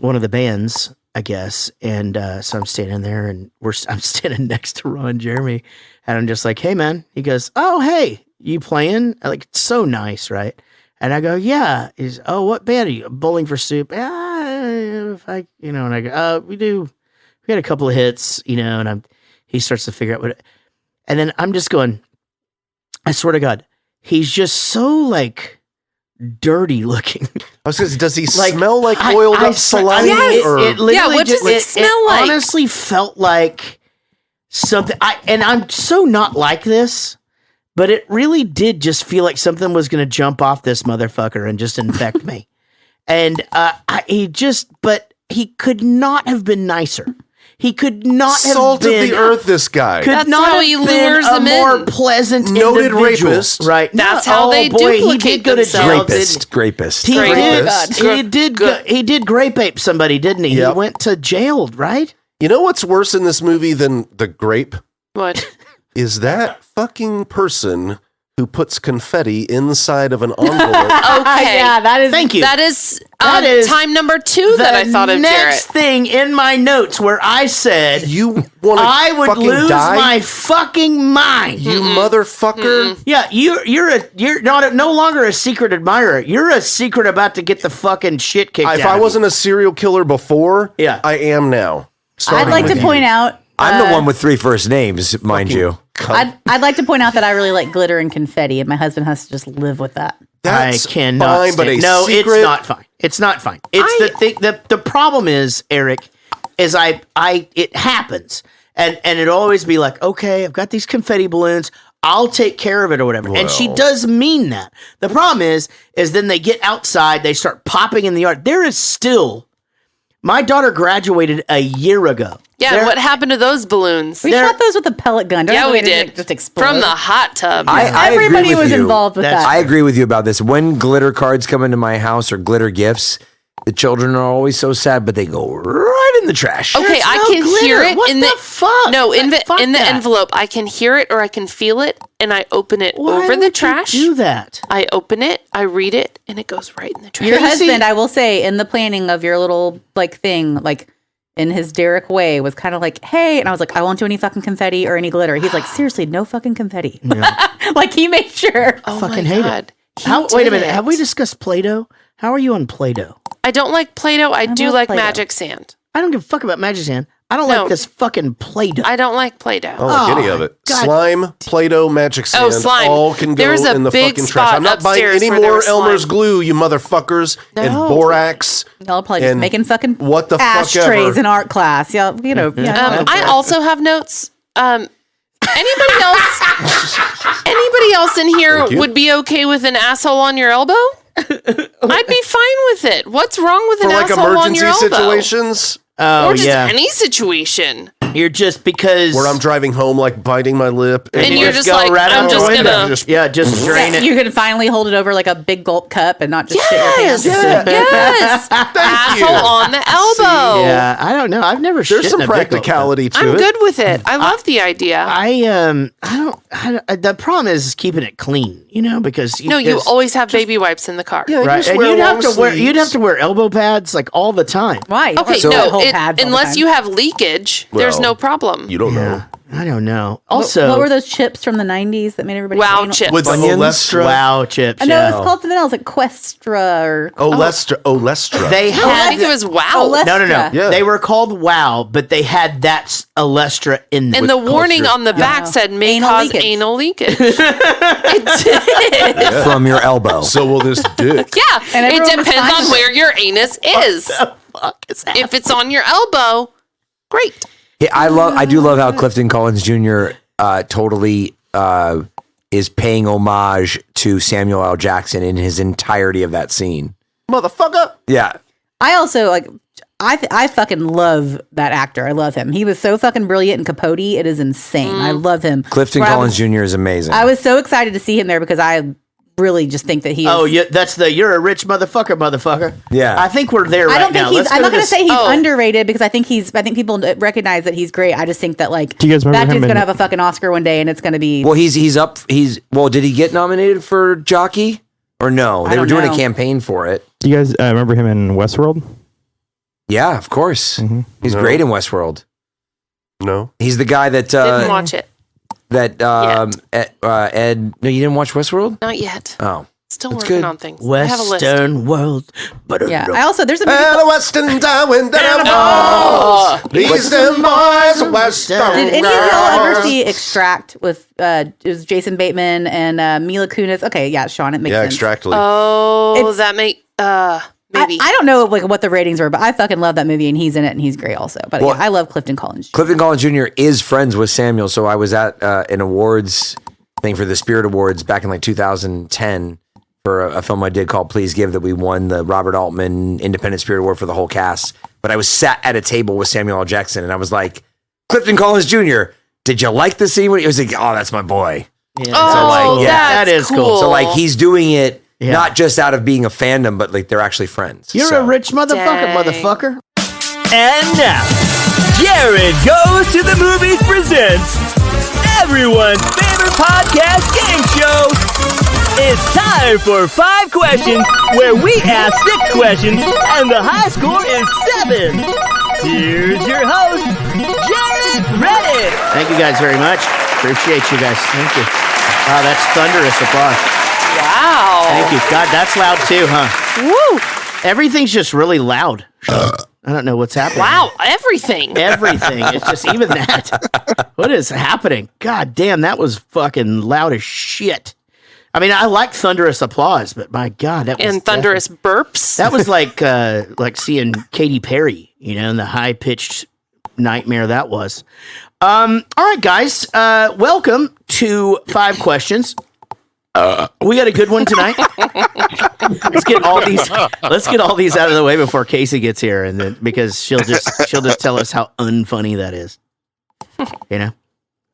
one of the bands, I guess, and so I'm standing there, and I'm standing next to Ron Jeremy, and I'm just like, "Hey, man," he goes, "Oh, hey, you playing?" Like, it's so nice, right? And I go, "Yeah." He's, "Oh, what band are you?" "Bowling for Soup." And I go, we had a couple of hits, and he starts to figure out what, and then I'm just going, I swear to God, he's just so like dirty looking. I was gonna say, does he Like, smell like oiled up salami? Or It literally what does it smell like? Honestly, felt like something. And I'm so not like this, but it really did just feel like something was going to jump off this motherfucker and just infect me. And but he could not have been nicer. He could not salt have been of the earth, this guy. Could That's not how have he been lures a them more in. pleasant Noted individual, rapist. right? That's how they he duplicate did go to jail. themselves. Grapist. He Grapist. he did grape ape somebody, didn't he? Yep. He went to jail, right? You know what's worse in this movie than the grape? What? Is that fucking person who puts confetti inside of an envelope. Okay. Yeah, that is. Thank you. That is, That is time number 2 that I thought of, Jarrett. next thing in my notes where I said You want to I would fucking lose die? my fucking mind. You motherfucker. Yeah, you're not no longer a secret admirer. You're a secret about to get the fucking shit kicked out If of I you. wasn't a serial killer before, Yeah. I am now. I'd Starting like to with point you. out. I'm the one with 3 first names, mind you. I'd like to point out that I really like glitter and confetti, and my husband has to just live with that. That's I cannot. fine, but a no, secret- it's not fine. It's not fine. It's the thing. The problem is, Eric, is it happens, and it'll always be like, okay, I've got these confetti balloons. I'll take care of it or whatever. And she does mean that. The problem is then they get outside, they start popping in the yard. There is still. My daughter graduated a year ago. Yeah, and what happened to those balloons? We shot those with a pellet gun. Don't Yeah, you we think did. they just explode? From the hot tub. I agree Everybody with was you. involved with that. I agree with you about this. When glitter cards come into my house or glitter gifts, the children are always so sad, but they go right in the trash. Okay, There's I no can glitter. hear it What in the fuck? No, in the Fuck that. envelope. I can hear it or I can feel it, and I open it Why over would the you trash. do that? I open it, I read it, and it goes right in the trash. Your Casey- husband, I will say, in the planning of your little thing, in his Derek way, was kind of like, hey, and I was like, I won't do any fucking confetti or any glitter. He's like, seriously, no fucking confetti. He made sure. Oh fucking my hate God. it. He Wait a did minute. it. Have we discussed Play-Doh? How are you on Play-Doh? I don't like Play-Doh. I do love like Play-Doh. magic sand. I don't give a fuck about Magic Sand. I don't No. like this fucking Play-Doh. I don't like Play-Doh. I don't like any of it. God. Slime, Play-Doh, magic sand, slime. all can go There's a in the big fucking trash. spot I'm not buying upstairs any where there more was Elmer's slime. glue, you motherfuckers, and No. borax. Y'all probably just And making fucking what the fuck ashtrays ever. in art class. Yeah, I also have notes. Anybody else in here Thank you. would be okay with an asshole on your elbow? I'd be fine with it. What's wrong with For an like asshole on emergency your elbow? situations Oh, Or just yeah. any situation. You're just because... where I'm driving home, like biting my lip. And you you're just just go like, right I'm out the just window. gonna... just drain it. You can finally hold it over like a big gulp cup and not just shit your Yes, pants. yes. Asshole on the elbow. Yeah, I don't know. I've never There's shit some in a big gulp. practicality to I'm it. good with it. I love the idea. The problem is keeping it clean, because No, you always have baby wipes in the car. Yeah, right, just and wear you'd have long to wear sleeves. elbow pads like all the time. Why? Okay, So- no, Whole pads all the unless time. you have leakage, there's Well, no problem. You don't know. I don't know. Also, what were those chips from the 90s that made everybody Wow anal? chips. With the Onions? Olestra. wow chips. No, yeah. it's called something else, like Questra or Olestra. They I had think it was wow. Olestra. no. Yeah. They were called Wow, but they had that Olestra in them. And the warning on the back Yeah. said may Anal cause leakage. anal leakage. It did. From your elbow. So will this dick. Yeah. And It everyone was depends fine on with where your anus is. fuck is that? If it's on your elbow, great. Yeah, I do love how Clifton Collins Jr. Totally is paying homage to Samuel L. Jackson in his entirety of that scene. Motherfucker. Yeah. I also like. I fucking love that actor. I love him. He was so fucking brilliant in Capote. It is insane. I love him. Clifton But Collins Jr. is amazing. I was so excited to see him there because I really just think that he is. Oh, yeah, that's you're a rich motherfucker. Yeah. I think we're there I right don't think now. he's. Let's I'm go not to going to this- say he's Oh. underrated because I think people recognize that he's great. I just think that like Do you guys remember that him dude's going to in- have a fucking Oscar one day, and it's going to be. well, did he get nominated for Jockey? Or no? They were don't doing know. a campaign for it. Do you guys remember him in Westworld? Yeah, of course. He's No. great in Westworld. No. He's the guy that Didn't watch it. Ed. No, you didn't watch Westworld? Not yet. Oh, Still That's working good. on things. I have a list. Western world. But Yeah. I also there's a movie. And a western Darwin balls. Eastern boys, western. Did any of y'all ever see Extract with it was Jason Bateman and Mila Kunis? Okay, yeah, Sean, it makes Yeah, sense. Extractly. Oh, It's- that may maybe. I don't know like what the ratings were, but I fucking love that movie and he's in it and he's great also. But Well, yeah, I love Clifton Collins. Clifton Collins Jr. is friends with Samuel. So I was at an awards thing for the Spirit Awards back in like 2010 for a film I did called Please Give that we won the Robert Altman Independent Spirit Award for the whole cast. But I was sat at a table with Samuel L. Jackson and I was like, Clifton Collins Jr., did you like the scene? When he was like, oh, that's my boy. Yeah. oh, like, yeah, that that's is cool. So like he's doing it Yeah. not just out of being a fandom, but like they're actually friends. You're So- a rich motherfucker, Dang. motherfucker. And now, Jared Goes to the Movies presents everyone's favorite podcast game show. It's time for 5 questions, where we ask 6 questions, and the high score is 7. Here's your host, Jared Reddick. Thank you guys very much. Appreciate you guys. Thank you. Wow, that's thunderous applause. Wow. Thank you. God, that's loud too, huh? Woo. Everything's just really loud. I don't know what's happening. Wow. Everything. Everything. It's just even that. What is happening? God damn, that was fucking loud as shit. I mean, I like thunderous applause, but my God, that was And thunderous burps. That was like seeing Katy Perry, and the high pitched nightmare that was. All right, guys, welcome to 5 questions. We got a good one tonight. Let's get all these out of the way before Casey gets here, and then because she'll just tell us how unfunny that is.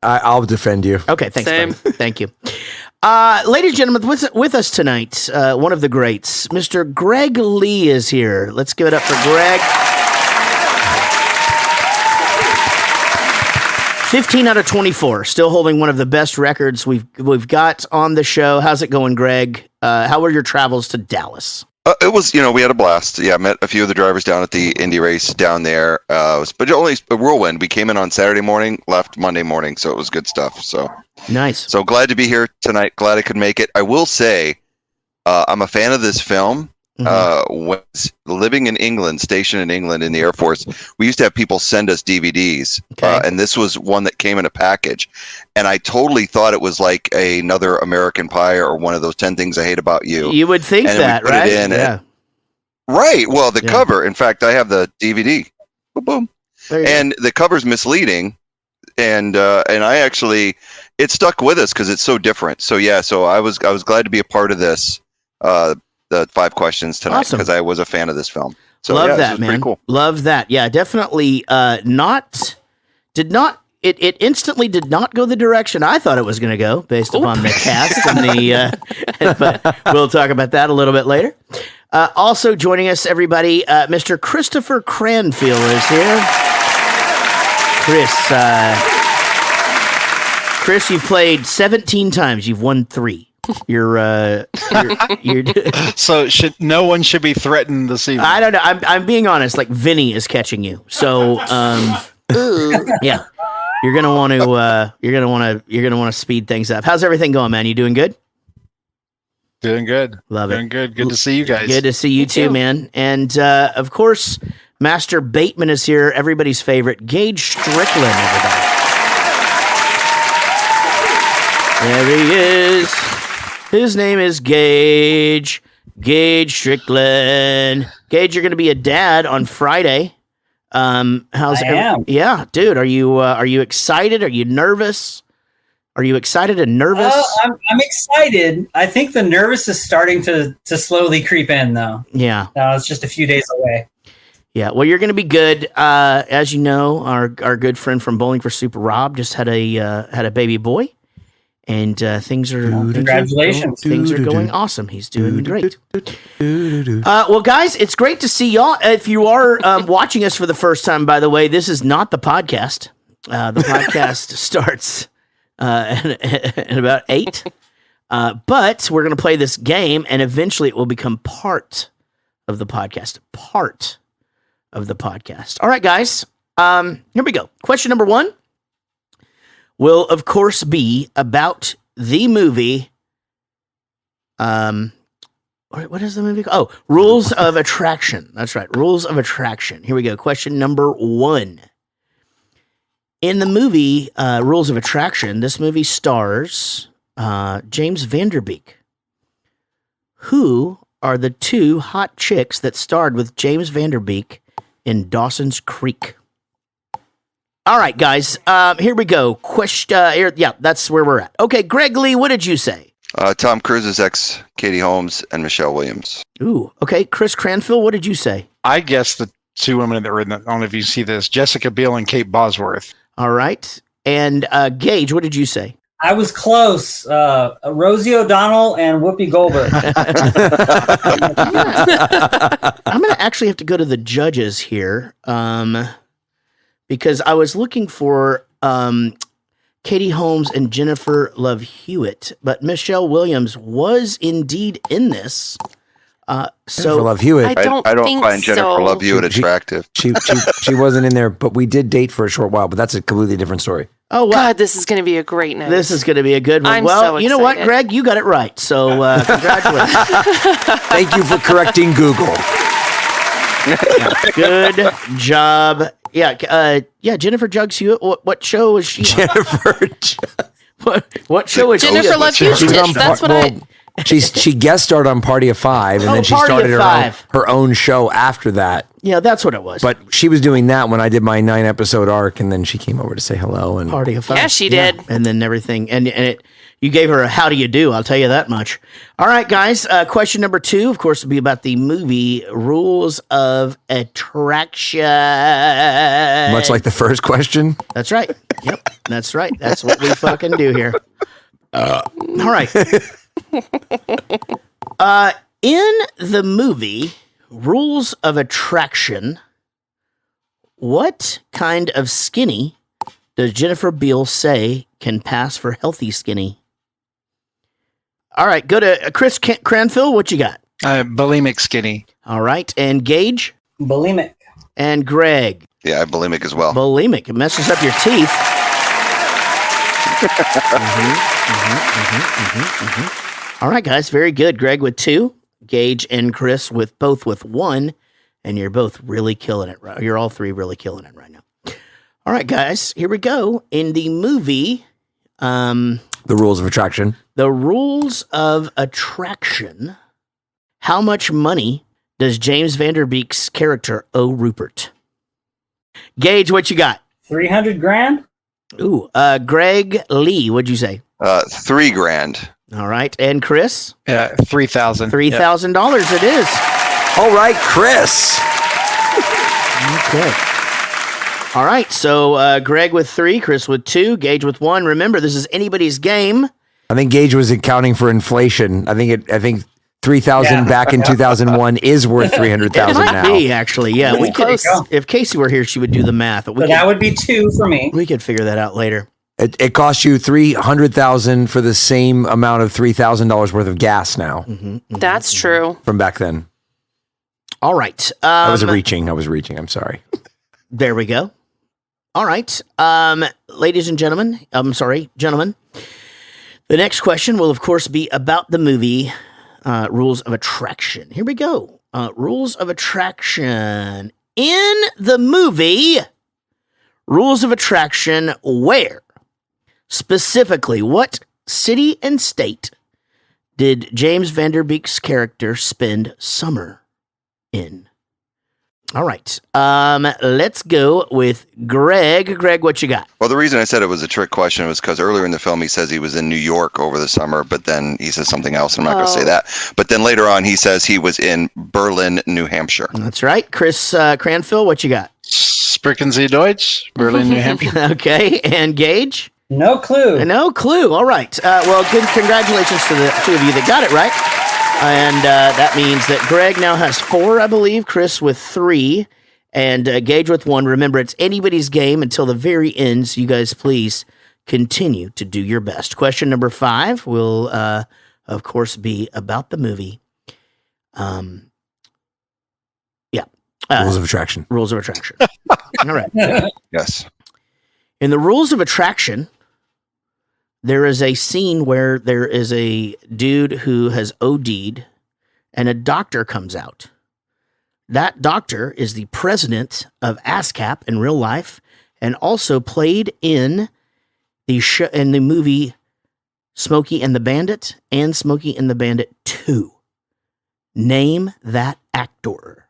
I'll defend you. Okay, thanks, Same. buddy. Thank you. Ladies and gentlemen, with us tonight, one of the greats, Mr. Greg Lee is here. Let's give it up for Greg. 15 out of 24, still holding one of the best records we've got on the show. How's it going, Greg? How were your travels to Dallas? It was, we had a blast. Yeah, I met a few of the drivers down at the Indy race down there. But only a whirlwind. We came in on Saturday morning, left Monday morning, so it was good stuff. So Nice. So glad to be here tonight. Glad I could make it. I will say, I'm a fan of this film. When living in England, stationed in England in the Air Force, we used to have people send us DVDs, and this was one that came in a package. And I totally thought it was like another American Pie or one of those 10 Things I Hate About You. You would think And that, we put right? it in Yeah. Right. Well, the Yeah. cover. In fact, I have the DVD. Boom, boom. There you go. And the cover's misleading, and I actually it stuck with us because it's so different. So yeah, so I was glad to be a part of this. The 5 questions tonight Awesome. because I was a fan of this film. So Love yeah, this that, was man. pretty cool. Love that. Yeah, definitely. It instantly did not go the direction I thought it was going to go based upon the cast and the. But we'll talk about that a little bit later. Also joining us, everybody, Mr. Christopher Cranfill is here. Chris, you've played 17 times. You've won 3. You're So no one should be threatened this evening. I don't know. I'm being honest. Like Vinny is catching you. So, yeah. You're gonna want to speed things up. How's everything going, man? You doing good? Doing good. Love it. Doing good. Good to see you guys. Good to see you too, man. And of course, Master Bateman is here. Everybody's favorite, Gage Stricklin. Everybody. There he is. His name is Gage. Gage Stricklin. Gage, you're going to be a dad on Friday. How's I am. Yeah, dude. Are you excited? Are you nervous? Are you excited and nervous? I'm excited. I think the nervous is starting to slowly creep in, though. Yeah. It's just a few days away. Yeah. Well, you're going to be good. As you know, our good friend from Bowling for Super, Rob, just had a baby boy. And things are congratulations. Things are going awesome. He's doing great. Well, guys, it's great to see y'all. If you are watching us for the first time, by the way, this is not the podcast. The podcast starts at about 8. But we're going to play this game, and eventually it will become part of the podcast. Part of the podcast. All right, guys. Here we go. Question number 1. Will, of course, be about the movie. What is the movie called? Oh, Rules of Attraction. That's right. Rules of Attraction. Here we go. Question number 1. In the movie Rules of Attraction, this movie stars James Van Der Beek. Who are the 2 hot chicks that starred with James Van Der Beek in Dawson's Creek? All right, guys, here we go. That's where we're at. Okay, Greg Lee, what did you say? Tom Cruise's ex, Katie Holmes, and Michelle Williams. Ooh, okay. Chris Cranfill, what did you say? I guess the 2 women that were in the, I don't know if you see this, Jessica Biel and Kate Bosworth. All right. And Gage, what did you say? I was close. Rosie O'Donnell and Whoopi Goldberg. I'm going to actually have to go to the judges here. Because I was looking for Katie Holmes and Jennifer Love Hewitt, but Michelle Williams was indeed in this. Jennifer Love Hewitt. I don't find Jennifer Love Hewitt attractive. She wasn't in there, but we did date for a short while. But that's a completely different story. Oh, wow. God, this is going to be a great night. This is going to be a good one. I'm well, so you know what, excited. Greg? You got it right. So congratulations. Thank you for correcting Google. Good job. Yeah, Jennifer Jugs Hewitt. What show is she? Jennifer. What show is she? Jennifer Love Hewitt. That's what I. She guest starred on Party of 5, and then she Party started of her own show after that. Yeah, that's what it was. But she was doing that when I did my 9-episode arc, and then she came over to say hello. And Party of 5. Yeah, she did. And then everything, and you gave her a how do you do? I'll tell you that much. All right, guys. Question number 2, of course, will be about the movie Rules of Attraction. Much like the first question. That's right. Yep, that's right. That's what we fucking do here. All right. In the movie Rules of Attraction, what kind of skinny does Jennifer Biel say can pass for healthy skinny? All right, go to Chris Cranfill. What you got? Bulimic skinny. All right, and Gage? Bulimic. And Greg? Yeah, bulimic as well. Bulimic. It messes up your teeth. All right, guys, very good. Greg with 2, Gage and Chris with both with 1, and you're both really killing it. Right? You're all 3 really killing it right now. All right, guys, here we go. In the movie, The Rules of Attraction. The Rules of Attraction, how much money does James Van Der Beek's character owe Rupert? Gage, what you got? $300,000. Ooh, Greg Lee, what'd you say? $3,000. All right, and Chris? $3,000. $3,000 it is. All right, Chris. Okay. All right, so Greg with 3, Chris with 2, Gage with 1. Remember, this is anybody's game. I think Gage was accounting for inflation. I think 3,000 back in 2001 is worth 300,000 It might now. be, actually. Yeah, we could. If Casey were here, she would do the math. But that would be 2 for me. We could figure that out later. It cost you $300,000 for the same amount of $3,000 worth of gas now. That's true. From back then. All right. I was reaching. I'm sorry. There we go. All right. Ladies and gentlemen, gentlemen. The next question will, of course, be about the movie Rules of Attraction. Here we go. Rules of Attraction. In the movie Rules of Attraction, where? Specifically, what city and state did James Van Der Beek's character spend summer in? All right. Let's go with Greg. Greg, what you got? Well, the reason I said it was a trick question was because earlier in the film he says he was in New York over the summer, but then he says something else. I'm not going to say that. But then later on he says he was in Berlin, New Hampshire. That's right. Chris Cranfill, what you got? Sprechen Sie Deutsch? Berlin, New Hampshire. Okay. And Gage? No clue. No clue. All right. Well, good. Congratulations to the two of you that got it right. And that means that Greg now has 4, I believe, Chris with 3, and Gage with 1. Remember, it's anybody's game until the very end, so you guys please continue to do your best. Question number 5 will, of course, be about the movie. Rules of Attraction. Rules of Attraction. All right. Yes. In the Rules of Attraction, there is a scene where there is a dude who has OD'd and a doctor comes out. That doctor is the president of ASCAP in real life and also played in the movie Smokey and the Bandit and Smokey and the Bandit 2. Name that actor.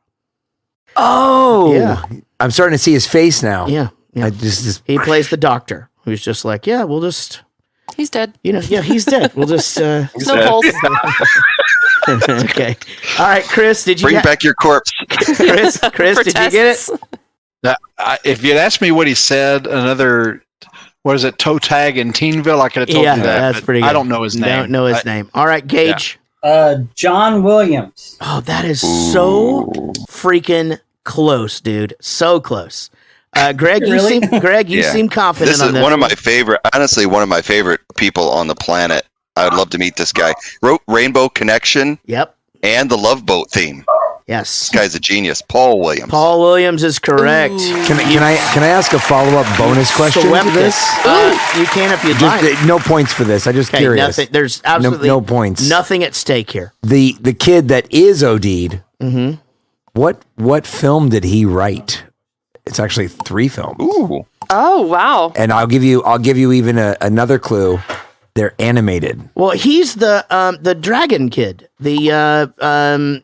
Oh, yeah. I'm starting to see his face now. Yeah. I just He plays the doctor who's just like, yeah, we'll just... He's dead. He's dead. We'll just... No pulse. Okay. All right, Chris, did you... Bring back your corpse. Chris, did you get it? Now, if you'd asked me what he said, what is it, toe tag in Teenville, I could have told you that. That's pretty good. I don't know his name. Don't know his name. All right, Gage. John Williams. Oh, that is so freaking close, dude. So close. Greg, you seem confident This on is this. one of my favorite people on the planet. I would love to meet this guy. Wrote Rainbow Connection. Yep. And the Love Boat theme. Yes. This guy's a genius. Paul Williams. Paul Williams is correct. Can I ask a follow-up bonus question to this? You can if you'd like. No points for this. I'm just curious. There's absolutely no points. Nothing at stake here. The kid that is OD'd. Mm-hmm. What film did he write? It's actually 3 films. Ooh. Oh, wow. And I'll give you even another clue. They're animated. Well, he's the dragon kid. How to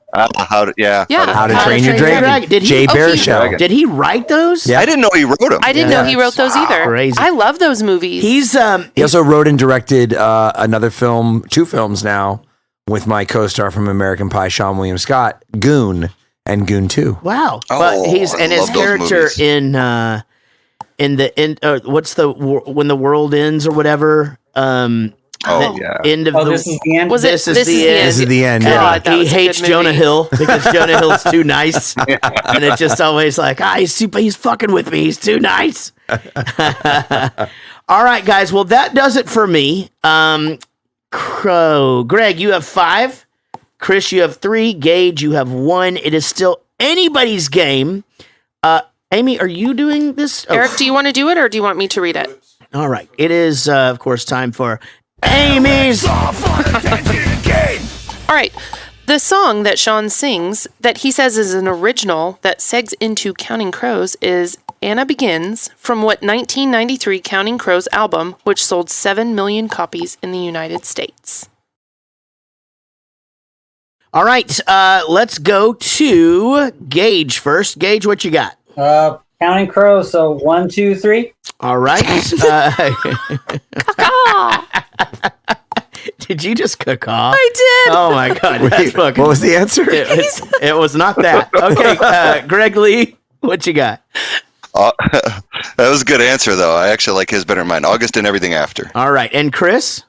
Train Your Dragon. Did he? Jay Baruchel. Did he write those? Yeah. I didn't know he wrote them. I didn't know he wrote those either. Crazy. I love those movies. He also wrote and directed another film, 2 films now, with my co-star from American Pie, Sean William Scott, Goon and Goon 2. Wow. But his character in what's when the world ends or whatever. End of this is the end. This is the end. This is the end. God, he hates Jonah Hill because Jonah Hill's too nice, and it's just always like, he's fucking with me. He's too nice. All right, guys. Well, that does it for me. Greg, you have 5. Chris, you have 3. Gage, you have 1. It is still anybody's game. Amy, are you doing this? Eric, do you want to do it or do you want me to read it? All right. It is, of course, time for Amy's. All right. The song that Sean sings that he says is an original that segs into Counting Crows is Anna Begins from what 1993 Counting Crows album, which sold 7 million copies in the United States. All right. Let's go to Gage first. Gage, what you got? Counting Crows. So 1, 2, 3. All right. Did you just caw? I did. Oh my God. What was the answer? It was not that. Okay. Greg Lee, what you got? That was a good answer, though. I actually like his better than mine. August and Everything After. All right. And Chris?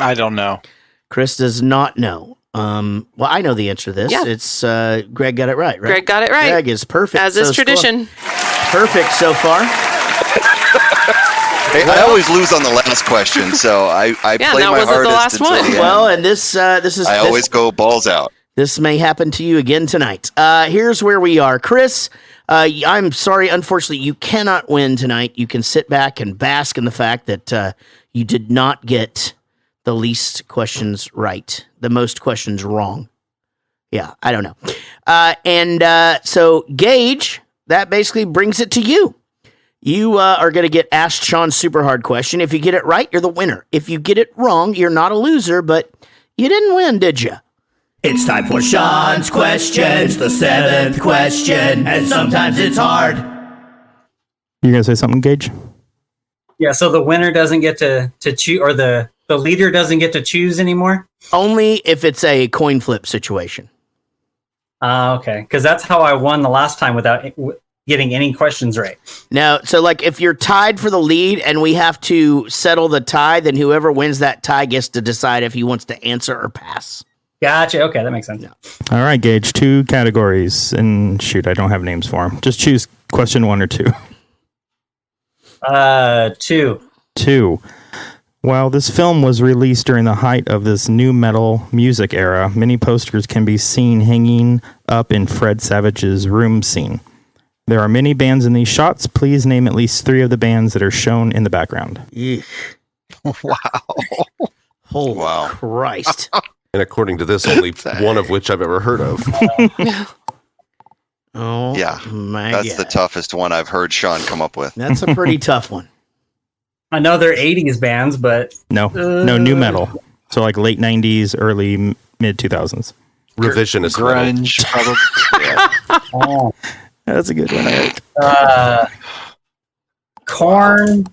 I don't know. Chris does not know. Well, I know the answer to this. Yeah. It's Greg got it right? Greg got it right. Greg is perfect. As is tradition. Perfect so far. Hey, I always lose on the last question, so I play my hardest until the end. Well, and this is. I always go balls out. This may happen to you again tonight. Here's where we are, Chris. I'm sorry. Unfortunately, you cannot win tonight. You can sit back and bask in the fact that you did not get the least questions right, the most questions wrong. Yeah, I don't know. So, Gage, that basically brings it to you. You are going to get asked Sean's super hard question. If you get it right, you're the winner. If you get it wrong, you're not a loser, but you didn't win, did you? It's time for Sean's questions, the 7th question, and sometimes it's hard. You gonna say something, Gage? Yeah, so the winner doesn't get to choose, or the leader doesn't get to choose anymore? Only if it's a coin flip situation. Okay, because that's how I won the last time without getting any questions right. Now, so like if you're tied for the lead and we have to settle the tie, then whoever wins that tie gets to decide if he wants to answer or pass. Gotcha. Okay, that makes sense. All right, Gage. 2 categories, and shoot, I don't have names for them. Just choose question 1 or 2. 2. 2. While this film was released during the height of this new metal music era, many posters can be seen hanging up in Fred Savage's room scene. There are many bands in these shots. Please name at least 3 of the bands that are shown in the background. Wow. Holy Christ. And according to this, only one of which I've ever heard of. Oh, Yeah, that's the toughest one I've heard Sean come up with. That's a pretty tough one. I know they're 80s bands, but... No, new metal. So like late 90s, early mid 2000s. Revisionist grunge, probably. Oh. That's a good one, Eric. Korn.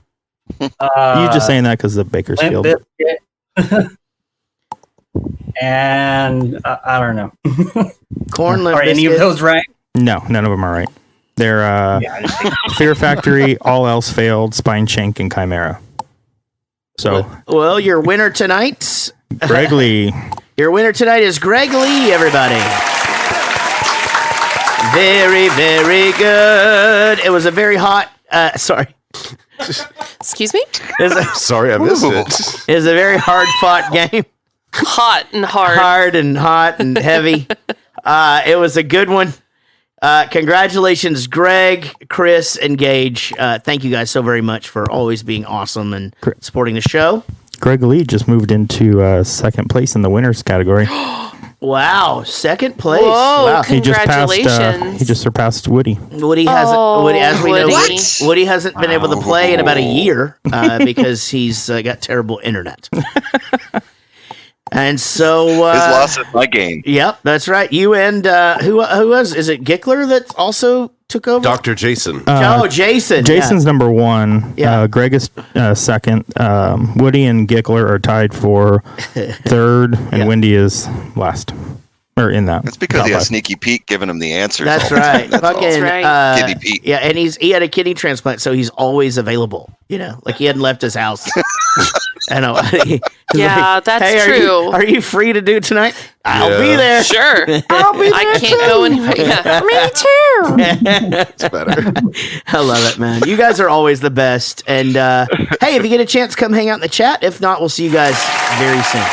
You just saying that because of Bakersfield. And I don't know. Korn, Are any of those right? No, none of them are right. They're Fear Factory, All Else Failed, Spine Shank, and Chimera. So, well, your winner tonight, Greg Lee. Your winner tonight is Greg Lee, everybody. Very, very good. It was a very hot, sorry. Excuse me? Sorry, I missed it. It was a very hard-fought game. Hot and hard. Hard and hot and heavy. It was a good one. Congratulations, Greg, Chris, and Gage. Thank you guys so very much for always being awesome and supporting the show. Greg Lee just moved into second place in the winners category. Wow, second place. Whoa, wow. congratulations. He just surpassed Woody. Woody hasn't, as we know, Woody. Woody hasn't been able to play in about a year because he's got terrible internet. And so his loss is my gain. Yep, that's right. You and who was? Is it Gickler that also took over? Dr. Jason. Jason. Jason's number 1. Yeah. Greg is second. Woody and Gickler are tied for third, and Wendy is last. Or in that. That's because he has Sneaky Pete giving him the answers. That's right. That's right. Kitty Pete. Yeah, and he had a kidney transplant, so he's always available. You know, like he hadn't left his house. I know. Yeah, that's true. Are you free to do tonight? I'll be there. Sure. I'll be there. I can't go anywhere. Yeah. Me too. It's better. I love it, man. You guys are always the best. And hey, if you get a chance, come hang out in the chat. If not, we'll see you guys very soon.